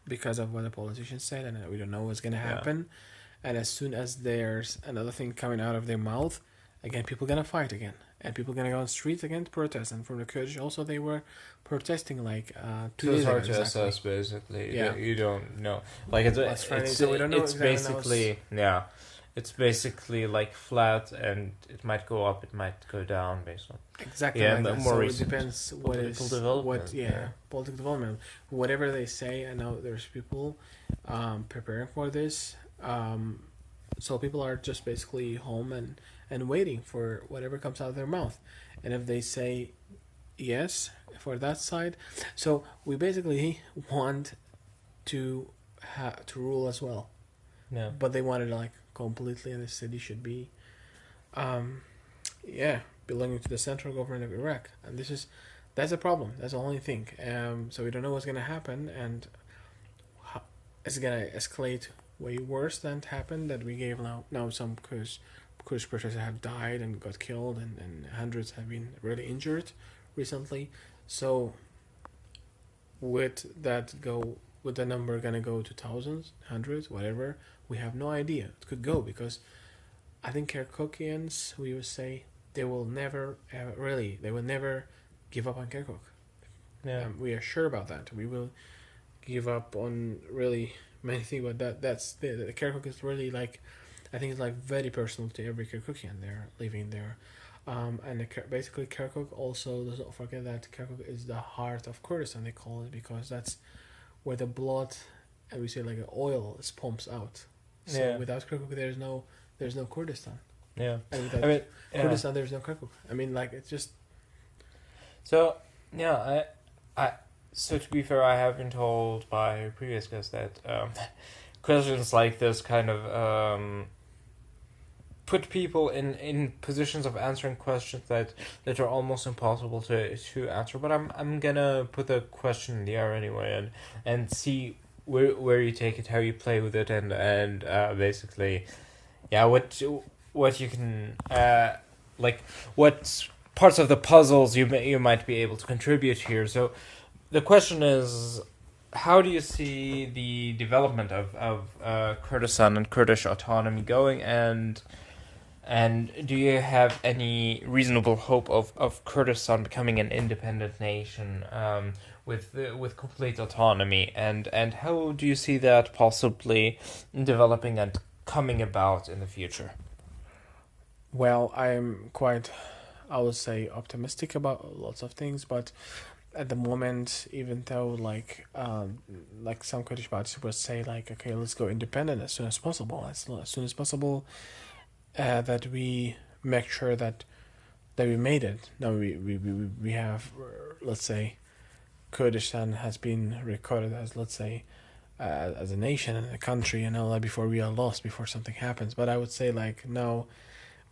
because of what the politicians said, and we don't know what's gonna happen. And as soon as there's another thing coming out of their mouth, again, people gonna fight again, and people gonna go on streets again to protest. And from the Kurdish also, they were protesting like 2 days It's ago. hard to Exactly. assess basically. Yeah. You don't know. Like it's Friday, it's so we don't know it's exactly basically it's basically like flat, and it might go up, it might go down based on Exactly. Yeah, like but that. more So it recent depends what political is development, what political development. Whatever they say, I know there's people preparing for this. So people are just basically home and waiting for whatever comes out of their mouth. And if they say yes for that side, so we basically want to rule as well. Yeah. But they wanted like completely, and the city should be belonging to the central government of Iraq. And that's a problem. That's the only thing. So we don't know what's gonna happen, and it's gonna escalate way worse than it happened. That we gave now some Kurdish protesters have died and got killed, and hundreds have been really injured recently. So would the number gonna go to thousands, hundreds, whatever? We have no idea. It could go, because I think Kirkukians, we would say, they will never give up on Kirkuk. Yeah. We are sure about that. We will give up on really many things, but that's the Kirkuk is really like, I think it's like very personal to every Kirkukian there living there. And basically Kirkuk also, let's not forget that Kirkuk is the heart of Kurdistan, they call it, because that's where the blood, and we say like oil, is pumps out. So without Kirkuk, there's no Kurdistan. Yeah. And without Kurdistan, there's no Kirkuk. I mean, like, it's just. So so to be fair, I have been told by previous guests that questions like this kind of put people in positions of answering questions that are almost impossible to answer. But I'm gonna put the question in the air anyway, and see where you take it, how you play with it, and basically, what you can like what parts of the puzzles you might be able to contribute here. So the question is, how do you see the development of Kurdistan and Kurdish autonomy going, and do you have any reasonable hope of Kurdistan becoming an independent nation with complete autonomy, and how do you see that possibly developing and coming about in the future? Well, I'm quite, I would say, optimistic about lots of things, but at the moment, even though like some Kurdish parties would say like, okay, let's go independent as soon as possible, that we make sure that we made it. Now we have, let's say, Kurdistan has been recorded as, let's say, as a nation and a country and all that before we are lost, before something happens. But I would say, like, no,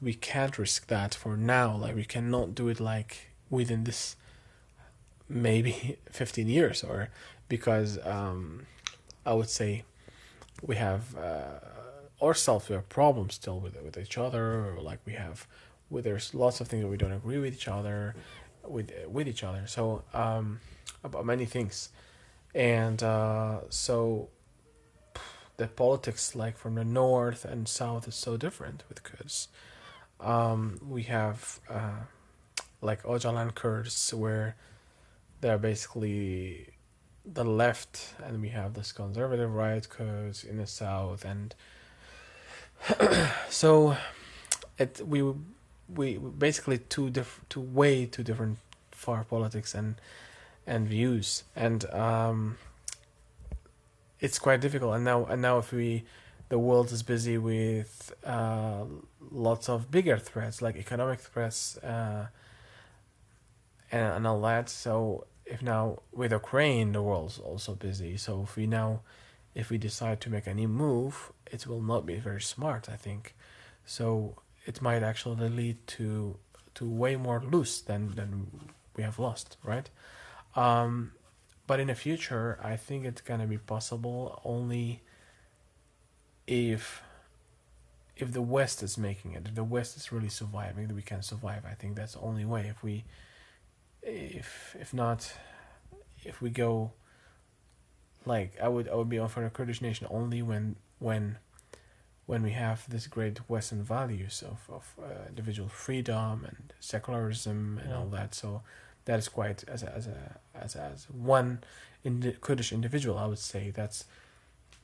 we can't risk that for now. Like, we cannot do it like within this maybe 15 years, or because I would say we have ourselves, we have problems still with each other, or like we have, there's lots of things that we don't agree with each other, with each other. So about many things, and so the politics, like from the north and south, is so different with Kurds. We have like Ocalan Kurds, where they're basically the left, and we have this conservative right Kurds in the south, and so we basically two different far politics and views, and it's quite difficult. And now if the world is busy with lots of bigger threats, like economic threats and all that. So if now with Ukraine the world's also busy, so if we decide to make any move, it will not be very smart, I think. So it might actually lead to way more loss than we have lost, right? But in the future, I think it's gonna be possible only if the West is making it, if the West is really surviving, that we can survive. I think that's the only way. If not, if we go, like, I would be for a Kurdish nation only when we have this great Western values of individual freedom and secularism and all that. So that is quite, as one Kurdish individual, I would say that's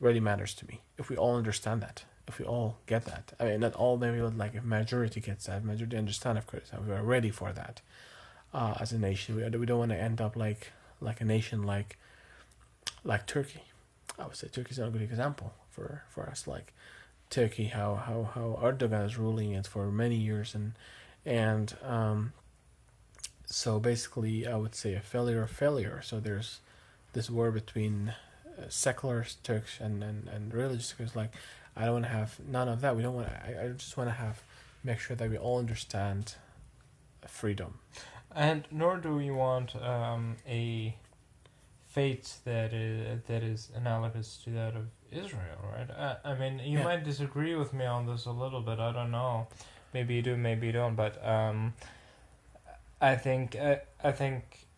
really matters to me. If we all understand that, if we all get that, I mean, not all, maybe like if majority gets that, majority understand of Kurdistan, we are ready for that as a nation. We don't want to end up like a nation like Turkey. I would say Turkey is a good example for us. Like Turkey, how Erdogan is ruling it for many years, and so basically, I would say a failure. So there's this war between secular Turks and religious Turks. Like, I don't want to have none of that. We don't want. I just want to make sure that we all understand freedom. And nor do we want a fate that is analogous to that of Israel, right? I mean, you might disagree with me on this a little bit. I don't know. Maybe you do, maybe you don't. But I think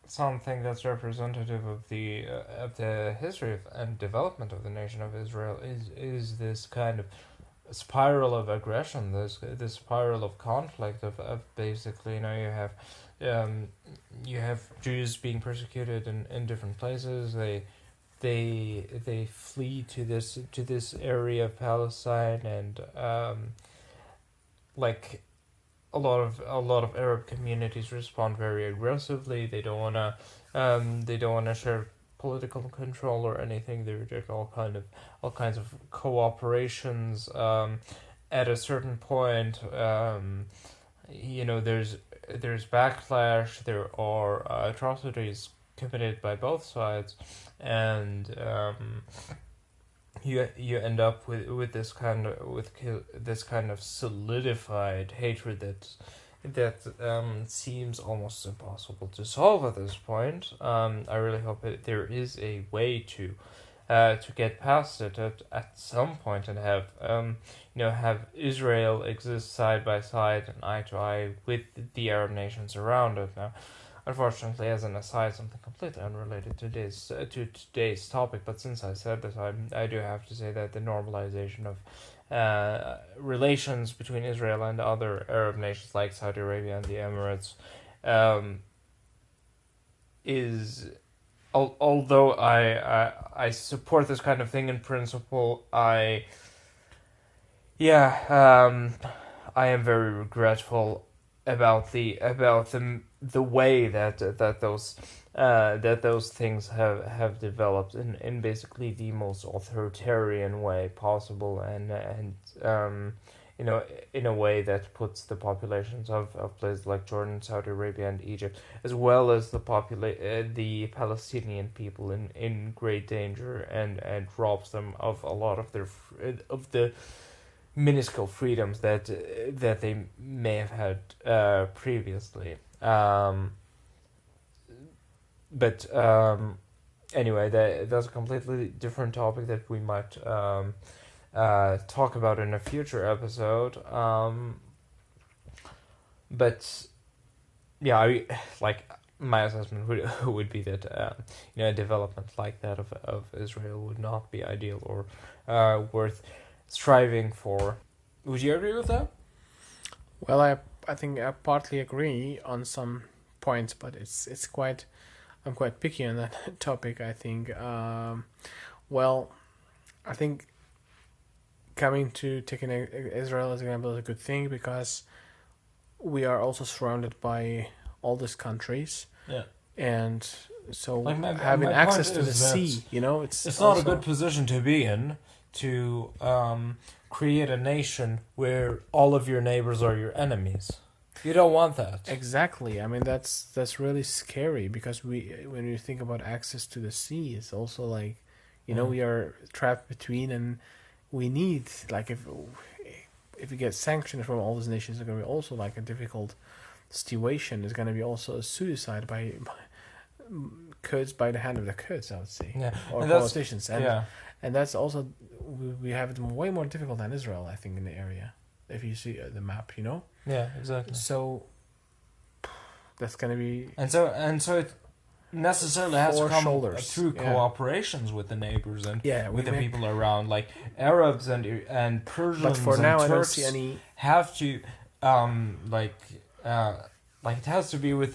something that's representative of the history and development of the nation of Israel is this kind of spiral of aggression, this spiral of conflict of basically, you have Jews being persecuted in different places. They flee to this area of Palestine, and like a lot of Arab communities respond very aggressively. They don't wanna share political control or anything. They reject all kinds of cooperations. At a certain point, there's backlash. There are atrocities committed by both sides, and you end up with this kind of solidified hatred that seems almost impossible to solve at this point. I really hope there is a way to get past it at some point and have Israel exist side by side and eye to eye with the Arab nations around it. Now, unfortunately, as an aside, something completely unrelated to today's topic, but since I said this, I do have to say that the normalization of relations between Israel and other Arab nations like Saudi Arabia and the Emirates is, although I support this kind of thing in principle, I am very regretful about the way that those things have developed in basically the most authoritarian way possible, and in a way that puts the populations of places like Jordan, Saudi Arabia, and Egypt, as well as the Palestinian people in great danger, and robs them of a lot of of the minuscule freedoms that they may have had previously. But anyway, that's a completely different topic that we might talk about in a future episode. But yeah, my assessment would be that a development like that of Israel would not be ideal or worth striving for. Would you agree with that? Well, I think I partly agree on some points, but I'm quite picky on that topic. I think well, I think taking Israel as an example is a good thing, because we are also surrounded by all these countries. Yeah. And so my having access point to the is sea, it's not a good position to be in, to create a nation where all of your neighbors are your enemies. You don't want that. Exactly. I mean, that's really scary, because when you think about access to the sea, it's also like, we are trapped between, and we need, like, if we get sanctions from all these nations, it's going to be also like a difficult situation. It's going to be also a suicide by Kurds, by the hand of the Kurds, I would say, or politicians, and that's also, we have it way more difficult than Israel, I think, in the area. If you see the map, Yeah, exactly. So that's going to be, and so it necessarily has to come through Yeah. cooperations with the neighbors and with the people around, like Arabs and Persians. But for and now, Turks I don't see any. Have to it has to be with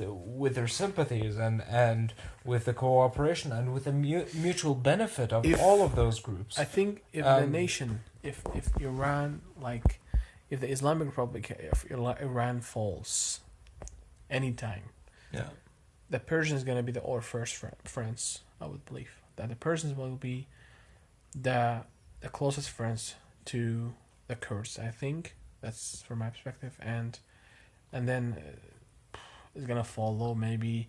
their sympathies and with the cooperation and with the mutual benefit of all of those groups. I think if the nation, if Iran, like, if the Islamic Republic, if Iran falls anytime, the Persians going to be our first friends. I would believe that the Persians will be the closest friends to the Kurds. I think that's from my perspective, and then it's gonna follow, maybe,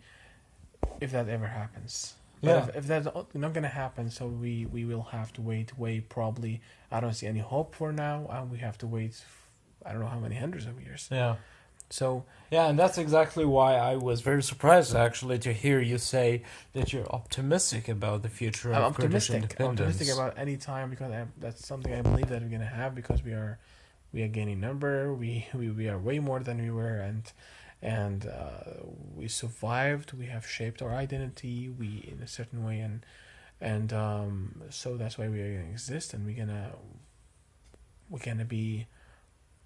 if that ever happens. But if that's not gonna happen, so we will have to wait probably. I don't see any hope for now, and we have to wait. I don't know how many hundreds of years. Yeah. So and that's exactly why I was very surprised, actually, to hear you say that you're optimistic about the future of Kurdish independence. I'm optimistic about any time, because that's something I believe that we're gonna have, because we are gaining number. We are way more than we were, and we survived. We have shaped our identity, in a certain way, and so that's why we are gonna exist, and we're gonna be.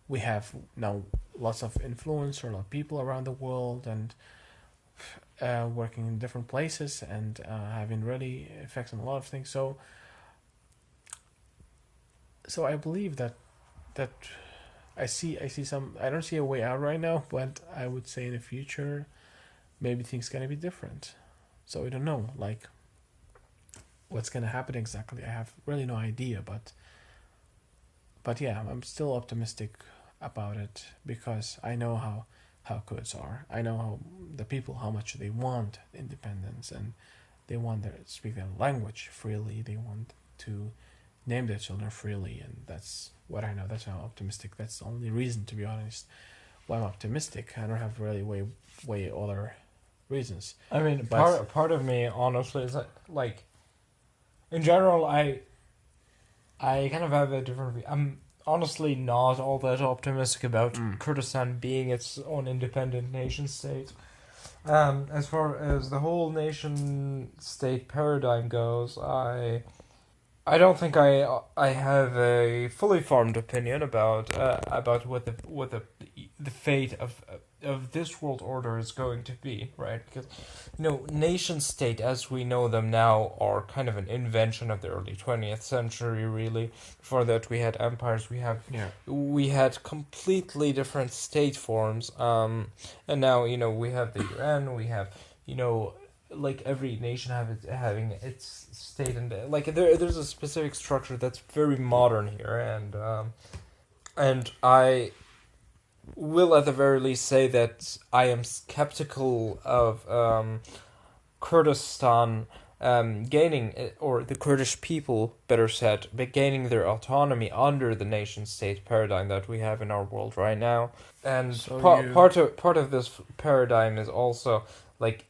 We have now lots of influence, or a lot of people around the world, and working in different places, and having really effects on a lot of things. So I believe that I see some. I don't see a way out right now, but I would say in the future, maybe things gonna be different. So I don't know, like, what's gonna happen exactly. I have really no idea, but yeah, I'm still optimistic about it, because I know how Kurds are. I know how much they want independence, and they want to speak their language freely. They want to name their children freely, and that's what I know. That's how optimistic. That's the only reason, to be honest, why I'm optimistic. I don't have really way other reasons. I mean, part of me, honestly, is like, in general, I kind of have a different view. I'm honestly not all that optimistic about Kurdistan being its own independent nation state. As far as the whole nation state paradigm goes, I don't think I have a fully formed opinion about what the fate of this world order is going to be, right? Because nation state as we know them now are kind of an invention of the early 20th century, really. Before that, we had empires. We had completely different state forms, and now we have the UN. We have like every nation having its state, and like there's a specific structure that's very modern here, and And I will at the very least say that I am skeptical of Kurdistan gaining, or the Kurdish people, better said, gaining their autonomy under the nation-state paradigm that we have in our world right now. And So part of this paradigm is also like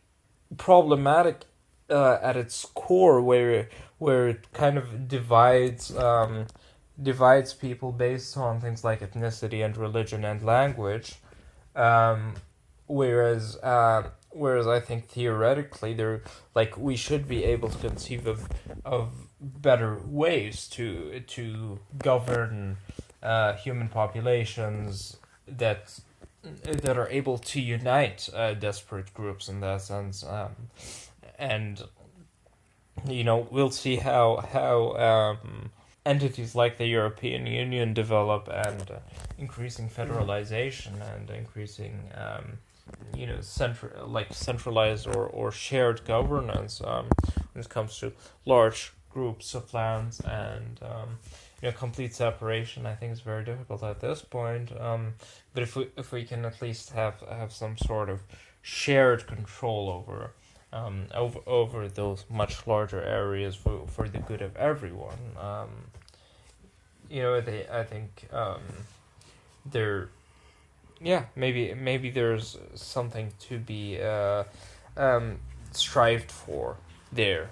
problematic at its core, where it kind of divides people based on things like ethnicity and religion and language, um, whereas I think theoretically we should be able to conceive of better ways to govern human populations that are able to unite desperate groups in that sense, and we'll see how entities like the European Union develop, and increasing federalization and increasing centralized or shared governance when it comes to large groups of lands, and complete separation. I think is very difficult at this point. But if we can at least have some sort of shared control over those much larger areas for the good of everyone, I think there, yeah, maybe there's something to be strived for there.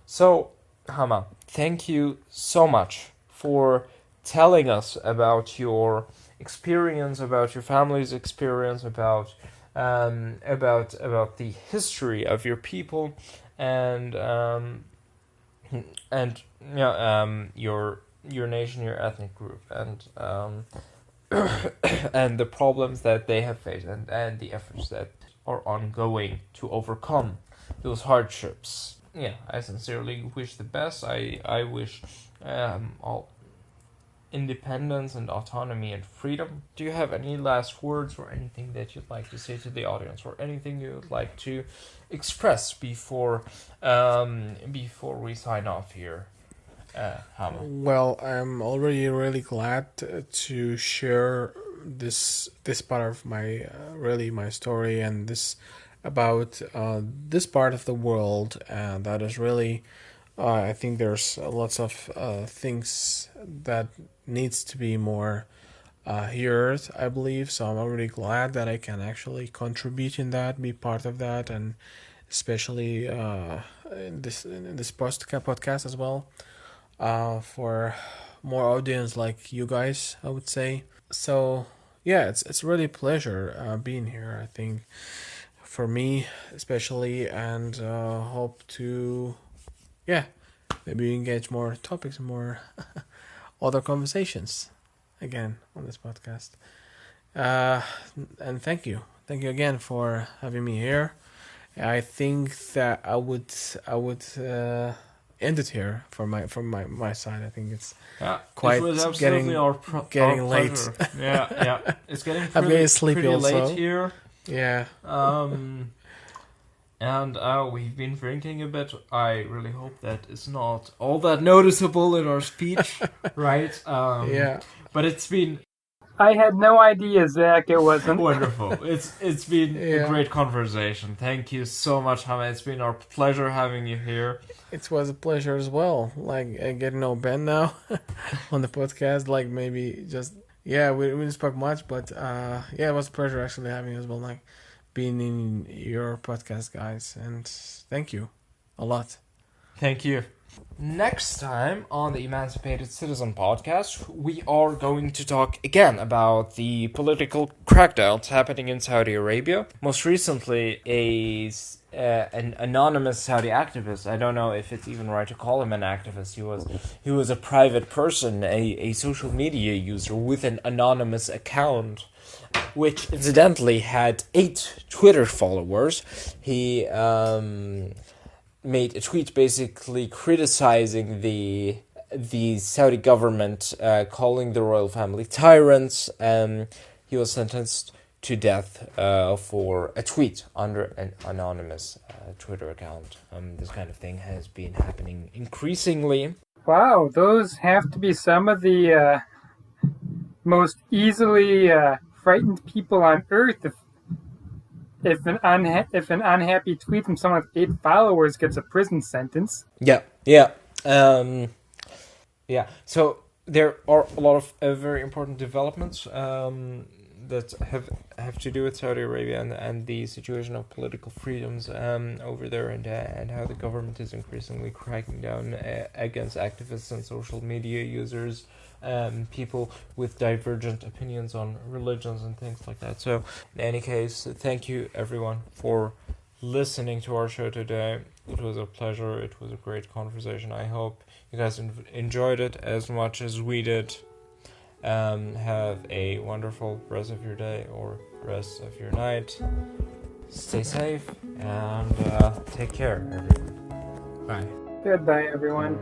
So, Hama, thank you so much for telling us about your experience, about your family's experience, about the history of your people, and your nation, your ethnic group, and and the problems that they have faced, and the efforts that are ongoing to overcome those hardships. Yeah, I sincerely wish the best. I wish all independence and autonomy and freedom. Do you have any last words or anything that you'd like to say to the audience, or anything you'd like to express before we sign off here, Hama? Well, I'm already really glad to share this part of my my story, and this about this part of the world, and that is really I think there's lots of things that needs to be more heard, I believe. So I'm already glad that I can actually contribute in that, be part of that, and especially in this podcast as well, for more audience like you guys, I would say. So yeah, it's really a pleasure being here, I think, for me especially, and hope to maybe engage more topics and more other conversations again on this podcast. And thank you again for having me here. I think that I would end it here from my side. I think it's quite getting late. Yeah, it's getting I'm getting sleepy pretty also. late here. Yeah. And we've been drinking a bit. I really hope that is not all that noticeable in our speech, right? Yeah. But it's been I had no idea, Zach, it wasn't. wonderful. It's been a great conversation. Thank you so much, Hama. It's been our pleasure having you here. It was a pleasure as well. Like getting to know Ben now on the podcast. Like maybe just we didn't speak much, but it was a pleasure actually having you as well. Like being in your podcast, guys, and thank you a lot. Thank you. Next time on the Emancipated Citizen podcast, we are going to talk again about the political crackdowns happening in Saudi Arabia. Most recently, an anonymous Saudi activist. I don't know if it's even right to call him an activist. He was a private person, a social media user with an anonymous account, which incidentally had 8 Twitter followers. He made a tweet basically criticizing the Saudi government, calling the royal family tyrants. He was sentenced to death for a tweet under an anonymous Twitter account. This kind of thing has been happening increasingly. Wow, those have to be some of the most easily frightened people on earth. If an unhappy tweet from someone with 8 followers gets a prison sentence. Yeah. So there are a lot of very important developments that have to do with Saudi Arabia and the situation of political freedoms over there, and how the government is increasingly cracking down against activists and social media users, people with divergent opinions on religions and things like that. So in any case, thank you everyone for listening to our show today. It was a pleasure. It was a great conversation. I hope you guys enjoyed it as much as we did. Have a wonderful rest of your day or rest of your night. Stay safe and take care, everyone. Bye. Goodbye, everyone.